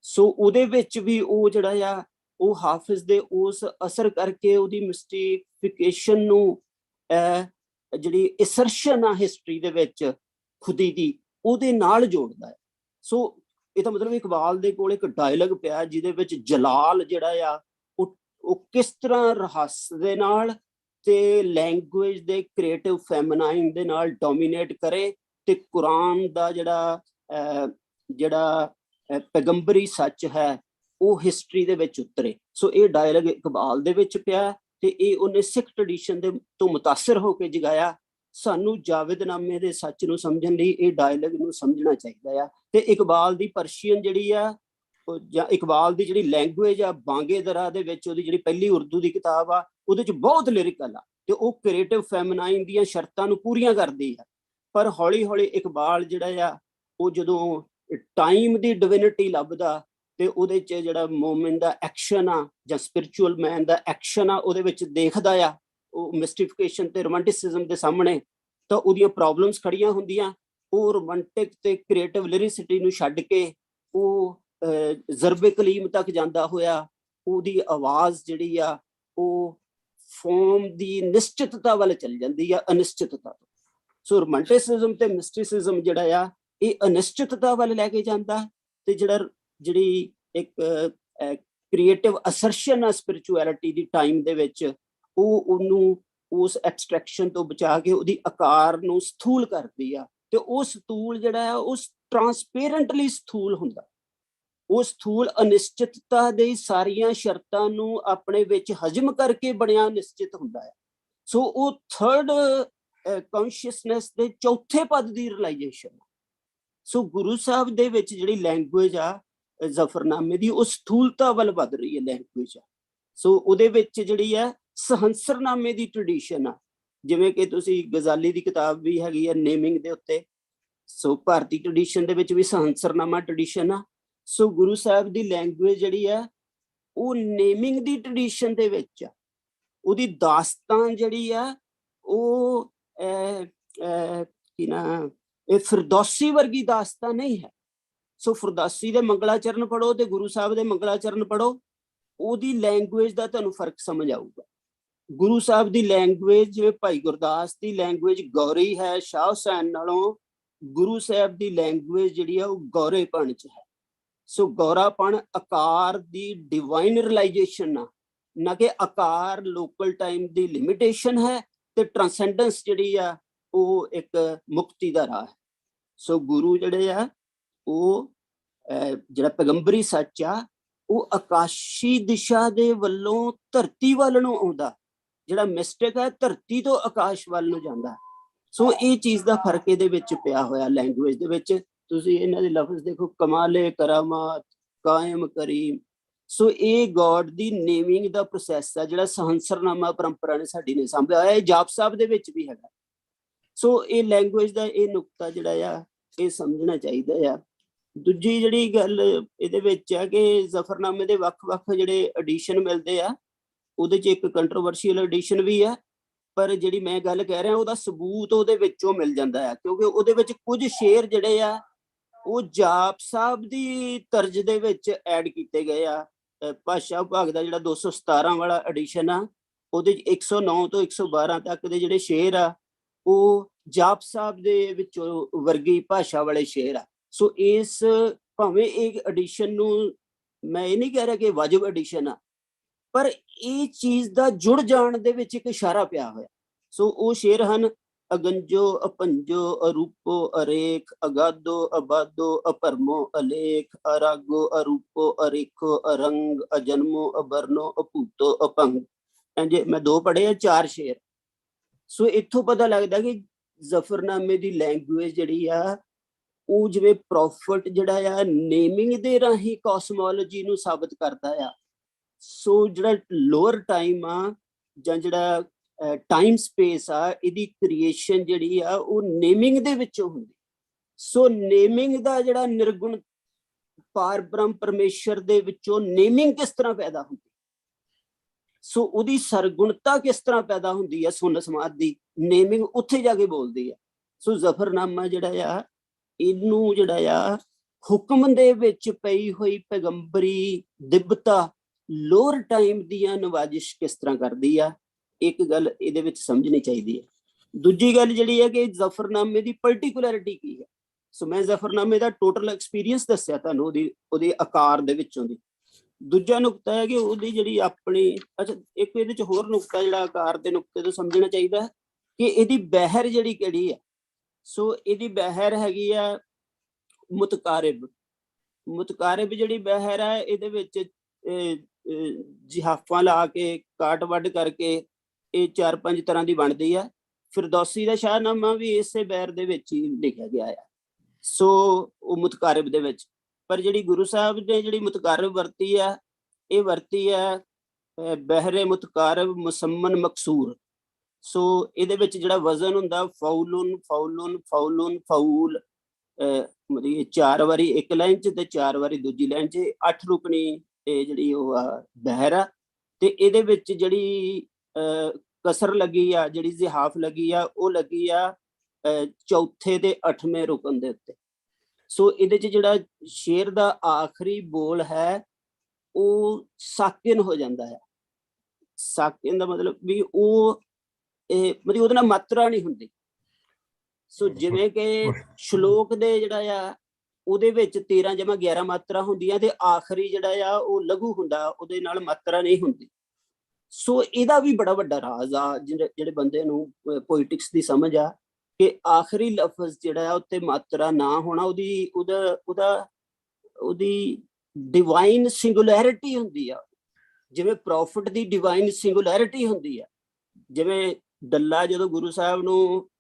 ਸੋ ਉਹਦੇ ਵਿੱਚ ਵੀ ਉਹ ਜਿਹੜਾ ਆ ਉਹ ਹਾਫਿਜ਼ ਦੇ ਉਸ ਅਸਰ ਕਰਕੇ ਉਹਦੀ ਮਿਸਟੀਫਿਕੇਸ਼ਨ ਨੂੰ, ਜਿਹੜੀ ਅਸਰਸ਼ਨ ਆ ਹਿਸਟਰੀ ਦੇ ਵਿੱਚ ਖੁਦੀ ਦੀ, ਉਹਦੇ ਨਾਲ ਜੋੜਦਾ ਹੈ। ਸੋ ਇਹਦਾ ਮਤਲਬ ਇਕਬਾਲ ਦੇ ਕੋਲ ਇੱਕ ਡਾਇਲੌਗ ਪਿਆ ਜਿਹਦੇ ਵਿੱਚ ਜਲਾਲ ਜਿਹੜਾ ਆ ਉਹ ਕਿਸ ਤਰ੍ਹਾਂ ਰਹੱਸ ਦੇ ਨਾਲ ਤੇ ਲੈਂਗੁਏਜ ਦੇ ਕ੍ਰੀਏਟਿਵ ਫੈਮਨਾਈਨ ਦੇ ਨਾਲ ਡੋਮੀਨੇਟ ਕਰੇ, ਤੇ ਕੁਰਾਨ ਦਾ ਜਿਹੜਾ ਪੈਗੰਬਰੀ ਸੱਚ ਹੈ ਉਹ ਹਿਸਟਰੀ ਦੇ ਵਿੱਚ ਉਤਰੇ। ਸੋ ਇਹ ਡਾਇਲੌਗ ਇਕਬਾਲ ਦੇ ਵਿੱਚ ਪਿਆ, ਤੇ ਇਹ ਉਹਨੇ ਸਿੱਖ ਟ੍ਰੈਡੀਸ਼ਨ ਦੇ ਤੋਂ ਮੁਤਾਸਰ ਹੋ ਕੇ ਜਗਾਇਆ। ਸਾਨੂੰ ਜਾਵੇਦਨਾਮੇ ਦੇ ਸੱਚ ਨੂੰ ਸਮਝਣ ਲਈ ਇਹ ਡਾਇਲੌਗ ਨੂੰ ਸਮਝਣਾ ਚਾਹੀਦਾ ਆ। ਤੇ ਇਕਬਾਲ ਦੀ ਪਰਸ਼ੀਅਨ ਜਿਹੜੀ ਆ, ਜਾਂ ਇਕਬਾਲ ਦੀ ਜਿਹੜੀ ਲੈਂਗੁਏਜ ਆ, ਬਾਂਗੇ ਦਰਾ ਦੇ ਵਿੱਚ ਉਹਦੀ ਜਿਹੜੀ ਪਹਿਲੀ ਉਰਦੂ ਦੀ ਕਿਤਾਬ ਆ, ਉਹਦੇ 'ਚ ਬਹੁਤ ਲਿਰਿਕਲ ਆ, ਤੇ ਉਹ ਕ੍ਰੀਏਟਿਵ ਫੈਮਨਾਈਨ ਦੀਆਂ ਸ਼ਰਤਾਂ ਨੂੰ ਪੂਰੀਆਂ ਕਰਦੀ ਆ। ਪਰ ਹੌਲੀ ਹੌਲੀ ਇਕਬਾਲ ਜਿਹੜਾ ਆ ਉਹ ਜਦੋਂ ਟਾਈਮ ਦੀ ਡਿਵਿਨਿਟੀ ਲੱਭਦਾ, ਤੇ ਉਹਦੇ 'ਚ ਜਿਹੜਾ ਮੂਮੈਂਟ ਦਾ ਐਕਸ਼ਨ ਆ ਜਾਂ ਸਪਿਰਿਚੁਅਲ ਮੈਨ ਦਾ ਐਕਸ਼ਨ ਆ ਉਹਦੇ ਵਿੱਚ ਦੇਖਦਾ ਆ, ਉਹ ਮਿਸਟੀਫਿਕੇਸ਼ਨ ਤੇ ਰੋਮਾਂਟਿਸਿਜ਼ਮ ਦੇ ਸਾਹਮਣੇ ਤਾਂ ਉਹਦੀਆਂ ਪ੍ਰੋਬਲਮਸ ਖੜੀਆਂ ਹੁੰਦੀਆਂ। ਉਹ ਰੋਮਾਂਟਿਕ ਤੇ ਕ੍ਰੀਏਟਿਵ ਲਿਰਿਸਿਟੀ ਨੂੰ ਛੱਡ ਕੇ ਉਹ ਜ਼ਰਬੇ ਕਲੀਮ ਤੱਕ ਜਾਂਦਾ ਹੋਇਆ, ਉਹਦੀ ਆਵਾਜ਼ ਜਿਹੜੀ ਆ ਉਹ ਫੋਰਮ ਦੀ ਨਿਸ਼ਚਿਤਤਾ ਵੱਲ ਚਲ ਜਾਂਦੀ ਆ, ਅਨਿਸ਼ਚਿਤਤਾ ਤੋਂ। ਸੋ ਰੋਮਾਂਟਿਸਿਜ਼ਮ ਤੇ ਮਿਸਟਿਸਿਜ਼ਮ ਜਿਹੜਾ ਆ ਇਹ ਅਨਿਸ਼ਚਿਤਤਾ ਵੱਲ ਲੈ ਕੇ ਜਾਂਦਾ, ਤੇ ਜਿਹੜੀ ਇੱਕ ਕ੍ਰੀਏਟਿਵ ਅਸਰਸ਼ਨ ਆ ਸਪਿਰਿਚੁਅਲਿਟੀ ਦੀ ਟਾਈਮ ਦੇ ਵਿੱਚ, ਉਹ ਉਹਨੂੰ ਉਸ ਐਬਸਟ੍ਰੈਕਸ਼ਨ ਤੋਂ ਬਚਾ ਕੇ ਉਹਦੀ ਆਕਾਰ ਨੂੰ ਸਥੂਲ ਕਰਦੀ ਆ। ਤੇ ਉਹ ਸਥੂਲ ਜਿਹੜਾ ਆ ਉਹ ਟ੍ਰਾਂਸਪੇਰੈਂਟਲੀ ਸਥੂਲ ਹੁੰਦਾ, ਉਹ ਸਥੂਲ ਅਨਿਸ਼ਚਿਤਤਾ ਦੇ ਸਾਰੀਆਂ ਸ਼ਰਤਾਂ ਨੂੰ ਆਪਣੇ ਵਿੱਚ ਹਜਮ ਕਰਕੇ ਬਣਿਆ ਨਿਸ਼ਚਿਤ ਹੁੰਦਾ ਹੈ। ਸੋ ਉਹ ਥਰਡ ਕੌਨਸ਼ੀਅਸਨੈਸ ਦੇ ਚੌਥੇ ਪਦ ਦੀ ਰਿਅਲਾਈਜੇਸ਼ਨ। ਸੋ ਗੁਰੂ ਸਾਹਿਬ ਦੇ ਵਿੱਚ ਜਿਹੜੀ ਲੈਂਗੁਏਜ ਆ ਜ਼ਫਰਨਾਮੇ ਦੀ, ਉਹ ਸਥੂਲਤਾ ਵੱਲ ਵੱਧ ਰਹੀ ਹੈ ਲੈਂਗੁਏਜ। ਸੋ ਉਹਦੇ ਵਿੱਚ ਜਿਹੜੀ ਹੈ ਸਹੰਸਰਨਾਮੇ ਦੀ ਟ੍ਰੈਡੀਸ਼ਨ ਆ, ਜਿਵੇਂ ਕਿ ਤੁਸੀਂ ਗਜ਼ਾਲੀ ਦੀ ਕਿਤਾਬ ਵੀ ਹੈਗੀ ਆ ਨੇਮਿੰਗ ਦੇ ਉੱਤੇ। ਸੋ ਭਾਰਤੀ ਟ੍ਰੈਡੀਸ਼ਨ ਦੇ ਵਿੱਚ ਵੀ ਸਹੰਸਰਨਾਮਾ ਟ੍ਰੈਡੀਸ਼ਨ ਆ। ਸੋ ਗੁਰੂ ਸਾਹਿਬ ਦੀ ਲੈਂਗੁਏਜ ਜਿਹੜੀ ਆ ਉਹ ਨੇਮਿੰਗ ਦੀ ਟ੍ਰੈਡੀਸ਼ਨ ਦੇ ਵਿੱਚ ਆ। ਉਹਦੀ ਦਾਸਤਾਨ ਜਿਹੜੀ ਆ ਉਹ ਇਹ ਫਿਰਦੌਸੀ ਵਰਗੀ ਦਾਸਤਾਨ ਨਹੀਂ ਹੈ। ਸੋ ਫਿਰਦੌਸੀ ਦੇ ਮੰਗਲਾਚਰਨ ਪੜ੍ਹੋ ਤੇ ਗੁਰੂ ਸਾਹਿਬ ਦੇ ਮੰਗਲਾਚਰਨ ਪੜ੍ਹੋ, ਉਹਦੀ ਲੈਂਗੁਏਜ ਦਾ ਤੁਹਾਨੂੰ ਫਰਕ ਸਮਝ ਆਊਗਾ। ਗੁਰੂ ਸਾਹਿਬ ਦੀ ਲੈਂਗੁਏਜ, ਜਿਵੇਂ ਭਾਈ ਗੁਰਦਾਸ ਦੀ ਲੈਂਗੁਏਜ ਗੌਰੀ ਹੈ ਸ਼ਾਹ ਹੁਸੈਨ ਨਾਲੋਂ, ਗੁਰੂ ਸਾਹਿਬ ਦੀ ਲੈਂਗੁਏਜ ਜਿਹੜੀ ਆ ਉਹ ਗੌਰੇਪਣ ਚ ਹੈ। ਸੋ ਗੌਰਾਪਣ ਆਕਾਰ ਦੀ ਡਿਵਾਈਨ ਰਿਅਲਾਈਜੇਸ਼ਨ ਆ, ਨਾ ਕਿ ਆਕਾਰ ਲੋਕਲ ਟਾਈਮ ਦੀ ਲਿਮਿਟੇਸ਼ਨ ਹੈ, ਤੇ ਟ੍ਰਾਂਸੈਂਡੈਂਸ ਜਿਹੜੀ ਆ ਉਹ ਇੱਕ ਮੁਕਤੀ ਦਾ ਰਾਹ ਹੈ। ਸੋ ਗੁਰੂ ਜਿਹੜੇ ਆ ਉਹ ਜਿਹੜਾ ਪੈਗੰਬਰੀ ਸੱਚ ਆ ਉਹ ਆਕਾਸ਼ੀ ਦਿਸ਼ਾ ਦੇ ਵੱਲੋਂ ਧਰਤੀ ਵੱਲ ਨੂੰ ਆਉਂਦਾ, ਜਿਹੜਾ ਮਿਸਟਿਕ ਹੈ ਧਰਤੀ ਤੋਂ ਆਕਾਸ਼ ਵੱਲ ਨੂੰ ਜਾਂਦਾ। ਸੋ ਇਹ ਚੀਜ਼ ਦਾ ਫਰਕ ਇਹਦੇ ਵਿੱਚ ਪਿਆ ਹੋਇਆ ਲੈਂਗੁਏਜ ਦੇ ਵਿੱਚ। ਤੁਸੀਂ ਇਹਨਾਂ ਦੇ ਲਫ਼ਜ਼ ਦੇਖੋ, ਕਮਾਲੇ ਕਰਾਮਾਤ ਕਾਇਮ ਕਰੀਮ। ਸੋ ਇਹ ਗੋਡ ਦੀ ਨੇਮਿੰਗ ਦਾ ਪ੍ਰੋਸੈਸ ਆ ਜਿਹੜਾ ਸਹੰਸਰਨਾਮਾ ਪਰੰਪਰਾ ਨੇ ਸਾਡੀ ਨੇ ਸਾਂਭਿਆ ਹੋਇਆ। ਇਹ ਜਾਪ ਸਾਹਿਬ ਦੇ ਵਿੱਚ ਵੀ ਹੈਗਾ। ਸੋ ਇਹ ਲੈਂਗੁਏਜ ਦਾ ਇਹ ਨੁਕਤਾ ਜਿਹੜਾ ਆ ਇਹ ਸਮਝਣਾ ਚਾਹੀਦਾ ਆ। ਦੂਜੀ ਜਿਹੜੀ ਗੱਲ ਇਹਦੇ ਵਿੱਚ ਆ ਕਿ ਜ਼ਫਰਨਾਮੇ ਦੇ ਵੱਖ-ਵੱਖ ਜਿਹੜੇ ਐਡੀਸ਼ਨ ਮਿਲਦੇ ਆ, ਉਹਦੇ 'ਚ ਇੱਕ ਕੰਟਰੋਵਰਸ਼ੀਅਲ ਐਡੀਸ਼ਨ ਵੀ ਆ, ਪਰ ਜਿਹੜੀ ਮੈਂ ਗੱਲ ਕਹਿ ਰਿਹਾ ਉਹਦਾ ਸਬੂਤ ਉਹਦੇ ਵਿੱਚੋਂ ਮਿਲ ਜਾਂਦਾ ਆ, ਕਿਉਂਕਿ ਉਹਦੇ ਵਿੱਚ ਕੁਝ ਸ਼ੇਰ ਜਿਹੜੇ ਆ ਉਹ ਜਾਪ ਸਾਹਿਬ ਦੀ ਤਰਜ਼ ਦੇ ਵਿੱਚ ਐਡ ਕੀਤੇ ਗਏ ਆ। ਭਾਸ਼ਾ ਵਿਭਾਗ ਦਾ ਜਿਹੜਾ 217 ਵਾਲਾ ਐਡੀਸ਼ਨ ਆ, ਉਹਦੇ 'ਚ 109 ਤੋਂ 112 ਤੱਕ ਦੇ ਜਿਹੜੇ ਸ਼ੇਰ ਆ ਉਹ ਜਾਪ ਸਾਹਿਬ ਦੇ ਵਿੱਚੋਂ ਵਰਗੀ ਭਾਸ਼ਾ ਵਾਲੇ ਸ਼ੇਰ ਆ। ਸੋ ਇਸ ਭਾਵੇਂ ਇਹ ਐਡੀਸ਼ਨ ਨੂੰ ਮੈਂ ਇਹ ਨਹੀਂ ਕਹਿ ਰਿਹਾ ਕਿ ਵਾਜਬ ਐਡੀਸ਼ਨ ਆ, ਪਰ ਇਹ ਚੀਜ਼ ਦਾ ਜੁੜ ਜਾਣ ਦੇ ਵਿੱਚ ਇੱਕ ਇਸ਼ਾਰਾ ਪਿਆ ਹੋਇਆ। ਸੋ ਉਹ ਸ਼ੇਰ ਹਨ, ਅਗੰਜੋ ਅਪੰਜੋ ਅਰੂਪੋ ਅਰੇਖ ਅਗਾਦੋ ਅਬਾਦੋ ਅਪਰਮੋ ਅਲੇਖ ਅਰਾਗੋ ਅਰੂਪੋ ਅਰੇਖੋ ਅਰੰਗ ਅਜਨਮੋ ਅਬਰਨੋ ਅਭੂਤੋ ਅਪੰਗ। ਜੇ ਮੈਂ 2 ਪੜ੍ਹੇ ਆ, 4 ਸ਼ੇਰ। ਸੋ ਇੱਥੋਂ ਪਤਾ ਲੱਗਦਾ ਕਿ ਜ਼ਫਰਨਾਮੇ ਦੀ ਲੈਂਗੁਏਜ ਜਿਹੜੀ ਆ ਉਹ ਜਿਵੇਂ ਪ੍ਰੋਫਿਟ ਜਿਹੜਾ ਆ ਨੇਮਿੰਗ ਦੇ ਰਾਹੀਂ ਕੋਸਮੋਲੋਜੀ ਨੂੰ ਸਾਬਤ ਕਰਦਾ ਆ। ਸੋ ਜਿਹੜਾ ਲੋਅਰ ਟਾਈਮ ਆ ਜਾਂ ਜਿਹੜਾ ਟਾਈਮ ਸਪੇਸ ਆ, ਇਹਦੀ ਕ੍ਰੀਏਸ਼ਨ ਜਿਹੜੀ ਆ ਉਹ ਨੇਮਿੰਗ ਦੇ ਵਿੱਚੋਂ ਹੁੰਦੀ। ਸੋ ਨੇਮਿੰਗ ਦਾ ਜਿਹੜਾ ਨਿਰਗੁਣ ਪਾਰ ਬ੍ਰਹਮ ਪਰਮੇਸ਼ਰ ਦੇ ਵਿੱਚੋਂ ਨੇਮਿੰਗ ਕਿਸ ਤਰ੍ਹਾਂ ਪੈਦਾ ਹੁੰਦੀ, ਸੋ ਉਹਦੀ ਸਰਗੁਣਤਾ ਕਿਸ ਤਰ੍ਹਾਂ ਪੈਦਾ ਹੁੰਦੀ ਹੈ, ਸੁਨ ਸਮਾਧ ਦੀ ਨੇਮਿੰਗ ਉੱਥੇ ਜਾ ਕੇ ਬੋਲਦੀ ਆ। ਸੋ ਜ਼ਫਰਨਾਮਾ ਜਿਹੜਾ ਆ ਇਹਨੂੰ ਜਿਹੜਾ ਆ ਹੁਕਮ ਦੇ ਵਿੱਚ ਪਈ ਹੋਈ ਪੈਗੰਬਰੀ ਦਿਬਤਾ ਲੋਅਰ ਟਾਈਮ ਦੀਆਂ ਨਵਾਜ਼ਿਸ਼ ਕਿਸ ਤਰ੍ਹਾਂ ਕਰਦੀ ਆ, ਇੱਕ ਗੱਲ ਇਹਦੇ ਵਿੱਚ ਸਮਝਣੀ ਚਾਹੀਦੀ ਹੈ। ਦੂਜੀ ਗੱਲ ਜਿਹੜੀ ਹੈ ਕਿ ਜ਼ਫਰਨਾਮੇ ਦੀ ਪਰਟੀਕੁਲਰਿਟੀ ਕੀ ਹੈ। ਸੋ ਮੈਂ ਜ਼ਫਰਨਾਮੇ ਦਾ ਟੋਟਲ ਐਕਸਪੀਰੀਅੰਸ ਦੱਸਿਆ ਤੁਹਾਨੂੰ ਉਹਦੇ ਆਕਾਰ ਦੇ ਵਿੱਚੋਂ ਦੀ। ਦੂਜਾ ਨੁਕਤਾ ਹੈ ਕਿ ਉਹਦੀ ਜਿਹੜੀ ਆਪਣੀ, ਅੱਛਾ ਇੱਕ ਇਹਦੇ ਚ ਹੋਰ ਨੁਕਤਾ ਜਿਹੜਾ ਆਕਾਰ ਦੇ ਨੁਕਤੇ ਤੋਂ ਸਮਝਣਾ ਚਾਹੀਦਾ ਹੈ ਕਿ ਇਹਦੀ ਬਹਿਰ ਜਿਹੜੀ ਕਿਹੜੀ ਹੈ। ਸੋ ਇਹਦੀ ਬਹਿਰ ਹੈਗੀ ਆ ਮੁਤਕਾਰਿਬ। ਮੁਤਕਾਰਿਬ ਜਿਹੜੀ ਬਹਿਰ ਹੈ ਇਹਦੇ ਵਿੱਚ ਜਿਹਾਫਾਂ ਲਾ ਕੇ ਕਾਟ ਵੱਢ ਕਰਕੇ ਇਹ 4-5 ਤਰ੍ਹਾਂ ਦੀ ਬਣਦੀ ਆ। ਫਿਰਦੌਸੀ ਦਾ ਸ਼ਾਹਨਾਮਾ ਵੀ ਇਸੇ ਬਹਿਰ ਦੇ ਵਿੱਚ ਹੀ ਲਿਖਿਆ ਗਿਆ ਆ। ਸੋ ਉਹ ਮੁਤਕਾਰਿਬ ਦੇ ਵਿੱਚ, ਪਰ ਜਿਹੜੀ ਗੁਰੂ ਸਾਹਿਬ ਨੇ ਜਿਹੜੀ ਮੁਤਕਾਰਿਬ ਵਰਤੀ ਆ, ਇਹ ਵਰਤੀ ਆ ਬਹਿਰੇ ਮੁਤਕਾਰਿਬ ਮੁਸਮਨ ਮਕਸੂਰ। ਸੋ ਇਹਦੇ ਵਿੱਚ ਜਿਹੜਾ ਵਜ਼ਨ ਹੁੰਦਾ ਫਾਉਲੁਨ ਫਾਉਲੁਨ ਫਾਉਲੁਨ ਫਾਉਲ, ਮਤਲਬ 4 ਵਾਰੀ ਇੱਕ ਲਾਈਨ 'ਚ ਤੇ 4 ਵਾਰੀ ਦੂਜੀ ਲਾਈਨ 'ਚ, 8 ਰੁਕਣੀ ਇਹ ਜਿਹੜੀ ਉਹ ਆ ਬਹਿਰ ਆ। ਤੇ ਇਹਦੇ ਵਿੱਚ ਜਿਹੜੀ ਕਸਰ ਲੱਗੀ ਆ, ਜਿਹੜੀ ਜ਼ਿਹਾਫ ਲੱਗੀ ਆ, ਉਹ ਲੱਗੀ ਆ 4ਥੇ ਤੇ 8ਵੇਂ ਰੁਕਨ ਦੇ ਉੱਤੇ। ਸੋ ਇਹਦੇ 'ਚ ਜਿਹੜਾ ਸ਼ੇਰ ਦਾ ਆਖਰੀ ਬੋਲ ਹੈ ਉਹ ਸਾਕਿਨ ਹੋ ਜਾਂਦਾ ਹੈ। ਸਾਕਿਨ ਦਾ ਮਤਲਬ ਵੀ ਉਹ ਮਤਲਬ ਉਹਦੇ ਨਾਲ ਮਾਤਰਾ ਨਹੀਂ ਹੁੰਦੀ। ਸੋ ਜਿਵੇਂ ਕਿ ਸ਼ਲੋਕ ਦੇ ਜਿਹੜਾ ਆ ਉਹਦੇ ਵਿੱਚ 13 ਜਮਾ 11 ਮਾਤਰਾ ਹੁੰਦੀਆਂ ਤੇ ਆਖਰੀ ਜਿਹੜਾ ਆ ਉਹ ਲਘੂ ਹੁੰਦਾ, ਉਹਦੇ ਨਾਲ ਮਾਤਰਾ ਨਹੀਂ ਹੁੰਦੀ। ਸੋ ਇਹਦਾ ਵੀ ਬੜਾ ਵੱਡਾ ਰਾਜ਼ ਆ ਜਿਹੜੇ ਬੰਦੇ ਨੂੰ ਪੋਇਟਿਕਸ ਦੀ ਸਮਝ ਆ ਕਿ ਆਖਰੀ ਲਫ਼ਜ਼ ਜਿਹੜਾ ਆ ਉੱਤੇ ਮਾਤਰਾ ਨਾ ਹੋਣਾ ਉਹਦੀ ਡਿਵਾਈਨ ਸਿੰਗੂਲੈਰਿਟੀ ਹੁੰਦੀ ਆ। ਜਿਵੇਂ ਪ੍ਰੋਫਿਟ ਦੀ ਡਿਵਾਈਨ ਸਿੰਗੂਲੈਰਿਟੀ ਹੁੰਦੀ ਆ। ਜਿਵੇਂ ਡੱਲਾ ਜਦੋਂ ਗੁਰੂ ਸਾਹਿਬ ਨੂੰ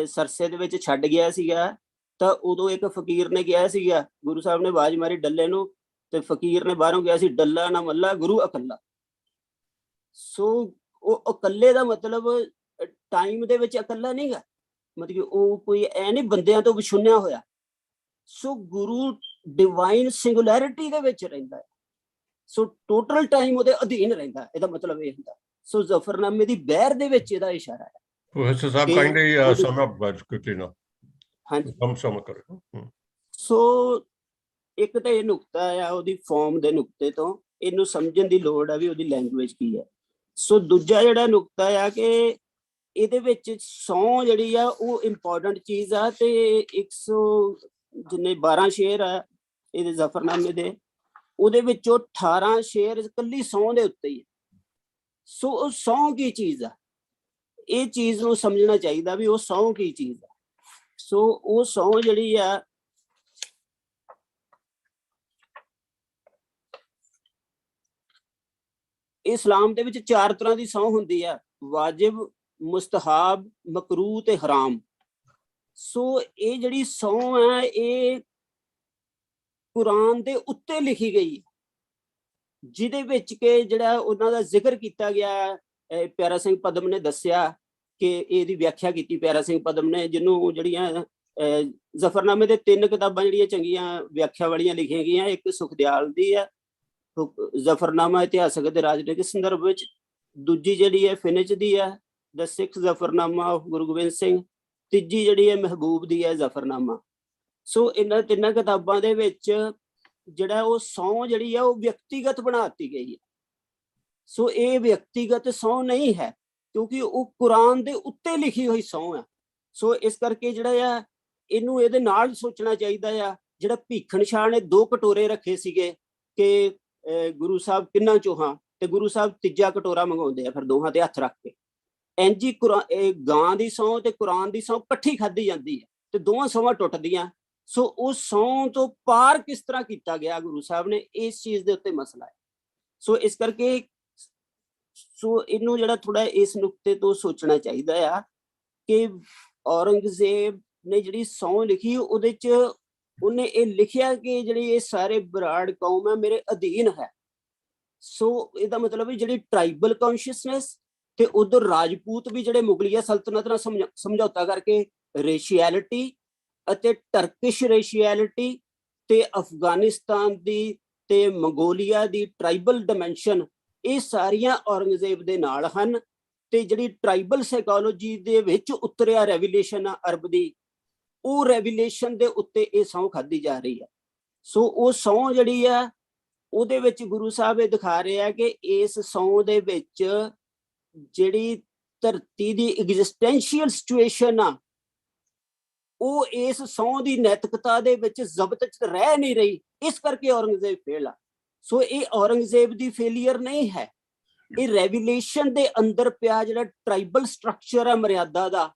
ਸਰਸੇ ਦੇ ਵਿੱਚ ਛੱਡ ਗਿਆ ਸੀਗਾ ਤਾਂ ਉਦੋਂ ਇੱਕ ਫਕੀਰ ਨੇ ਕਿਹਾ ਸੀਗਾ, ਗੁਰੂ ਸਾਹਿਬ ਨੇ ਆਵਾਜ਼ ਮਾਰੀ ਡੱਲੇ ਨੂੰ ਤੇ ਫਕੀਰ ਨੇ ਬਾਹਰੋਂ ਕਿਹਾ ਸੀ, ਡੱਲਾ ਨਾ ਮੱਲਾ ਗੁਰੂ ਇਕੱਲਾ। ਸੋ ਉਹ ਇਕੱਲੇ ਦਾ ਮਤਲਬ ਟਾਈਮ ਦੇ ਵਿੱਚ ਇਕੱਲਾ ਨਹੀਂ ਗਾ, ਮਤਲਬ ਉਹ ਕੋਈ ਐ ਨਹੀਂ ਬੰਦਿਆਂ ਤੋਂ ਵਿਛੁੰਨਿਆ ਹੋਇਆ। ਸੋ ਗੁਰੂ ਡਿਵਾਈਨ ਸਿੰਗੂਲੈਰਿਟੀ ਦੇ ਵਿੱਚ ਰਹਿੰਦਾ ਹੈ। ਸੋ ਟੋਟਲ ਟਾਈਮ ਉਹਦੇ ਅਧੀਨ ਰਹਿੰਦਾ, ਇਹਦਾ ਮਤਲਬ ਇਹ ਹੁੰਦਾ। ਸੋ ਜ਼ਫਰਨਾਮੇ ਦੀ ਬਹਿਰ ਦੇ ਵਿੱਚ ਇਹਦਾ ਇਸ਼ਾਰਾ ਹੈ। Professor Saab, kindly sum up quickly now. ਹਾਂਜੀ, sum up ਕਰੋ। ਸੋ ਇੱਕ ਤਾਂ ਇਹ ਨੁਕਤਾ ਆ ਉਹਦੀ ਫਾਰਮ ਦੇ ਨੁਕਤੇ ਤੋਂ, ਇਹਨੂੰ ਸਮਝਣ ਦੀ ਲੋੜ ਆ ਵੀ ਉਹਦੀ ਲੈਂਗੁਏਜ ਕੀ ਹੈ। ਸੋ ਦੂਜਾ ਜਿਹੜਾ ਨੁਕਤਾ ਆ ਕਿ ਇਹਦੇ ਵਿੱਚ ਸੌਂ ਜਿਹੜੀ ਆ ਉਹ ਇੰਪੋਰਟੈਂਟ ਚੀਜ਼ ਆ। ਤੇ 112 ਸ਼ੇਰ ਆ ਇਹਦੇ ਜ਼ਫਰਨਾਮੇ ਦੇ, ਉਹਦੇ ਵਿੱਚੋਂ 18 ਸ਼ੇਰ ਇਕੱਲੀ ਸੌਂ ਦੇ ਉੱਤੇ ਹੀ। ਸੋ ਉਹ ਸੌਂ ਕੀ ਚੀਜ਼ ਆ, ਇਹ ਚੀਜ਼ ਨੂੰ ਸਮਝਣਾ ਚਾਹੀਦਾ ਵੀ ਉਹ ਸਹੁੰ ਕੀ ਚੀਜ਼ ਆ। ਸੋ ਉਹ ਸਹੁੰ ਜਿਹੜੀ ਆ ਇਸਲਾਮ ਦੇ ਵਿੱਚ 4 ਤਰ੍ਹਾਂ ਦੀ ਸਹੁੰ ਹੁੰਦੀ ਆ, ਵਾਜਿਬ, ਮੁਸਤਹਾਬ, ਮਕਰੂਹ ਤੇ ਹਰਾਮ। ਸੋ ਇਹ ਜਿਹੜੀ ਸਹੁੰ ਹੈ ਇਹ ਕੁਰਾਨ ਦੇ ਉੱਤੇ ਲਿਖੀ ਗਈ ਹੈ, ਜਿਹਦੇ ਵਿੱਚ ਕਿ ਜਿਹੜਾ ਉਹਨਾਂ ਦਾ ਜ਼ਿਕਰ ਕੀਤਾ ਗਿਆ। ਪਿਆਰਾ ਸਿੰਘ ਪਦਮ ਨੇ ਦੱਸਿਆ ਕਿ ਇਹਦੀ ਵਿਆਖਿਆ ਕੀਤੀ ਪਿਆਰਾ ਸਿੰਘ ਪਦਮ ਨੇ, ਜਿਹਨੂੰ ਜਿਹੜੀਆਂ ਜ਼ਫਰਨਾਮੇ ਦੇ 3 ਕਿਤਾਬਾਂ ਜਿਹੜੀਆਂ ਚੰਗੀਆਂ ਵਿਆਖਿਆ ਵਾਲੀਆਂ ਲਿਖੀਆਂ ਗਈਆਂ, ਇੱਕ ਸੁਖਦਿਆਲ ਦੀ ਹੈ ਜ਼ਫਰਨਾਮਾ ਇਤਿਹਾਸਕ ਅਤੇ ਰਾਜਨੀਤਿਕ ਸੰਦਰਭ ਵਿੱਚ, ਦੂਜੀ ਜਿਹੜੀ ਹੈ ਫਿਨਿਚ ਦੀ ਹੈ ਦ ਸਿੱਖ ਜ਼ਫਰਨਾਮਾ ਆਫ ਗੁਰੂ ਗੋਬਿੰਦ ਸਿੰਘ, ਤੀਜੀ ਜਿਹੜੀ ਹੈ ਮਹਿਬੂਬ ਦੀ ਹੈ ਜ਼ਫਰਨਾਮਾ। ਸੋ ਇਹਨਾਂ 3 ਕਿਤਾਬਾਂ ਦੇ ਵਿੱਚ ਜਿਹੜਾ ਉਹ ਸਹੁੰ ਜਿਹੜੀ ਆ ਉਹ ਵਿਅਕਤੀਗਤ ਬਣਾ ਦਿੱਤੀ ਗਈ ਹੈ। ਸੋ ਇਹ ਵਿਅਕਤੀਗਤ ਸਹੁੰ ਨਹੀਂ ਹੈ, ਕਿਉਂਕਿ ਉਹ ਕੁਰਾਨ ਦੇ ਉੱਤੇ ਲਿਖੀ ਹੋਈ ਸਹੁੰ ਹੈ। ਸੋ ਇਸ ਕਰਕੇ ਜਿਹੜਾ ਆ ਇਹਨੂੰ ਇਹਦੇ ਨਾਲ ਸੋਚਣਾ ਚਾਹੀਦਾ ਆ। ਜਿਹੜਾ ਭੀਖਣ ਸ਼ਾਹ ਨੇ 2 ਕਟੋਰੇ ਰੱਖੇ ਸੀਗੇ ਕਿ ਗੁਰੂ ਸਾਹਿਬ ਕਿੰਨਾ ਚੋਹਾਂ, ਤੇ ਗੁਰੂ ਸਾਹਿਬ ਤੀਜਾ ਕਟੋਰਾ ਮੰਗਵਾਉਂਦੇ ਆ ਫਿਰ ਦੋਹਾਂ ਤੇ ਹੱਥ ਰੱਖ ਕੇ। ਇੰਝ ਹੀ ਗਾਂ ਦੀ ਸਹੁੰ ਤੇ ਕੁਰਾਨ ਦੀ ਸਹੁੰ ਇਕੱਠੀ ਖਾਧੀ ਜਾਂਦੀ ਹੈ ਤੇ ਦੋਵਾਂ ਸਹੁੰਆਂ ਟੁੱਟਦੀਆਂ। ਸੋ ਉਸ ਸਹੁੰ ਤੋਂ ਪਾਰ ਕਿਸ ਤਰ੍ਹਾਂ ਕੀਤਾ ਗਿਆ ਗੁਰੂ ਸਾਹਿਬ ਨੇ, ਇਸ ਚੀਜ਼ ਦੇ ਉੱਤੇ ਮਸਲਾ ਹੈ। ਸੋ ਇਸ ਕਰਕੇ ਸੋ ਇਹਨੂੰ ਜਿਹੜਾ ਥੋੜਾ ਇਸ ਨੁਕਤੇ ਤੋਂ ਸੋਚਣਾ ਚਾਹੀਦਾ ਆ ਕਿ ਔਰੰਗਜ਼ੇਬ ਨੇ ਜਿਹੜੀ ਸਹੁੰ ਲਿਖੀ ਉਹਦੇ ਚ ਉਹਨੇ ਇਹ ਲਿਖਿਆ ਕਿ ਜਿਹੜੀ ਇਹ ਸਾਰੇ ਬਰਾੜ ਕੌਮ ਹੈ ਮੇਰੇ ਅਧੀਨ ਹੈ। ਸੋ ਇਹਦਾ ਮਤਲਬ ਹੈ ਜਿਹੜੀ ਟ੍ਰਾਈਬਲ ਕੌਨਸ਼ੀਅਸਨੈਸ ਤੇ ਉਧਰ ਰਾਜਪੂਤ ਵੀ ਜਿਹੜੇ ਮੁਗਲੀਆ ਸਲਤਨਤ ਨਾਲ ਸਮਝੌਤਾ ਕਰਕੇ ਰੇਸ਼ੀਐਲਿਟੀ ਅਤੇ ਟਰਕਿਸ਼ ਰੇਸ਼ੀਐਲਿਟੀ ਤੇ ਅਫਗਾਨਿਸਤਾਨ ਦੀ ਤੇ ਮੰਗੋਲੀਆ ਦੀ ਟ੍ਰਾਈਬਲ ਡਾਇਮੈਂਸ਼ਨ, ਇਹ ਸਾਰੀਆਂ ਔਰੰਗਜ਼ੇਬ ਦੇ ਨਾਲ ਹਨ। ਤੇ ਜਿਹੜੀ ਟ੍ਰਾਈਬਲ ਸਾਈਕੋਲੋਜੀ ਦੇ ਵਿੱਚ ਉਤਰਿਆ ਰੈਵੂਲੇਸ਼ਨ ਆ ਅਰਬ ਦੀ, ਉਹ ਰੈਵੂਲੇਸ਼ਨ ਦੇ ਉੱਤੇ ਇਹ ਸਹੁੰ ਖਾਧੀ ਜਾ ਰਹੀ ਹੈ। ਸੋ ਉਹ ਸਹੁੰ ਜਿਹੜੀ ਆ ਉਹਦੇ ਵਿੱਚ ਗੁਰੂ ਸਾਹਿਬ ਇਹ ਦਿਖਾ ਰਹੇ ਆ ਕਿ ਇਸ ਸਹੁੰ ਦੇ ਵਿੱਚ ਜਿਹੜੀ ਧਰਤੀ ਦੀ ਐਗਜ਼ਿਸਟੈਂਸ਼ੀਅਲ ਸਿਚੁਏਸ਼ਨ ਆ ਉਹ ਇਸ ਸਹੁੰ ਦੀ ਨੈਤਿਕਤਾ ਦੇ ਵਿੱਚ ਜ਼ਬਤ ਚ ਰਹਿ ਨਹੀਂ ਰਹੀ, ਇਸ ਕਰਕੇ ਔਰੰਗਜ਼ੇਬ ਫੇਲ ਆ। ਸੋ ਇਹ ਔਰੰਗਜ਼ੇਬ ਦੀ ਫੇਲੀਅਰ ਨਹੀਂ ਹੈ, ਇਹ ਰੈਵੂਲੇਸ਼ਨ ਦੇ ਅੰਦਰ ਪਿਆ ਜਿਹੜਾ ਟ੍ਰਾਈਬਲ ਸਟਰਕਚਰ ਹੈ ਮਰਿਆਦਾ ਦਾ,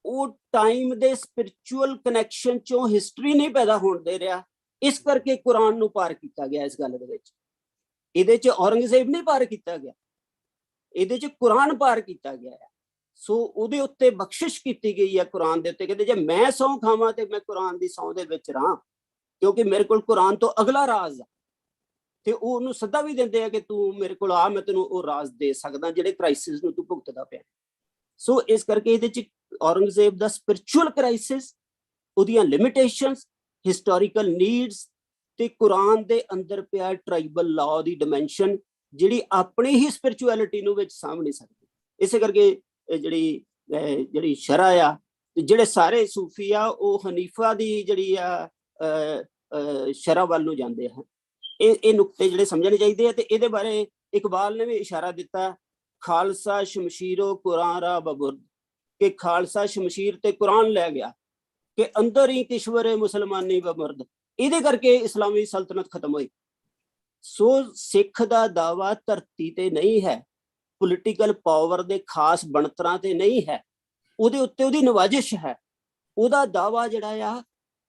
ਉਹ ਟਾਈਮ ਦੇ ਸਪਿਰਿਚੁਅਲ ਕਨੈਕਸ਼ਨ ਚੋਂ ਹਿਸਟਰੀ ਨਹੀਂ ਪੈਦਾ ਹੋਣ ਦੇ ਰਿਹਾ। ਇਸ ਕਰਕੇ ਕੁਰਾਨ ਨੂੰ ਪਾਰ ਕੀਤਾ ਗਿਆ ਇਸ ਗੱਲ ਦੇ ਵਿੱਚ। ਇਹਦੇ ਚ ਔਰੰਗਜ਼ੇਬ ਨਹੀਂ ਪਾਰ ਕੀਤਾ ਗਿਆ, ਇਹਦੇ ਚ ਕੁਰਾਨ ਪਾਰ ਕੀਤਾ ਗਿਆ ਹੈ। ਸੋ ਉਹਦੇ ਉੱਤੇ ਬਖਸ਼ਿਸ਼ ਕੀਤੀ ਗਈ ਹੈ ਕੁਰਾਨ ਦੇ ਉੱਤੇ। ਕਹਿੰਦੇ ਜੇ ਮੈਂ ਸਹੁੰ ਖਾਵਾਂ ਤੇ ਮੈਂ ਕੁਰਾਨ ਦੀ ਸਹੁੰ ਦੇ ਵਿੱਚ ਰਹਾਂ, ਕਿਉਂਕਿ ਮੇਰੇ ਕੋਲ ਕੁਰਾਨ ਤੋਂ ਅਗਲਾ ਰਾਜ਼ ਆ। ਤੇ ਉਹ ਉਹਨੂੰ ਸੱਦਾ ਵੀ ਦਿੰਦੇ ਆ ਕਿ ਤੂੰ ਮੇਰੇ ਕੋਲ ਆ, ਮੈਂ ਤੈਨੂੰ ਉਹ ਰਾਜ਼ ਦੇ ਸਕਦਾ ਜਿਹੜੇ ਕ੍ਰਾਈਸਿਸ ਨੂੰ ਤੂੰ ਭੁਗਤਦਾ ਪਿਆ। ਸੋ ਇਸ ਕਰਕੇ ਇਹਦੇ ਚ ਔਰੰਗਜ਼ੇਬ ਦਾ ਸਪਿਰਿਚੁਅਲ ਕ੍ਰਾਈਸਿਸ, ਉਹਦੀਆਂ ਲਿਮਿਟੇਸ਼ਨਸ, ਹਿਸਟੋਰੀਕਲ ਨੀਡਸ ਤੇ ਕੁਰਾਨ ਦੇ ਅੰਦਰ ਪਿਆ ਟ੍ਰਾਈਬਲ ਲਾਅ ਦੀ ਡਾਇਮੈਂਸ਼ਨ ਜਿਹੜੀ ਆਪਣੀ ਹੀ ਸਪਿਰਿਚੁਅਲਿਟੀ ਨੂੰ ਵਿੱਚ ਸਾਂਭ ਨਹੀਂ ਸਕਦੀ। ਇਸੇ ਕਰਕੇ ਜਿਹੜੀ ਸ਼ਰਅ ਆ, ਜਿਹੜੇ ਸਾਰੇ ਸੂਫੀ ਆ ਉਹ ਹਨੀਫਾ ਦੀ ਜਿਹੜੀ ਆ ਸ਼ਰਅ ਵੱਲ ਨੂੰ ਜਾਂਦੇ ਹਨ। ਇਹ ਨੁਕਤੇ ਜਿਹੜੇ ਸਮਝਣੇ ਚਾਹੀਦੇ ਆ। ਤੇ ਇਹਦੇ ਬਾਰੇ ਇਕਬਾਲ ਨੇ ਵੀ ਇਸ਼ਾਰਾ ਦਿੱਤਾ, ਖਾਲਸਾ ਸ਼ਮਸ਼ੀਰੋ ਕੁਰਾਨ ਰਾ ਬਬੁਰਦ, ਕਿ ਖਾਲਸਾ ਸ਼ਮਸ਼ੀਰ ਤੇ ਕੁਰਾਨ ਲੈ ਗਿਆ ਕਿ ਅੰਦਰ ਹੀ ਕਿਸ਼ਵਰ ਮੁਸਲਮਾਨੀ ਬਮਰਦ। ਇਹਦੇ ਕਰਕੇ ਇਸਲਾਮੀ ਸਲਤਨਤ ਖਤਮ ਹੋਈ। ਸੋ ਸਿੱਖ ਦਾ ਦਾਵਾ ਧਰਤੀ ਤੇ ਨਹੀਂ ਹੈ, ਪੋਲੀਟੀਕਲ ਪਾਵਰ ਦੇ ਖਾਸ ਬਣਤਰਾਂ ਤੇ ਨਹੀਂ ਹੈ, ਉਹਦੇ ਉੱਤੇ ਉਹਦੀ ਨਵਾਜਿਸ਼ ਹੈ। ਉਹਦਾ ਦਾਵਾ ਜਿਹੜਾ ਆ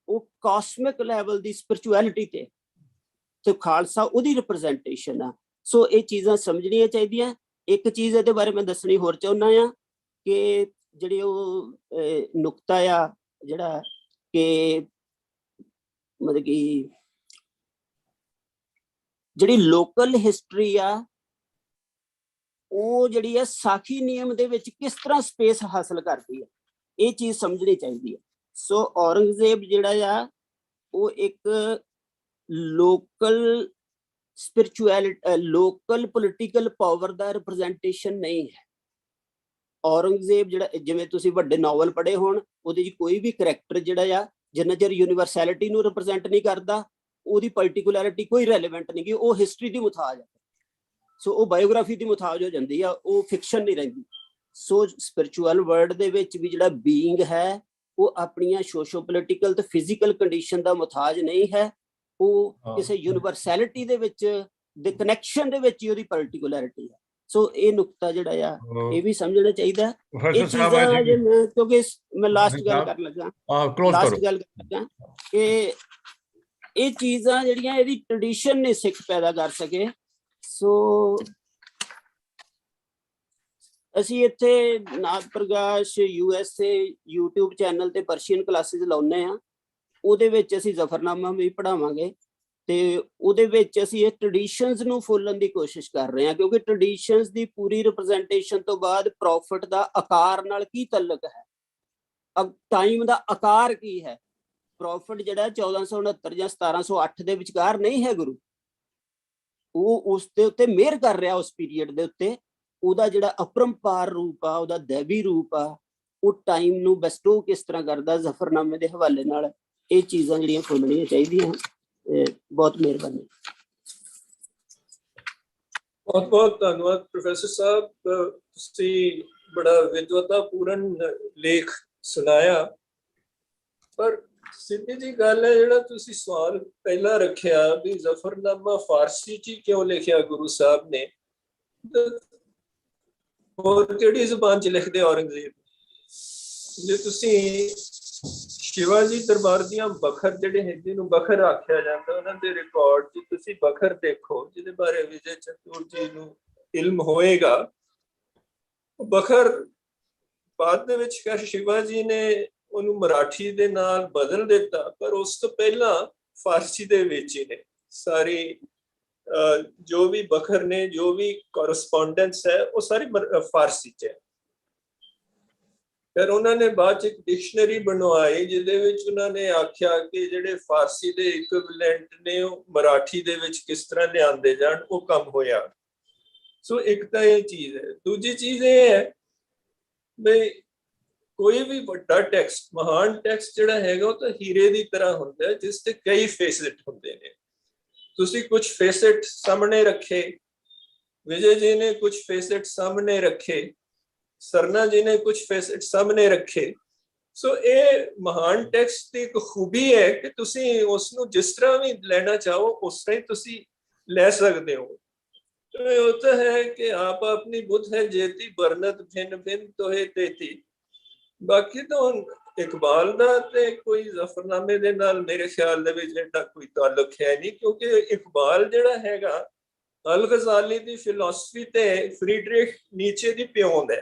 ਉਹ ਕਾਸਮਿਕ ਲੈਵਲ ਦੀ ਸਪਿਰਿਚੁਅਲਿਟੀ ਤੇ ਖਾਲਸਾ ਉਹਦੀ ਰਿਪਰੈਜ਼ੈਂਟੇਸ਼ਨ ਆ। ਸੋ ਇਹ ਚੀਜ਼ਾਂ ਸਮਝਣੀਆਂ ਚਾਹੀਦੀਆਂ। ਇੱਕ ਚੀਜ਼ ਇਹਦੇ ਬਾਰੇ ਮੈਂ ਦੱਸਣੀ ਹੋਰ ਚਾਹੁੰਦਾ ਆ ਕਿ ਜਿਹੜੀ ਉਹ ਨੁਕਤਾ ਆ ਜਿਹੜਾ ਕਿ ਮਤਲਬ ਕਿ ਜਿਹੜੀ ਲੋਕਲ ਹਿਸਟਰੀ ਆ ਉਹ ਜਿਹੜੀ ਹੈ ਸਾਖੀ ਨਿਯਮ ਦੇ ਵਿੱਚ ਕਿਸ ਤਰ੍ਹਾਂ ਸਪੇਸ ਹਾਸਲ ਕਰਦੀ ਹੈ, ਇਹ ਚੀਜ਼ ਸਮਝਣੀ ਚਾਹੀਦੀ ਹੈ। ਸੋ ਔਰੰਗਜ਼ੇਬ ਜਿਹੜਾ ਆ ਉਹ ਇੱਕ local spirituality, local political power ਦਾ ਰਿਪਰੈਜ਼ੈਂਟੇਸ਼ਨ ਨਹੀਂ ਹੈ। ਔਰੰਗਜ਼ੇਬ ਜਿਹੜਾ, ਜਿਵੇਂ ਤੁਸੀਂ ਵੱਡੇ ਨਾਵਲ ਪੜ੍ਹੇ ਹੋਣ, ਉਹਦੇ 'ਚ ਕੋਈ ਵੀ ਕਰੈਕਟਰ ਜਿਹੜਾ ਆ ਜਿੰਨਾ ਚਿਰ ਯੂਨੀਵਰਸੈਲਿਟੀ ਨੂੰ ਰਿਪਰੈਜ਼ੈਂਟ ਨਹੀਂ ਕਰਦਾ, ਉਹਦੀ ਪਰਟੀਕੁਲਰਿਟੀ ਕੋਈ ਰੈਲੇਵੈਂਟ ਨਹੀਂ ਗੀ, ਉਹ ਹਿਸਟਰੀ ਦੀ ਮੁਤਾਜ ਹੈ। ਸੋ ਉਹ ਬਾਇਓਗ੍ਰਾਫੀ ਦੀ ਮੁਤਾਜ ਹੋ ਜਾਂਦੀ ਆ, ਉਹ ਫਿਕਸ਼ਨ ਨਹੀਂ ਰਹਿੰਦੀ। ਸੋ ਸਪਿਰਿਚੁਅਲ ਵਰਲਡ ਦੇ ਵਿੱਚ ਵੀ ਜਿਹੜਾ ਬੀਇੰਗ ਹੈ ਉਹ ਆਪਣੀਆਂ ਸੋਸ਼ੋ ਪੋਲੀਟੀਕਲ ਤੇ ਫਿਜ਼ੀਕਲ ਕੰਡੀਸ਼ਨ ਦਾ ਮੁਤਾਜ ਨਹੀਂ ਹੈ, ਉਹ ਕਿਸੇ ਯੂਨੀਵਰਸੈਲਿਟੀ ਦੇ ਵਿੱਚ ਦੇ ਕਨੈਕਸ਼ਨ ਦੇ ਵਿੱਚ ਹੀ ਉਹਦੀ ਪਰਟੀਕੁਲਰਿਟੀ ਹੈ। ਸੋ ਇਹ ਨੁਕਤਾ ਜਿਹੜਾ ਆ ਇਹ ਵੀ ਸਮਝਣਾ ਚਾਹੀਦਾ। ਇਹ ਚੀਜ਼ਾਂ ਕਿਉਂਕਿ ਮੈਂ ਲਾਸਟ ਗੱਲ ਕਰਨ ਲੱਗਾ ਕਿ ਇਹ ਚੀਜ਼ਾਂ ਜਿਹੜੀਆਂ ਇਹਦੀ ਟ੍ਰੈਡੀਸ਼ਨ ਨੇ ਸਿੱਖ ਪੈਦਾ ਕਰ ਸਕੇ। ਸੋ ਅਸੀਂ ਇੱਥੇ ਨਾਥ ਪ੍ਰਕਾਸ਼ USA YouTube ਚੈਨਲ ਤੇ ਪਰਸ਼ੀਅਨ ਕਲਾਸਿਸ ਲਾਉਂਦੇ ਆ, ਉਹਦੇ ਵਿੱਚ ਅਸੀਂ ਜ਼ਫਰਨਾਮਾ ਵੀ ਪੜ੍ਹਾਵਾਂਗੇ। ਤੇ ਉਹਦੇ ਵਿੱਚ ਅਸੀਂ ਇਹ ਟ੍ਰੈਡੀਸ਼ਨਸ ਨੂੰ ਫੋਲਣ ਦੀ ਕੋਸ਼ਿਸ਼ ਕਰ ਰਹੇ ਹਾਂ, ਕਿਉਂਕਿ ਟ੍ਰੈਡੀਸ਼ਨਸ ਦੀ ਪੂਰੀ ਰਿਪਰੈਜ਼ੈਂਟੇਸ਼ਨ ਤੋਂ ਬਾਅਦ ਪ੍ਰੋਫਿਟ ਦਾ ਆਕਾਰ ਨਾਲ ਕੀ ਤਾਲੁਕ ਹੈ, ਟਾਈਮ ਦਾ ਆਕਾਰ ਕੀ ਹੈ। ਪ੍ਰੋਫਿਟ ਜਿਹੜਾ 1469 ਜਾਂ 1708 ਦੇ ਵਿਚਕਾਰ ਨਹੀਂ ਹੈ ਗੁਰੂ, ਉਹ ਉਸ ਦੇ ਉੱਤੇ ਮਿਹਰ ਕਰ ਰਿਹਾ ਉਸ ਪੀਰੀਅਡ ਦੇ ਉੱਤੇ। ਉਹਦਾ ਜਿਹੜਾ ਅਪਰੰਪਾਰ ਰੂਪ ਆ, ਉਹਦਾ ਦੇਵੀ ਰੂਪ ਆ, ਉਹ ਟਾਈਮ ਨੂੰ ਬੈਸਟੋ ਕਿਸ ਤਰ੍ਹਾਂ ਕਰਦਾ ਜ਼ਫਰਨਾਮੇ ਦੇ ਹਵਾਲੇ ਨਾਲ, ਇਹ ਚੀਜ਼ਾਂ ਜਿਹੜੀਆਂ ਫੁੱਲਣੀਆਂ ਚਾਹੀਦੀਆਂ। ਬਹੁਤ ਮਿਹਰਬਾਨੀ। ਬਹੁਤ ਬਹੁਤ ਧੰਨਵਾਦ ਪ੍ਰੋਫੈਸਰ ਸਾਹਿਬ, ਤੁਸੀਂ ਬੜਾ ਵਿਦਵਤਾਪੂਰਨ ਲੇਖ ਸੁਣਾਇਆ। ਪਰ ਸਿੱਧੀ ਜੀ ਗੱਲ ਹੈ, ਜਿਹੜਾ ਤੁਸੀਂ ਸਵਾਲ ਪਹਿਲਾਂ ਰੱਖਿਆ ਵੀ ਜ਼ਫਰਨਾਮਾ ਫਾਰਸੀ ਚ ਕਿਉਂ ਲਿਖਿਆ ਗੁਰੂ ਸਾਹਿਬ ਨੇ, ਹੋਰ ਕਿਹੜੀ ਜ਼ੁਬਾਨ ਚ ਲਿਖਦੇ ਔਰੰਗਜ਼ੇਬ? ਜੇ ਤੁਸੀਂ ਸ਼ਿਵਾਜੀ ਦਰਬਾਰ ਦੀਆਂ ਬਖਰ, ਜਿਹੜੇ ਹਿੰਦੀ ਨੂੰ ਬਖਰ ਆਖਿਆ ਜਾਂਦਾ, ਉਹਨਾਂ ਦੇ ਰਿਕਾਰਡ ਚ ਤੁਸੀਂ ਬਖਰ ਦੇਖੋ, ਜਿਹਦੇ ਬਾਰੇ ਵਿਜੇ ਚਤੁਰ ਜੀ ਨੂੰ ਇਲਮ ਹੋਏਗਾ। ਬਖਰ ਬਾਅਦ ਦੇ ਵਿੱਚ ਸ਼ਿਵਾਜੀ ਨੇ ਉਹਨੂੰ ਮਰਾਠੀ ਦੇ ਨਾਲ ਬਦਲ ਦਿੱਤਾ, ਪਰ ਉਸ ਤੋਂ ਪਹਿਲਾਂ ਫਾਰਸੀ ਦੇ ਵਿੱਚ ਹੀ ਨੇ ਸਾਰੀ ਜੋ ਵੀ ਬਖਰ ਨੇ, ਜੋ ਵੀ ਕੋਰਸਪੋਂਡੈਂਸ ਹੈ, ਉਹ ਸਾਰੀ ਫਾਰਸੀ ਚ ਹੈ। ਫਿਰ ਉਹਨਾਂ ਨੇ ਬਾਅਦ ਚ ਇੱਕ ਡਿਕਸ਼ਨਰੀ ਬਣਵਾਈ, ਜਿਹਦੇ ਵਿੱਚ ਉਹਨਾਂ ਨੇ ਆਖਿਆ ਕਿ ਜਿਹੜੇ ਫਾਰਸੀ ਦੇ ਇਕੁਇਵਲੈਂਟ ਨੇ ਉਹ ਮਰਾਠੀ ਦੇ ਵਿੱਚ ਕਿਸ ਤਰ੍ਹਾਂ ਲਿਆਂਦੇ ਜਾਣ, ਉਹ ਕੰਮ ਹੋਇਆ। ਸੋ ਇੱਕ ਤਾਂ ਇਹ ਚੀਜ਼ ਹੈ। ਦੂਜੀ ਚੀਜ਼ ਇਹ ਹੈ ਵੀ ਕੋਈ ਵੀ ਵੱਡਾ ਟੈਕਸਟ, ਮਹਾਨ ਟੈਕਸਟ ਜਿਹੜਾ ਹੈਗਾ, ਉਹ ਤਾਂ ਹੀਰੇ ਦੀ ਤਰ੍ਹਾਂ ਹੁੰਦਾ, ਜਿਸ ਤੇ ਕਈ ਫੇਸਟ ਹੁੰਦੇ ਨੇ। ਤੁਸੀਂ ਕੁਝ ਫੇਸਟ ਸਾਹਮਣੇ ਰੱਖੇ, ਵਿਜੇ ਜੀ ਨੇ ਕੁਝ ਫੇਸਟ ਸਾਹਮਣੇ ਰੱਖੇ, ਸਰਨਾ ਜੀ ਨੇ ਕੁਝ ਫੇਸਟ ਸਾਹਮਣੇ ਰੱਖੇ। ਸੋ ਇਹ ਮਹਾਨ ਟੈਕਸਟ ਦੀ ਇੱਕ ਖੂਬੀ ਹੈ ਕਿ ਤੁਸੀਂ ਉਸ ਨੂੰ ਜਿਸ ਤਰ੍ਹਾਂ ਵੀ ਲੈਣਾ ਚਾਹੋ ਉਸ ਤਰ੍ਹਾਂ ਹੀ ਤੁਸੀਂ ਲੈ ਸਕਦੇ ਹੋ। ਉਹ ਤਾਂ ਹੈ ਕਿ ਆਪ ਆਪਣੀ ਬੁੱਧ ਹੈ ਜੇਤੀ ਬਰਨਤ ਭਿੰਨ ਭਿੰਨ ਤੋਹੇ ਤੇਤੀ। ਬਾਕੀ ਤਾਂ ਹੁਣ ਇਕਬਾਲ ਦਾ ਤੇ ਕੋਈ ਜ਼ਫਰਨਾਮੇ ਦੇ ਨਾਲ ਮੇਰੇ ਖਿਆਲ ਦੇ ਵਿੱਚ ਇਹਦਾ ਕੋਈ ਤਾਲੁਕ ਹੈ ਨਹੀਂ, ਕਿਉਂਕਿ ਇਕਬਾਲ ਜਿਹੜਾ ਹੈਗਾ ਅਲ ਗਜ਼ਾਲੀ ਦੀ ਫਿਲਾਸਫੀ ਤੇ ਫਰੀਡਰਿਖ ਨੀਚੇ ਦੀ ਪਿਓਂਦ ਹੈ।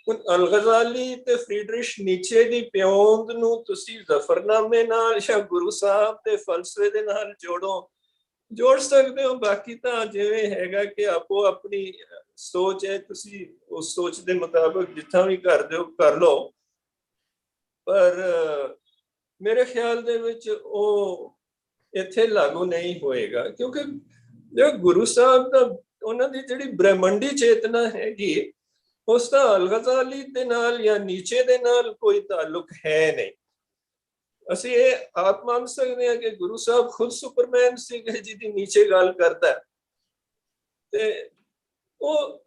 ਹੁਣ ਅਲ ਗਜ਼ਾਲੀ ਤੇ ਫਰੀਡਰਿਖ ਨੀਚੇ ਦੀ ਪਿਓਂਦ ਨੂੰ ਤੁਸੀਂ ਜ਼ਫਰਨਾਮੇ ਨਾਲ ਜਾਂ ਗੁਰੂ ਸਾਹਿਬ ਦੇ ਫਲਸਫੇ ਦੇ ਨਾਲ ਜੋੜ ਸਕਦੇ ਹੋ। ਬਾਕੀ ਤਾਂ ਜਿਵੇਂ ਹੈਗਾ ਕਿ ਆਪੋ ਆਪਣੀ ਸੋਚ ਹੈ, ਤੁਸੀਂ ਉਸ ਸੋਚ ਦੇ ਮੁਤਾਬਕ ਜਿੱਥਾਂ ਵੀ ਕਰਦੇ ਹੋ ਕਰ ਲਓ। ਪਰ ਮੇਰੇ ਖਿਆਲ ਦੇ ਵਿੱਚ ਉਹ ਇੱਥੇ ਲਾਗੂ ਨਹੀਂ ਹੋਏਗਾ, ਕਿਉਂਕਿ ਜੋ ਗੁਰੂ ਸਾਹਿਬ ਦਾ ਉਹਨਾਂ ਦੀ ਜਿਹੜੀ ਬ੍ਰਹਮੰਡੀ ਚੇਤਨਾ ਹੈਗੀ, ਉਸ ਦਾ ਅਲ ਗਜ਼ਾਲੀ ਦੇ ਨਾਲ ਜਾਂ ਨੀਚੇ ਦੇ ਨਾਲ ਕੋਈ ਤਾਲੁਕ ਹੈ ਨਹੀਂ। ਅਸੀਂ ਇਹ ਆਪ ਮੰਨ ਸਕਦੇ ਹਾਂ ਕਿ ਗੁਰੂ ਸਾਹਿਬ ਖੁਦ ਸੁਪਰਮੈਨ ਸੀਗੇ ਜਿਹਦੀ ਨੀਚੇ ਗੱਲ ਕਰਦਾ। ਤੇ ਉਹ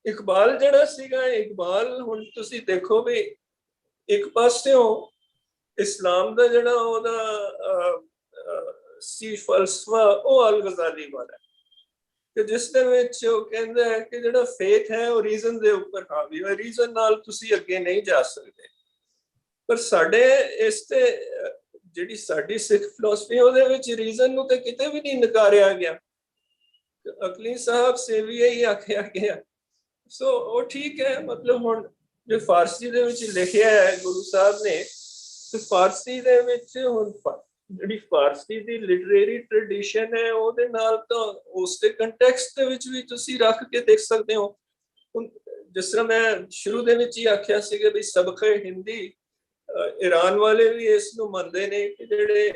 ਇਕਬਾਲ ਜਿਹੜਾ ਸੀਗਾ, ਇਕਬਾਲ ਹੁਣ ਤੁਸੀਂ ਦੇਖੋ ਵੀ ਇੱਕ ਪਾਸਿਓਂ ਇਸਲਾਮ ਦਾ ਜਿਹੜਾ ਉਹਦਾ ਸੀ ਫਲਸਫਾ, ਉਹ ਅਲ ਗਜ਼ਾਲੀ ਵਾਲਾ, ਕਿ ਜਿਸ ਦੇ ਵਿੱਚ ਉਹ ਕਹਿੰਦਾ ਹੈ ਕਿ ਜਿਹੜਾ ਫੇਥ ਹੈ ਉਹ ਰੀਜ਼ਨ ਦੇ ਉੱਪਰ ਹਾਵੀ ਹੈ, ਰੀਜ਼ਨ ਨਾਲ ਤੁਸੀਂ ਅੱਗੇ ਨਹੀਂ ਜਾ ਸਕਦੇ। ਪਰ ਸਾਡੇ ਇਸ ਤੇ ਜਿਹੜੀ ਸਾਡੀ ਸਿੱਖ ਫਿਲਾਸਫੀ, ਉਹਦੇ ਵਿੱਚ ਰੀਜ਼ਨ ਨੂੰ ਤੇ ਕਿਤੇ ਵੀ ਨਹੀਂ ਨਕਾਰਿਆ ਗਿਆ। ਅਕਲੀ ਸਾਹਿਬ ਸੇ ਵੀ ਇਹੀ ਆਖਿਆ ਗਿਆ। ਸੋ ਉਹ ਠੀਕ ਹੈ। ਮਤਲਬ ਹੁਣ ਜੋ ਫਾਰਸੀ ਦੇ ਵਿੱਚ ਲਿਖਿਆ ਹੈ ਗੁਰੂ ਸਾਹਿਬ ਨੇ, ਤੇ ਫਾਰਸੀ ਦੇ ਵਿੱਚ ਹੁਣ ਜਿਹੜੀ ਫਾਰਸੀ ਦੀ ਲਿਟਰੇਰੀ ਟ੍ਰੈਡੀਸ਼ਨ ਹੈ, ਉਹਦੇ ਨਾਲ ਤਾਂ ਉਸ ਦੇ ਕੰਟੈਕਸਟ ਦੇ ਵਿੱਚ ਵੀ ਤੁਸੀਂ ਰੱਖ ਕੇ ਦੇਖ ਸਕਦੇ ਹੋ। ਹੁਣ ਜਿਸ ਤਰ੍ਹਾਂ ਮੈਂ ਸ਼ੁਰੂ ਦੇ ਵਿੱਚ ਹੀ ਆਖਿਆ ਸੀਗਾ ਵੀ ਸਬਕੇ ਹਿੰਦੀ, ਈਰਾਨ ਵਾਲੇ ਵੀ ਇਸ ਨੂੰ ਮੰਨਦੇ ਨੇ ਕਿ ਜਿਹੜੇ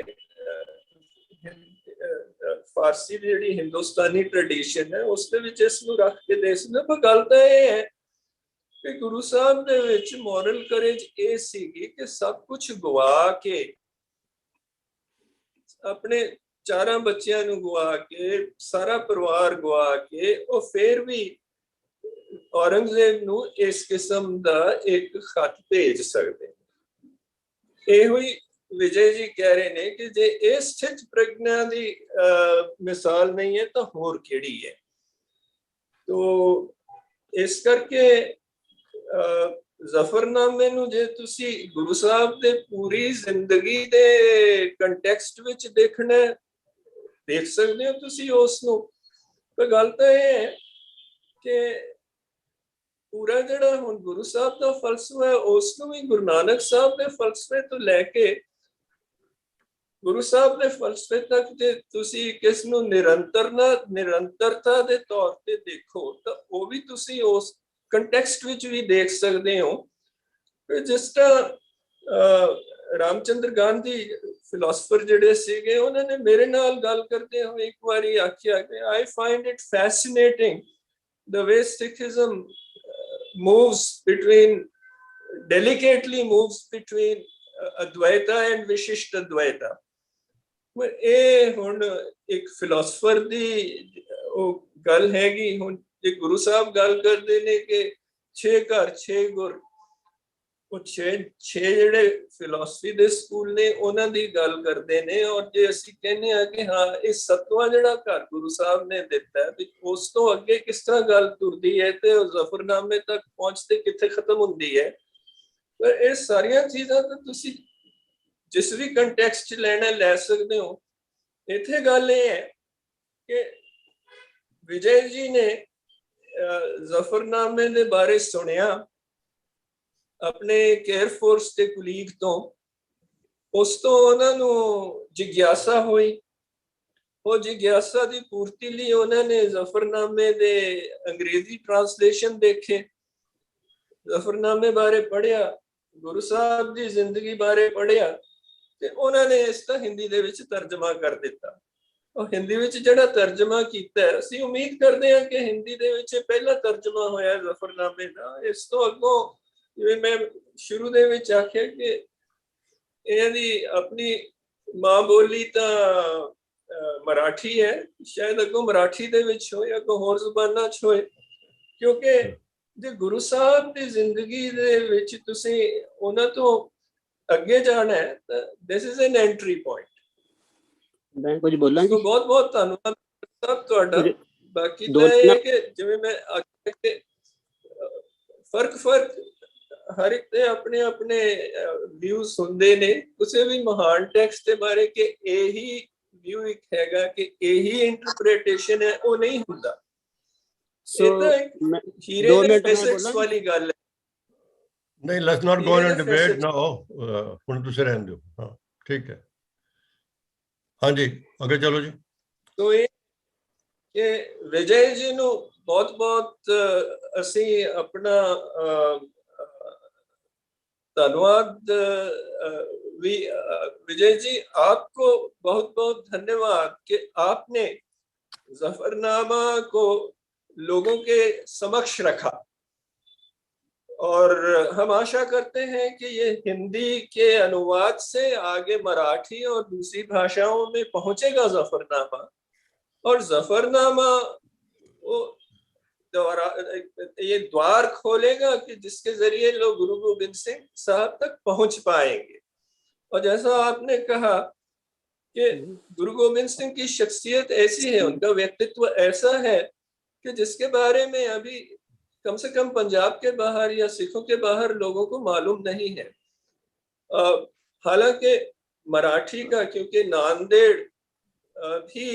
ਫਾਰਸੀ ਦੀ ਜਿਹੜੀ ਹਿੰਦੁਸਤਾਨੀ ਟ੍ਰੈਡੀਸ਼ਨ ਹੈ, ਉਸ ਦੇ ਵਿੱਚ ਇਸ ਨੂੰ ਰੱਖ ਕੇ ਦੇਖ ਸਕਦੇ। ਪਰ ਗੱਲ ਤਾਂ ਇਹ ਹੈ ਕਿ ਗੁਰੂ ਸਾਹਿਬ ਦੇ ਵਿੱਚ ਮੋਰਲ ਕਰੇਜ ਇਹ ਸੀਗੀ ਕਿ ਸਭ ਕੁਝ ਗਵਾ ਕੇ, ਆਪਣੇ 4 ਬੱਚਿਆਂ ਨੂੰ ਗਵਾ ਕੇ, ਸਾਰਾ ਪਰਿਵਾਰ ਗਵਾ ਕੇ, ਉਹ ਫੇਰ ਵੀ ਔਰੰਗਜ਼ੇਬ ਨੂੰ ਇਸ ਕਿਸਮ ਦਾ ਇੱਕ ਖਤ ਭੇਜ ਸਕਦੇ। ਇਹੋ ਹੀ ਵਿਜੇ ਜੀ ਕਹਿ ਰਹੇ ਨੇ ਕਿ ਜੇ ਇਹ ਸਥਿਤ ਪ੍ਰਗਨਾ ਦੀ ਮਿਸਾਲ ਨਹੀਂ ਹੈ ਤਾਂ ਹੋਰ ਕਿਹੜੀ ਹੈ। ਤੋ ਇਸ ਕਰਕੇ ਜ਼ਫਰਨਾਮੇ ਨੂੰ ਜੇ ਤੁਸੀਂ ਗੁਰੂ ਸਾਹਿਬ ਦੇ ਪੂਰੀ ਜ਼ਿੰਦਗੀ ਦੇ ਕੰਟੈਕਸਟ ਵਿੱਚ ਦੇਖਣਾ, ਦੇਖ ਸਕਦੇ ਹੋ ਤੁਸੀਂ ਉਸ ਨੂੰ। ਪਰ ਗੱਲ ਤਾਂ ਇਹ ਹੈ ਕਿ ਪੂਰਾ ਜਿਹੜਾ ਹੁਣ ਗੁਰੂ ਸਾਹਿਬ ਦਾ ਫਲਸਫਾ ਹੈ, ਉਸ ਨੂੰ ਵੀ ਗੁਰੂ ਨਾਨਕ ਸਾਹਿਬ ਦੇ ਫਲਸਫੇ ਤੋਂ ਲੈ ਕੇ ਗੁਰੂ ਸਾਹਿਬ ਦੇ ਫਲਸਫੇ ਤੱਕ ਜੇ ਤੁਸੀਂ ਕਿਸ ਨੂੰ ਨਿਰੰਤਰਤਾ ਦੇ ਤੌਰ ਤੇ ਦੇਖੋ ਤਾਂ ਉਹ ਵੀ ਤੁਸੀਂ ਉਸ ਕੰਟੈਕਸਟ ਵਿੱਚ ਵੀ ਦੇਖ ਸਕਦੇ ਹੋ। ਜਿਸ ਤਰ੍ਹਾਂ ਰਾਮਚੰਦਰ ਗਾਂਧੀ ਫਿਲਾਸਫਰ ਜਿਹੜੇ ਸੀਗੇ ਉਹਨਾਂ ਨੇ ਮੇਰੇ ਨਾਲ ਗੱਲ ਕਰਦੇ ਹੋਏ ਇੱਕ ਵਾਰੀ ਆਖਿਆ ਕਿ I find it fascinating the way Sikhism delicately moves between Advaita and Vishishta Advaita। ਇਹ ਹੁਣ ਇੱਕ ਫਿਲਾਸਫਰ ਦੀ ਉਹ ਗੱਲ ਹੈਗੀ। ਹੁਣ ਜੇ ਗੁਰੂ ਸਾਹਿਬ ਗੱਲ ਕਰਦੇ ਨੇ ਕਿ 6 ਘਰ 6 ਗੁਰ, ਉਹ 6 ਜਿਹੜੇ ਫਿਲਾਸਫੀ ਦੇ ਸਕੂਲ ਨੇ ਉਹਨਾਂ ਦੀ ਗੱਲ ਕਰਦੇ ਨੇ। ਔਰ ਜੇ ਅਸੀਂ ਕਹਿੰਦੇ ਆ ਕਿ ਹਾਂ ਇਹ 7ਵਾਂ ਜਿਹੜਾ ਘਰ ਗੁਰੂ ਸਾਹਿਬ ਨੇ ਦਿੱਤਾ ਹੈ ਵੀ ਉਸ ਤੋਂ ਅੱਗੇ ਕਿਸ ਤਰ੍ਹਾਂ ਗੱਲ ਤੁਰਦੀ ਹੈ ਤੇ ਉਹ ਜ਼ਫਰਨਾਮੇ ਤੱਕ ਪਹੁੰਚਦੇ ਕਿੱਥੇ ਖਤਮ ਹੁੰਦੀ ਹੈ। ਪਰ ਇਹ ਸਾਰੀਆਂ ਚੀਜ਼ਾਂ ਤਾਂ ਤੁਸੀਂ ਜਿਸ ਵੀ ਕੰਟੈਕਸਟ 'ਚ ਲੈਣਾ ਲੈ ਸਕਦੇ ਹੋ। ਇੱਥੇ ਗੱਲ ਇਹ ਹੈ ਕਿ ਵਿਜੇ ਜੀ ਨੇ ਜ਼ਫਰਨਾਮੇ ਦੇ ਬਾਰੇ ਸੁਣਿਆ ਆਪਣੇ ਏਅਰ ਫੋਰਸ ਦੇ ਕੁਲੀਗ ਤੋਂ। ਉਸ ਤੋਂ ਉਹਨਾਂ ਨੂੰ ਜਿਗਿਆਸਾ ਹੋਈ। ਉਹ ਜਿਗਿਆਸਾ ਦੀ ਪੂਰਤੀ ਲਈ ਉਹਨਾਂ ਨੇ ਜ਼ਫਰਨਾਮੇ ਦੇ ਅੰਗਰੇਜ਼ੀ ਟ੍ਰਾਂਸਲੇਸ਼ਨ ਦੇਖੇ, ਜ਼ਫਰਨਾਮੇ ਬਾਰੇ ਪੜ੍ਹਿਆ, ਗੁਰੂ ਸਾਹਿਬ ਦੀ ਜ਼ਿੰਦਗੀ ਬਾਰੇ ਪੜ੍ਹਿਆ ਤੇ ਉਹਨਾਂ ਨੇ ਇਸ ਦਾ ਹਿੰਦੀ ਦੇ ਵਿੱਚ ਤਰਜਮਾ ਕਰ ਦਿੱਤਾ। ਉਹ ਹਿੰਦੀ ਵਿੱਚ ਜਿਹੜਾ ਤਰਜਮਾ ਕੀਤਾ ਅਸੀਂ ਉਮੀਦ ਕਰਦੇ ਹਾਂ ਕਿ ਹਿੰਦੀ ਦੇ ਵਿੱਚ ਪਹਿਲਾ ਤਰਜਮਾ ਹੋਇਆ ਜ਼ਫਰਨਾਮੇ ਦਾ। ਇਸ ਤੋਂ ਅੱਗੋਂ ਜਿਵੇਂ ਮੈਂ ਸ਼ੁਰੂ ਦੇ ਵਿੱਚ ਆਖਿਆ ਕਿ ਇਹਦੀ ਆਪਣੀ ਮਾਂ ਬੋਲੀ ਤਾਂ ਮਰਾਠੀ ਹੈ, ਸ਼ਾਇਦ ਅੱਗੋਂ ਮਰਾਠੀ ਦੇ ਵਿੱਚ ਹੋਏ, ਅੱਗੋਂ ਹੋਰ ਜ਼ੁਬਾਨਾਂ 'ਚ ਹੋਏ। ਕਿਉਂਕਿ ਜੇ ਗੁਰੂ ਸਾਹਿਬ ਦੀ ਜ਼ਿੰਦਗੀ ਦੇ ਵਿੱਚ ਤੁਸੀਂ ਉਹਨਾਂ ਤੋਂ ਅੱਗੇ ਜਾਣਾ ਹੈ ਤਾਂ this is an entry point. ਮੈਂ ਕੁਝ ਬੋਲਾਂ ਜੀ? ਬਹੁਤ ਬਹੁਤ ਧੰਨਵਾਦ ਸਭ ਤੁਹਾਡਾ। ਬਾਕੀ ਤਾਂ ਇਹ ਕਿ ਜਿਵੇਂ ਮੈਂ ਆਖਿਆ ਕਿ ਫਰਕ ਹਰ ਇੱਕ ਦੇ ਆਪਣੇ ਆਪਣੇ ਵਿਊਜ਼ ਹੁੰਦੇ ਨੇ। ਕਿਸੇ ਵੀ ਮਹਾਨ ਟੈਕਸਟ ਦੇ ਬਾਰੇ ਕਿ ਇਹੀ ਵਿਊ ਇੱਕ ਹੈਗਾ ਕਿ ਇਹੀ ਇੰਟਰਪ੍ਰੀਟੇਸ਼ਨ ਹੈ, ਉਹ ਨਹੀਂ ਹੁੰਦਾ। ਇਹ ਤਾਂ ਇੱਕ ਹੀਰੇ ਦੇ ਫੈਸੈਟਸ ਵਾਲੀ ਗੱਲ ਹੈ। ਨਹੀਂ, let's not go in debate ਨਾਓ। ਹੁਣ ਤੁਸੀਂ ਰਹਿਣ ਦਿਓ। ਹਾਂ ਠੀਕ ਹੈ, ਹਾਂਜੀ ਅੱਗੇ ਚਲੋ ਜੀ। ਤੋ ਇਹ ਕਿ ਵਿਜੇ ਜੀ ਨੂੰ ਬਹੁਤ ਬਹੁਤ ਅਸੀਂ ਆਪਣਾ धन्यवाद। विजय जी आपको बहुत बहुत धन्यवाद कि आपने जफरनामा को लोगों के समक्ष रखा। और हम आशा करते हैं कि ये हिंदी के अनुवाद से आगे मराठी और दूसरी भाषाओं में पहुंचेगा जफरनामा। और जफरनामा ये द्वार खोलेगा कि जिसके जरिए लोग गुरु गोबिंद सिंह साहब तक पहुंच पाएंगे। और जैसा आपने कहा कि गुरु गोबिंद सिंह की शख्सियत ऐसी है, उनका व्यक्तित्व ऐसा है कि जिसके बारे में अभी कम से कम पंजाब के बाहर या सिखों के बाहर लोगों को मालूम नहीं है। हालांकि मराठी का, क्योंकि नांदेड़ भी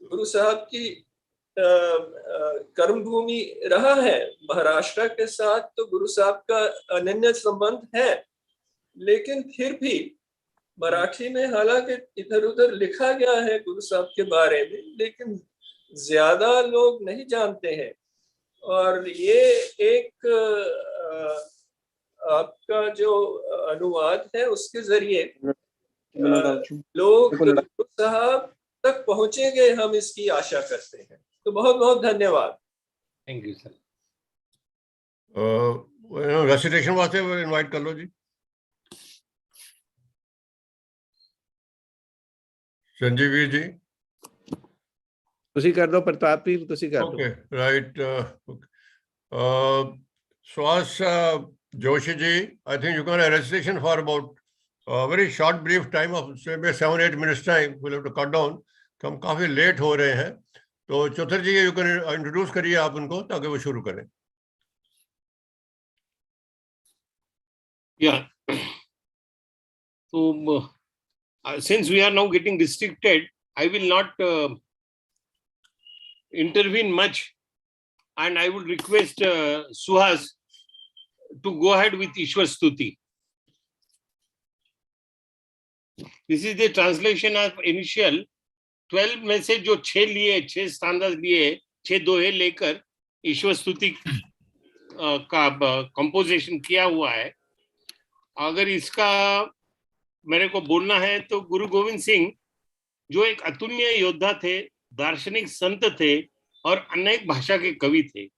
गुरु साहब की कर्म भूमि रहा है, महाराष्ट्र के साथ तो गुरु साहब का अनन्य संबंध है। लेकिन फिर भी मराठी में हालांकि इधर उधर लिखा गया है गुरु साहब के बारे में, लेकिन ज्यादा लोग नहीं जानते हैं। और ये एक आपका जो अनुवाद है उसके जरिए लोग गुरु साहब तक पहुंचेंगे, हम इसकी आशा करते हैं। तो बहुत बहुत धन्यवाद। Thank you sir. रेसिटेशन वास्ते इनवाइट कर लो जी। संजीवीर जी ਤੁਸੀਂ ਕਰ ਦਿਓ, ਪ੍ਰਤਾਪਵੀਰ ਤੁਸੀਂ ਕਰ ਦਿਓ। Okay, right. Suhan Joshi ji, I think you can have a recitation for about a very short brief time of say 7-8 minutes time. We'll have to cut down. तो हम काफी लेट हो रहे हैं। तो चौधरी जी यू कैन इंट्रोड्यूस करिए आप उनको ताकि वो शुरू करें। Yeah. So since we are now getting restricted, I will not intervene much, and I would request Suhas to go ahead with Ishwar Stuti. This is the translation of initial 12 में से जो 6 लिए, 6 स्टैंडर्स लिए, 6 दोहे लेकर ईश्वर स्तुति का composition किया हुआ है। अगर इसका मेरे को बोलना है तो गुरु गोविंद सिंह जो एक अतुल्य योद्धा थे, दार्शनिक संत थे और अनेक भाषा के कवि थे।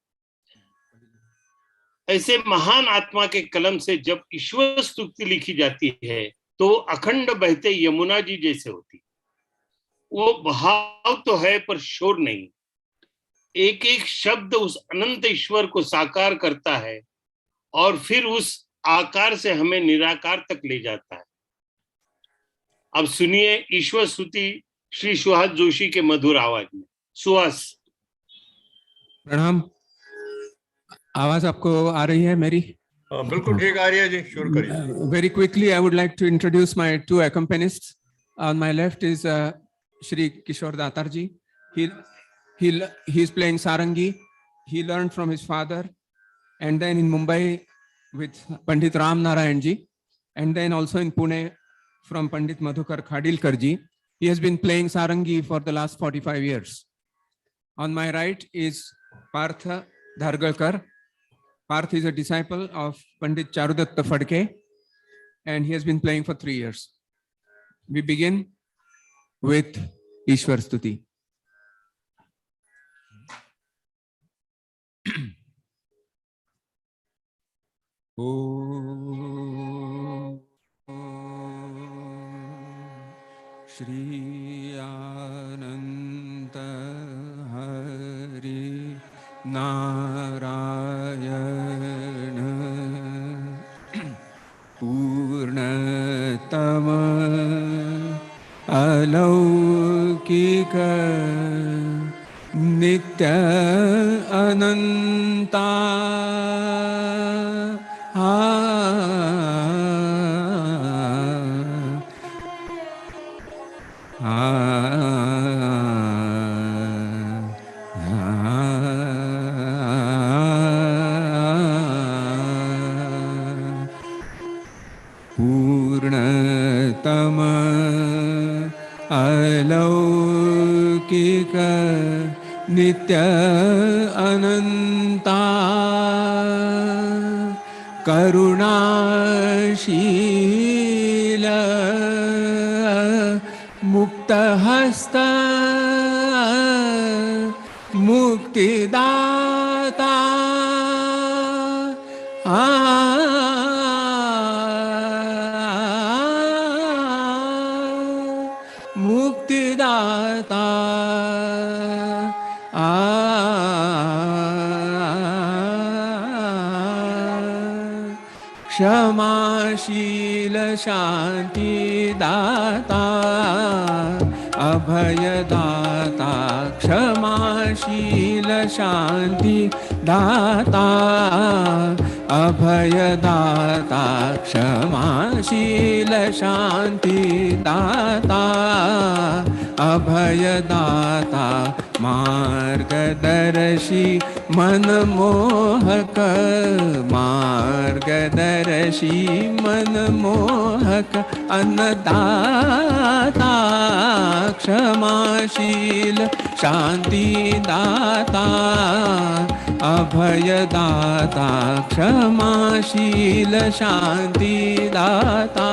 ऐसे महान आत्मा के कलम से जब ईश्वर स्तुति लिखी जाती है तो अखंड बहते यमुना जी जैसे होती। वो भाव तो है पर शोर नहीं। एक एक शब्द उस अनंत ईश्वर को साकार करता है और फिर उस आकार से हमें निराकार तक ले जाता है। अब सुनिए ईश्वर स्तुति श्री सुहास जोशी के मधुर आवाज में। सुहास। प्रणाम। आवाज आपको आ रही है मेरी? बिल्कुल ठीक आ रही है जी, शुरू करिए। Very quickly, I would like to introduce my 2 accompanists. On my left is Shri Kishore Datarji. He is playing sarangi. He learned from his father, and then in Mumbai with Pandit Ram Narayan ji, and then also in Pune from Pandit Madhukar Khadilkar ji. He has been playing sarangi for the last 45 years. On my right is Partha Dhargalkar. Parth is a disciple of Pandit Charudatta Phadke, and he has been playing for 3 years. We begin with Ishwar Stuti. Om Shri Ananta Hari Narayana Purnatama Alaukika Nitya Ananta Purnatama Alaukika Nitya Ananta Karunashila Muktahasta Muktidata Muktidata क्षमाशील शांति दाता अभय दाता क्षमाशील शांति दाता अभय दाता क्षमाशील शांति दाता अभय दाता मार्गदर्शी मनमोहक मार्गदर्शी मनमोहक अन्नदाता क्षमाशील शांति दाता अभय दाता क्षमाशील शांति दाता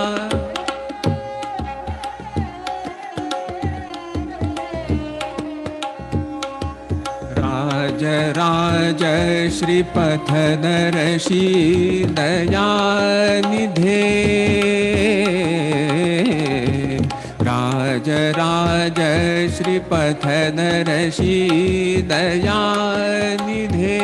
राज राज श्रीपथदर्शी दयानिधे राज राज श्रीपथदर्शी दयानिधे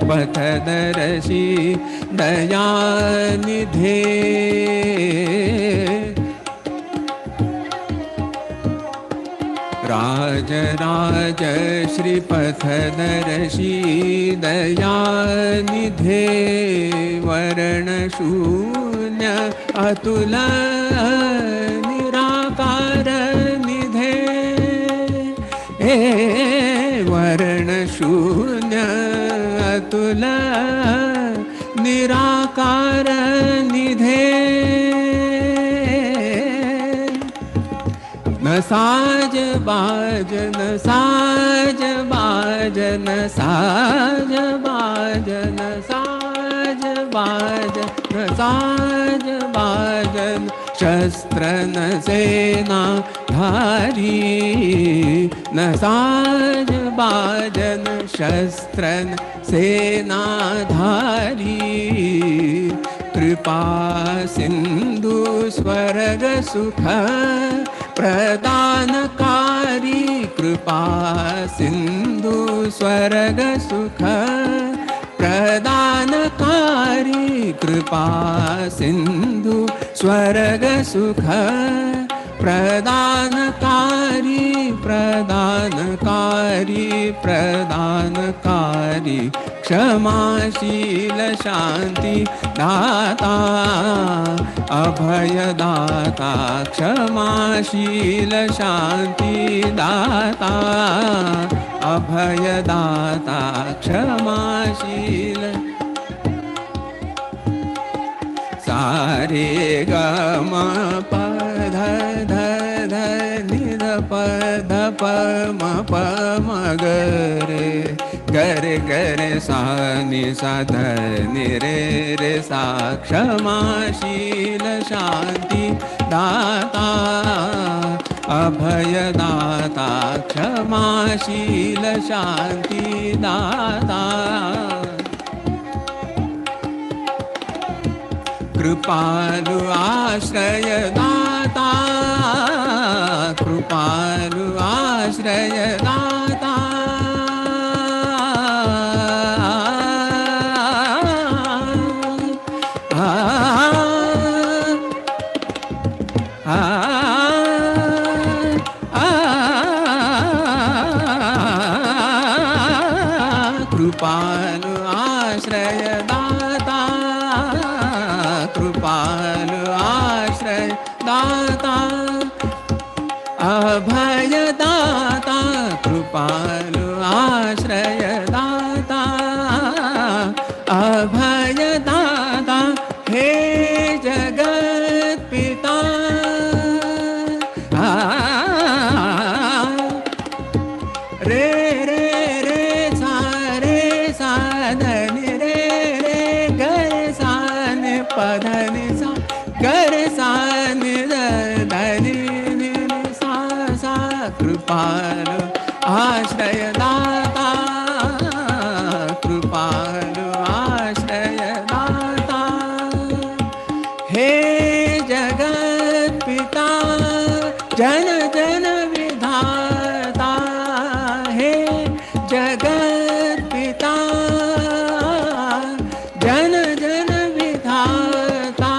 पथदर्शी दयानिधे राज राज श्रीपथदर्शी दयानिधे वर्ण शून्य अतुल निराकार निराकार निधे वर्ण शून्य अतुल निराकार निधे न साज बाज न साज बाज न साज बाज न साज बाज न साज बाजन शस्त्र न सेना धारी न साज बाजन शस्त्र न सेना धारी कृपा सिंधु स्वर्ग सुख प्रदानकारी कृपा सिंधु स्वर्ग सुख प्रदानकारी कृपा सिंधु स्वर्ग सुख प्रदानकारी प्रदानकारी प्रदानकारी क्षमाशील शांति दाता अभयदाता क्षमाशील शांति दाता अभयदाता क्षमाशील सारे गम पध ध ध नि ध प ध प म प म ग रे सा नि सा ध नि रे सा क्षमाशील शांति दाता अभयदाता क्षमाशील शांति दाता कृपालु आश्रय दाता कृपालु आश्रय दाता कृपालु आश्रय दाता कृपालु आश्रय दाता अभय दाता कृपालु आश्रय दाता अभय दाता हे जगत पिता रे रे रे सा धनि रे रे गर सा नि प धनि सा गर सा नि धनि नि सा सा कृपालु आश्रय दाता कृपालु आश्रय दाता हे जगत पिता जन जन विधाता हे जगत पिता जन जन विधाता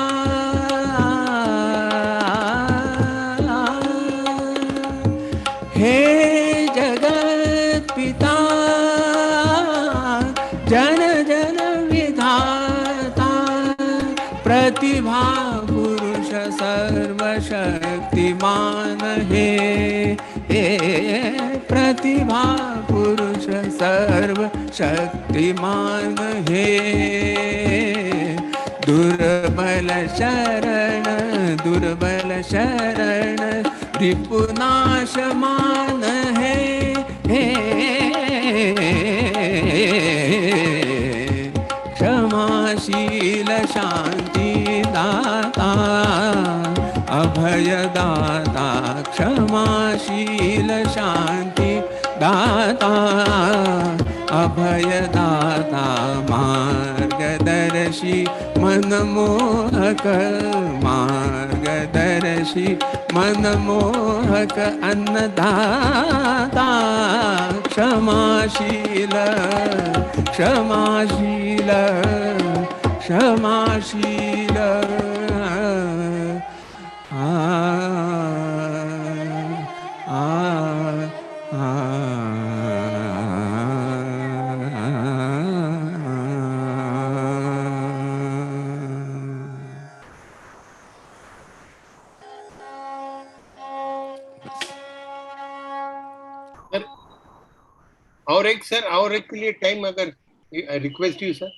हे जगत पिता जन जन विधाता प्रतिभा पुरुष सर्वशक्तिमान हे प्रतिभा पुरुष सर्व शक्तिमान हे दुर्बल शरण रिपुनाशमान है क्षमाशील शांति दाता अभय दाता क्षमाशील शांति दाता अभय दाता मार्गदर्शी मनमोहक मार्गदर्शी मनमोहक अन्नदाता क्षमाशील क्षमाशील क्षमाशील और एक सर, और एक के लिए टाइम अगर, I request you sir.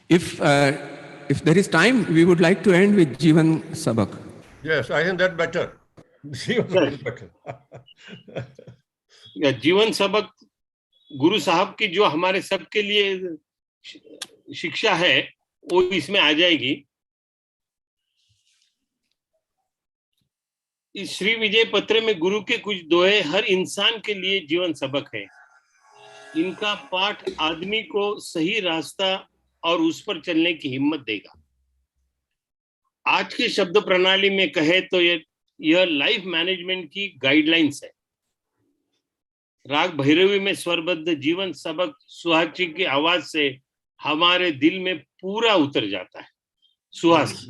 If there is time, we would like to end with Jivan Sabak. Yes, I think that better. Better. या जीवन सबक गुरु साहब की जो हमारे सबके लिए शिक्षा है वो इसमें आ जाएगी. इस श्री विजय पत्र में गुरु के कुछ दोहे हर इंसान के लिए जीवन सबक है. इनका पाठ आदमी को सही रास्ता और उस पर चलने की हिम्मत देगा. आज के शब्द प्रणाली में कहे तो यह लाइफ मैनेजमेंट की गाइडलाइंस है. राग भैरवी में स्वरबद्ध जीवन सबक सुहास जी की आवाज से हमारे दिल में पूरा उतर जाता है. सुहास.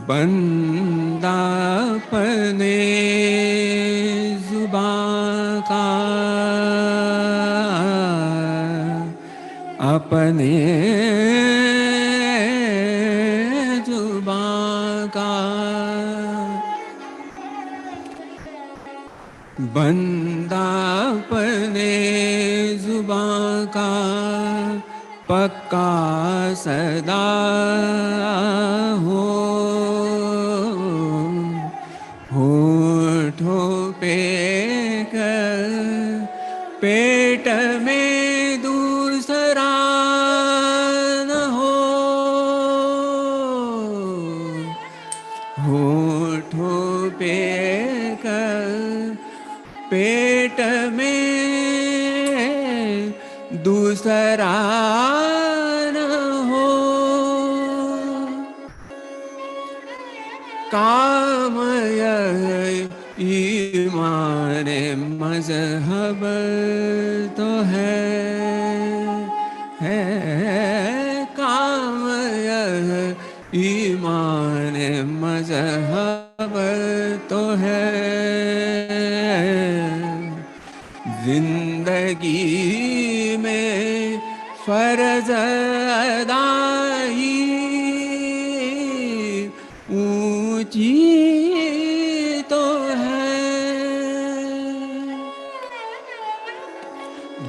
बंदा अपने जुबां का अपने जुबां का बंदा अपने जुबां का पक्का सदा हो होठों पे कर पेट में दूसरा न हो होठों पे कर पेट में दूसरा न हो काम यह ईमान मजहब तो है काम यह ईमान मजहब तो है जिंदगी में फर्ज अदाई ऊंची तो है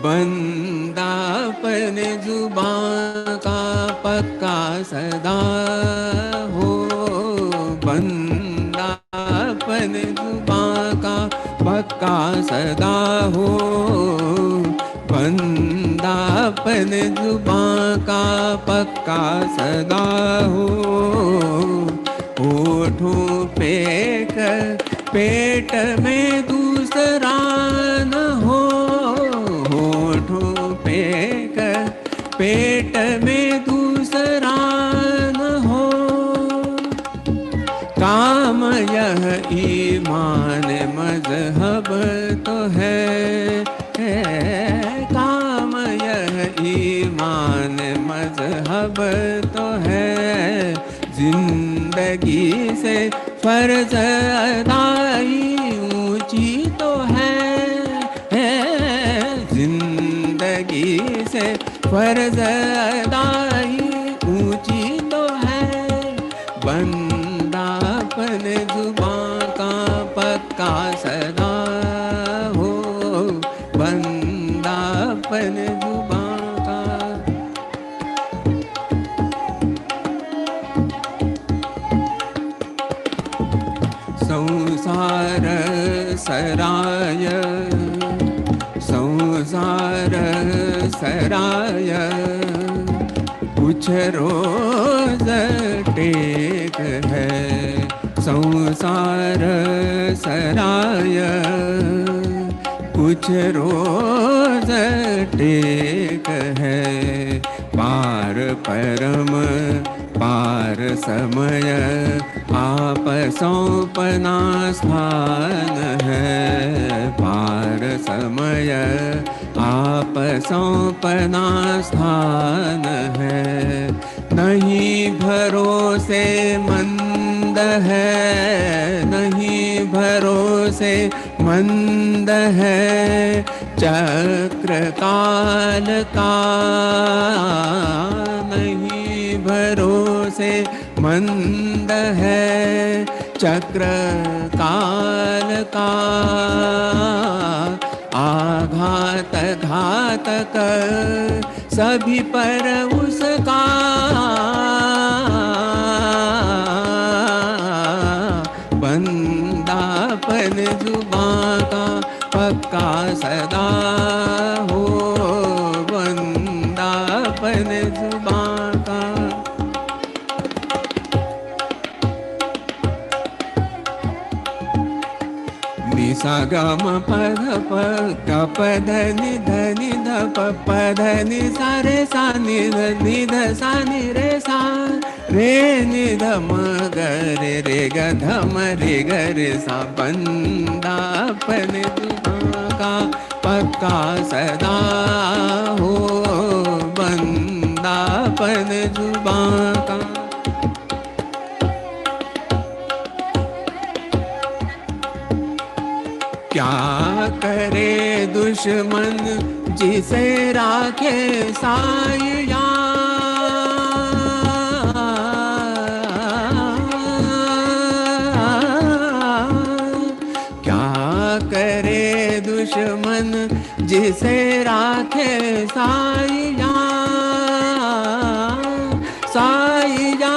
बंदा अपने जुबां का पक्का सदा हो बंदा अपने जुबां का पक्का सदा हो बंदा अपने जुबां का पक्का सदा हो होठों पे कर पेट में दूसरा न हो होठों पे कर पेट में दूसरा न हो काम यह ईमान मजहब तो है काम यह ईमान मजहब तो है जिंदगी से फर्ज अदाई ऊंची तो है जिंदगी से फर्ज अदाई ऊंची तो है बंदा अपने जुबां का पक्का सदा हो बंदा अपने जुबां का संसार सराय, संसार सराय, कुछ रोज टेक है। संसार सराय, कुछ रोज टेक है। पार परम पार समय, आप सौंपना स्थान है। पार समय आप सौंपना स्थान है। नहीं भरोसे मंद है, नहीं भरोसे मंद है। चक्र काल का नहीं भरोसे मंद है। चक्र काल का आघात घातक सभी पर उसका। बंदापन जुबां का पक्का सदा हो। बंदापन जुबां का। निसा गम पद प ग पद नि ध नि ध प पद नि सा रे सा नि ध नि ध सा नि रे सा रे नि ध म ग रे ग ध म रे ग रे सा। बंदापन जुबां का पक्का सदा हो। बंदापन जुबां का। क्या करे दुश्मन जिसे राखे साइया। क्या करे दुश्मन जिसे राखे साइया। साइया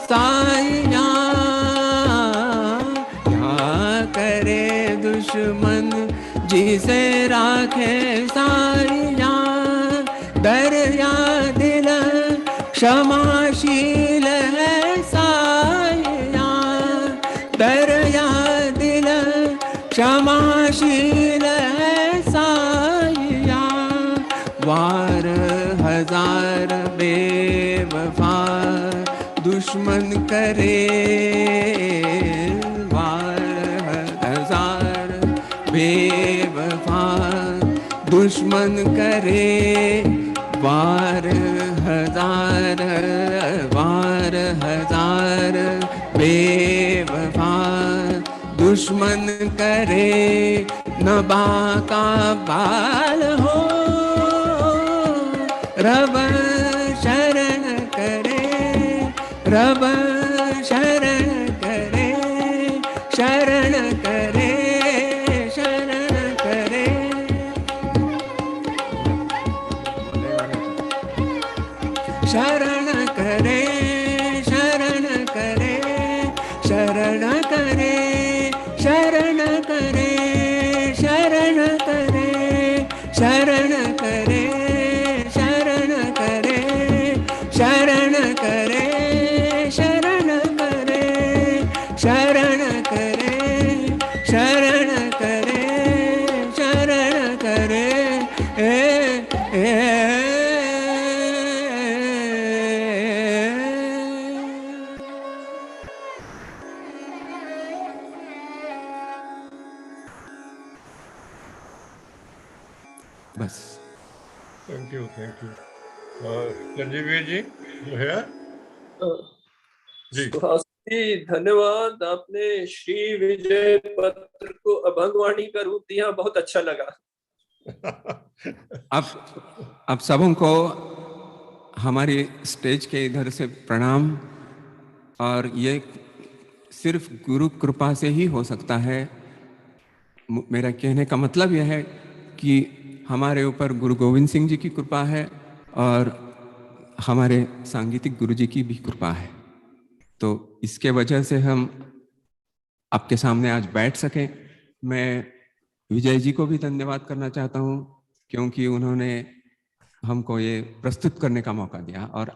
साइया। करे दुश्मन जिसे राखे साइया। दरिया दिल क्षमाशील है साइया। दरिया दिल क्षमाशील है साइया। वार हजार बेवफा दुश्मन करे। बेवफा दुश्मन करे। वार हजार बेवफा दुश्मन करे। न बाका बाल हो रब शरण करे। रब शरण करे। शरण करे। शरण करे। शरण करे। शरण करे। शरण करे। शरण करे। शरण करे। शरण करे। शरण करे। शरण करे। शरण करे। शरण करे। शरण करे। बस। Thank you, thank you. Sanjeevi ji, you here? जी। सुहास जी धन्यवाद। आपने श्री विजय पत्र को अभंगवाणी का रूप दिया, बहुत अच्छा लगा। अब सबों को हमारी स्टेज के इधर से प्रणाम। और ये सिर्फ गुरु कृपा से ही हो सकता है। मेरा कहने का मतलब यह है कि हमारे ऊपर गुरु गोविंद सिंह जी की कृपा है और हमारे सांगीतिक गुरु जी की भी कृपा है। तो इसके वजह से हम आपके सामने आज बैठ सके। मैं विजय जी को भी धन्यवाद करना चाहता हूं क्योंकि उन्होंने हमको ये प्रस्तुत करने का मौका दिया, और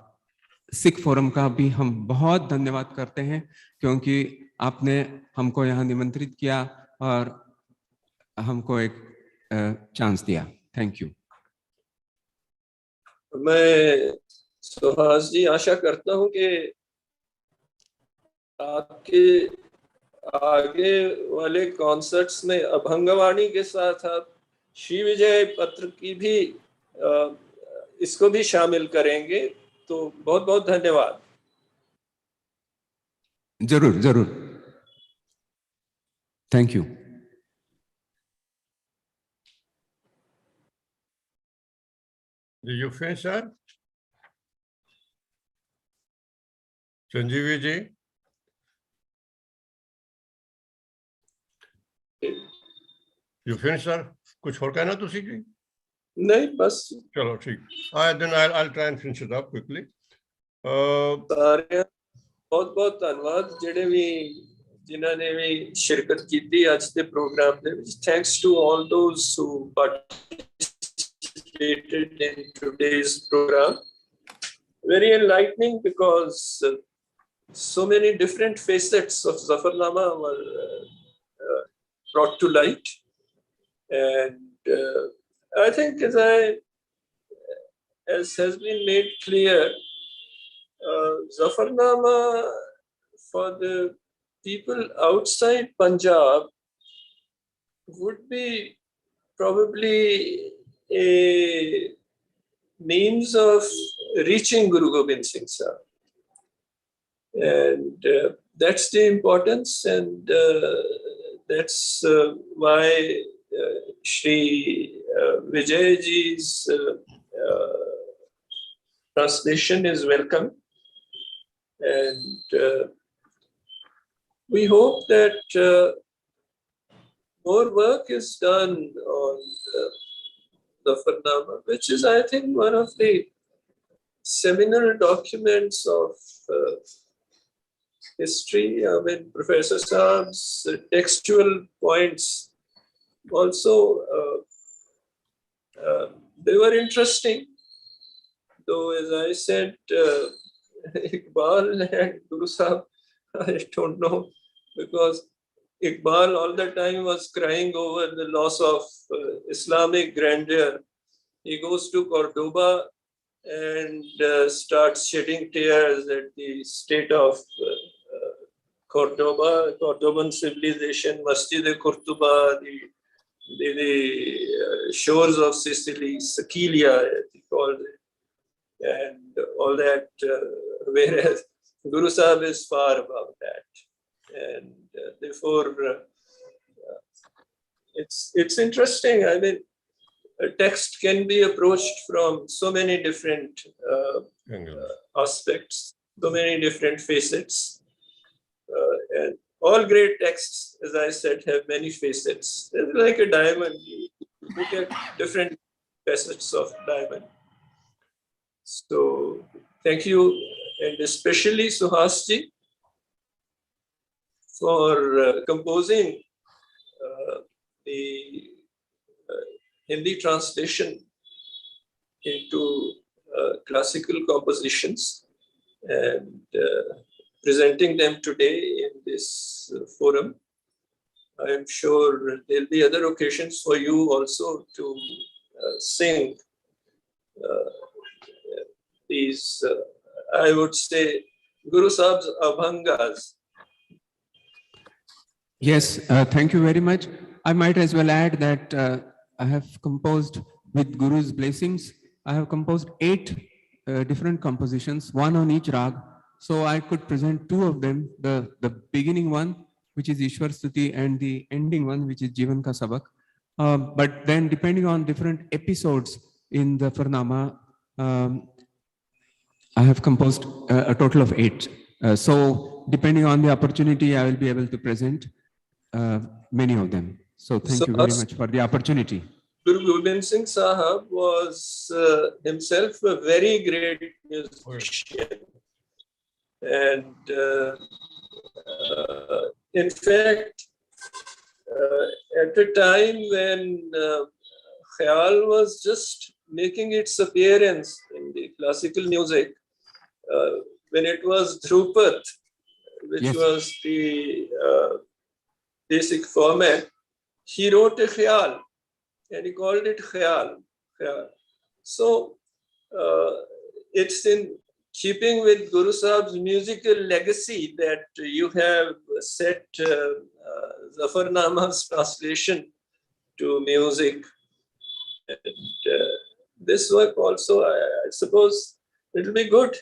सिख फोरम का भी हम बहुत धन्यवाद करते हैं क्योंकि आपने हमको यहाँ निमंत्रित किया और हमको एक चांस दिया। Thank you. मैं सुहास जी आशा करता हूं कि आपके आगे वाले कॉन्सर्ट्स में अभंगवाणी के साथ आप श्री विजय पत्र की भी इसको भी शामिल करेंगे। तो बहुत बहुत धन्यवाद। जरूर जरूर। Thank you. Did you finish, sir? Sanjeevi ji? You finished, sir? कुछ और कहना तुसी जी? नहीं, बस चलो ठीक। Then I'll try and finish it up quickly. सारे बहुत बहुत धन्यवाद जिन्होंने भी शिरकत की थी आज के प्रोग्राम दे विच। Thanks to all those who participated in today's program. Very enlightening because so many different facets of Zafarnama were brought to light, and I think as has been made clear, Zafarnama for the people outside Punjab would be probably a means of reaching Guru Gobind Singh Sahib, and that's the importance, and that's why Shri Vijay ji's translation is welcome, and we hope that more work is done on Zafarnama, which is, I think, one of the seminal documents of history. I mean, Professor Saab's textual points also, they were interesting. Though, as I said, Iqbal and Guru Saab, I don't know, because Iqbal all the time was crying over the loss of Islamic grandeur. He goes to Cordoba and starts shedding tears at the state of Cordoba, Cordoban civilization, Masjid-e-Qurtuba, the shores of Sicily, Sicilia, he called it, and all that, whereas Guru Sahib is far above that. And therefore, it's interesting. I mean, a text can be approached from so many different aspects, so many different facets. And all great texts, as I said, have many facets. It's like a diamond. You look at different facets of diamond. So thank you, and especially Suhas ji for composing the Hindi translation into classical compositions and presenting them today in this forum. I am sure there'll be other occasions for you also to sing these, I would say, Guru Sahib's Abhangas. Yes, thank you very much. I might as well add that I have composed with Guru's blessings. I have composed 8 different compositions, one on each rag. So I could present 2 of them, the beginning one, which is Ishwar Stuti, and the ending one, which is Jivan Ka Sabak. But then depending on different episodes in the Zafarnama, I have composed a total of 8. So depending on the opportunity, I will be able to present many of them. So thank you very much for the opportunity. Guru Gobind Singh Sahib was himself a very great musician. And in fact, at a time when Khayal was just making its appearance in the classical music, when it was Dhrupad, which Yes. was the basic format, he wrote a Khayal and he called it Khayal. So it's in keeping with Guru Sahib's musical legacy that you have set Zafarnama's translation to music. And this work also, I suppose it will be good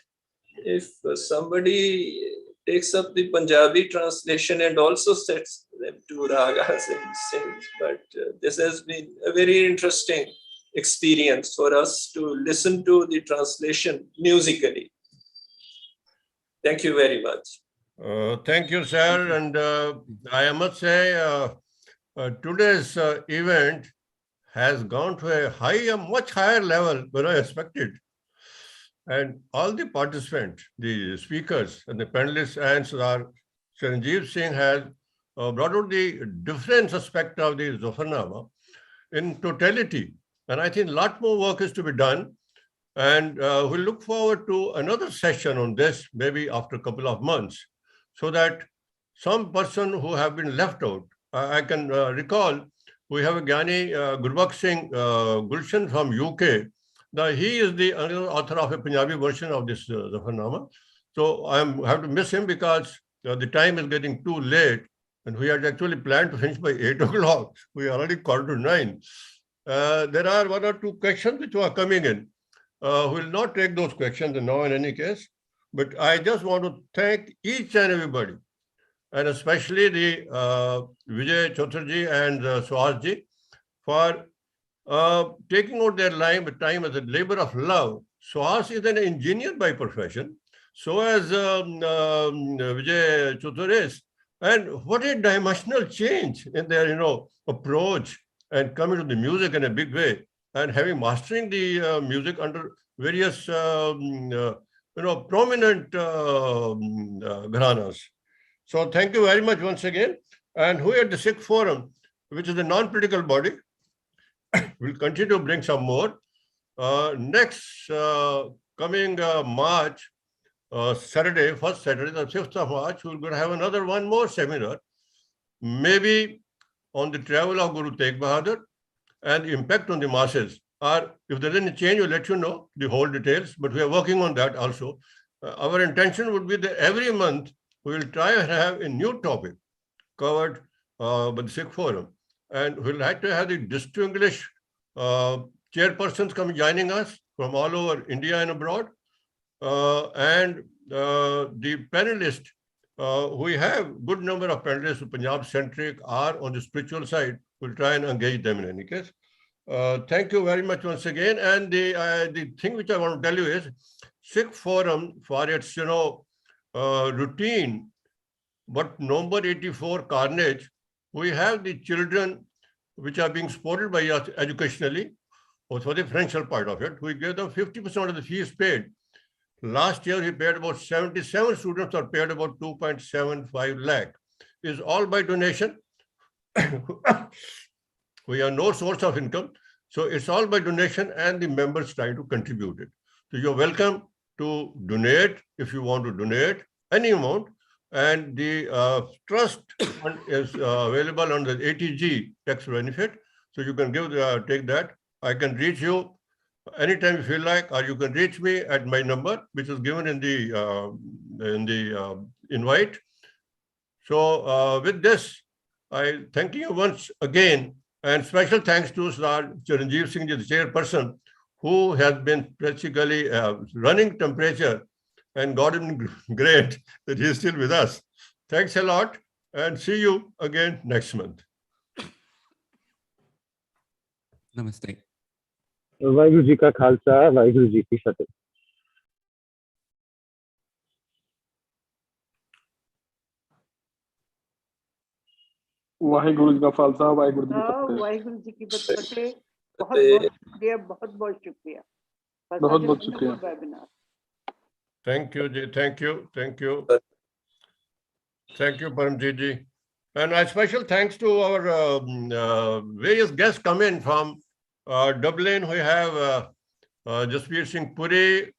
if somebody takes up the Punjabi translation and also sets them to ragas and sings. But this has been a very interesting experience for us to listen to the translation musically. Thank you very much. Thank you, sir. And I must say, today's event has gone to a much higher level than I expected. And all the participants, the speakers and the panelists and Charanjeev Singh has brought out the different aspect of the Zafarnama in totality. And I think a lot more work is to be done. And we look forward to another session on this, maybe after a couple of months, so that some person who have been left out, I can recall, we have a Gyani Gurbakh Singh Gulshan from UK. He is the author of a Punjabi version of this Zafarnama. So I have to miss him because the time is getting too late. And we had actually planned to finish by 8 o'clock. We are already 8:45. There are one or two questions which are coming in. We'll not take those questions now in any case, but I just want to thank each and everybody, and especially the Vijay Choudhury and Suhasji for taking out their time as a labor of love. Suhas is an engineer by profession, so as Vijay Choudhury is. And what a dimensional change in their approach and coming to the music in a big way, and having mastering the music under various prominent gharanas. So thank you very much once again. And we at the Sikh Forum, which is a non-political body, will continue to bring some more. Next coming March, Saturday, first Saturday, the 5th of March, we're going to have one more seminar, maybe on the travel of Guru Tegh Bahadur and the impact on the masses. Or if there's any change, we'll let you know the whole details, but we are working on that also. Our intention would be that every month we will try and have a new topic covered by the Sikh Forum. And we'll like to have the distinguished chairpersons joining us from all over India and abroad. And the panelists, we have good number of panelists who Punjab-centric are on the spiritual side. We'll try and engage them in any case. Thank you very much once again. And the thing which I want to tell you is Sikh Forum, for its routine, but number 84 carnage, we have the children which are being supported by us educationally, also the financial part of it. We give them 50% of the fees paid. Last year, we paid about 77 students are paid about 2.75 lakh. It's all by donation. We have no source of income. So it's all by donation and the members trying to contribute it. So you're welcome to donate if you want to donate any amount. And the trust fund is available under the ATG tax benefit. So you can take that. I can reach you anytime you feel like, or you can reach me at my number, which is given in the invite. So with this, I thank you once again, and special thanks to Sir Charanjeev Singh, the chairperson, who has been practically running temperature, and God is great that he is still with us. Thanks a lot, and see you again next month. Namaste. Waheguru ji ਕਾ ਖਾਲਸਾ ਵਾਹਿਗੁਰੂ ਜੀ ਕੀ ਫਤਿਹ। ਵਾਹਿਗੁਰੂ ਜੀ ਕਾ ਖਾਲਸਾ ਵਾਹਿਗੁਰੂ ਜੀ ਕੀ ਫਤਿਹ। ਵਾਹਿਗੁਰੂ ਜੀ ਕੀ ਫਤਿਹ। ਬਹੁਤ ਬਹੁਤ ਸ਼ੁਕਰੀਆ, ਬਹੁਤ ਬਹੁਤ ਸ਼ੁਕਰੀਆ। ਬਹੁਤ ਬਹੁਤ ਸ਼ੁਕਰੀਆ। Thank you, Ji. Thank you. Thank you. Thank you, Paramjit Ji. And a special thanks to our various guests come in from Dublin. We have Jasveer Singh Puri.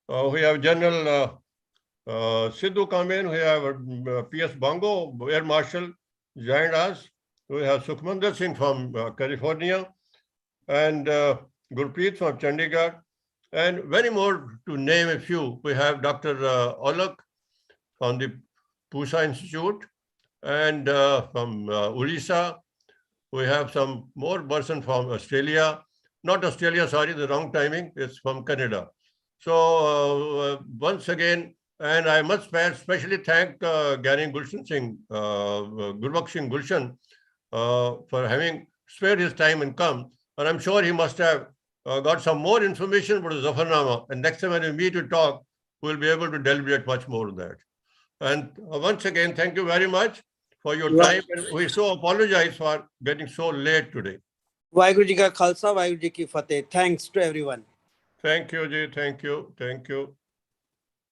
We have General Sidhu come in. We have P.S. Bongo, Air Marshal, joined us. We have Sukhmander Singh from California and Gurpreet from Chandigarh. And many more to name a few. We have Dr. Olak from the Pusa Institute and from Orissa. We have some more person from Australia. Not Australia, sorry, the wrong timing. It's from Canada. So once again, and I must especially thank Gyanin Gulshan Singh, Gurbaksh Singh Gulshan, for having spared his time and come. And I'm sure he must have got some more information about the Zafarnama. And next time when we meet to talk, we'll be able to deliberate much more on that. And once again, thank you very much for your time. And we so apologize for getting so late today. Vaheguru Ji ka Khalsa, Vaheguru Ji ki Fateh. Thanks to everyone. Thank you, Ji. Thank you. Thank you.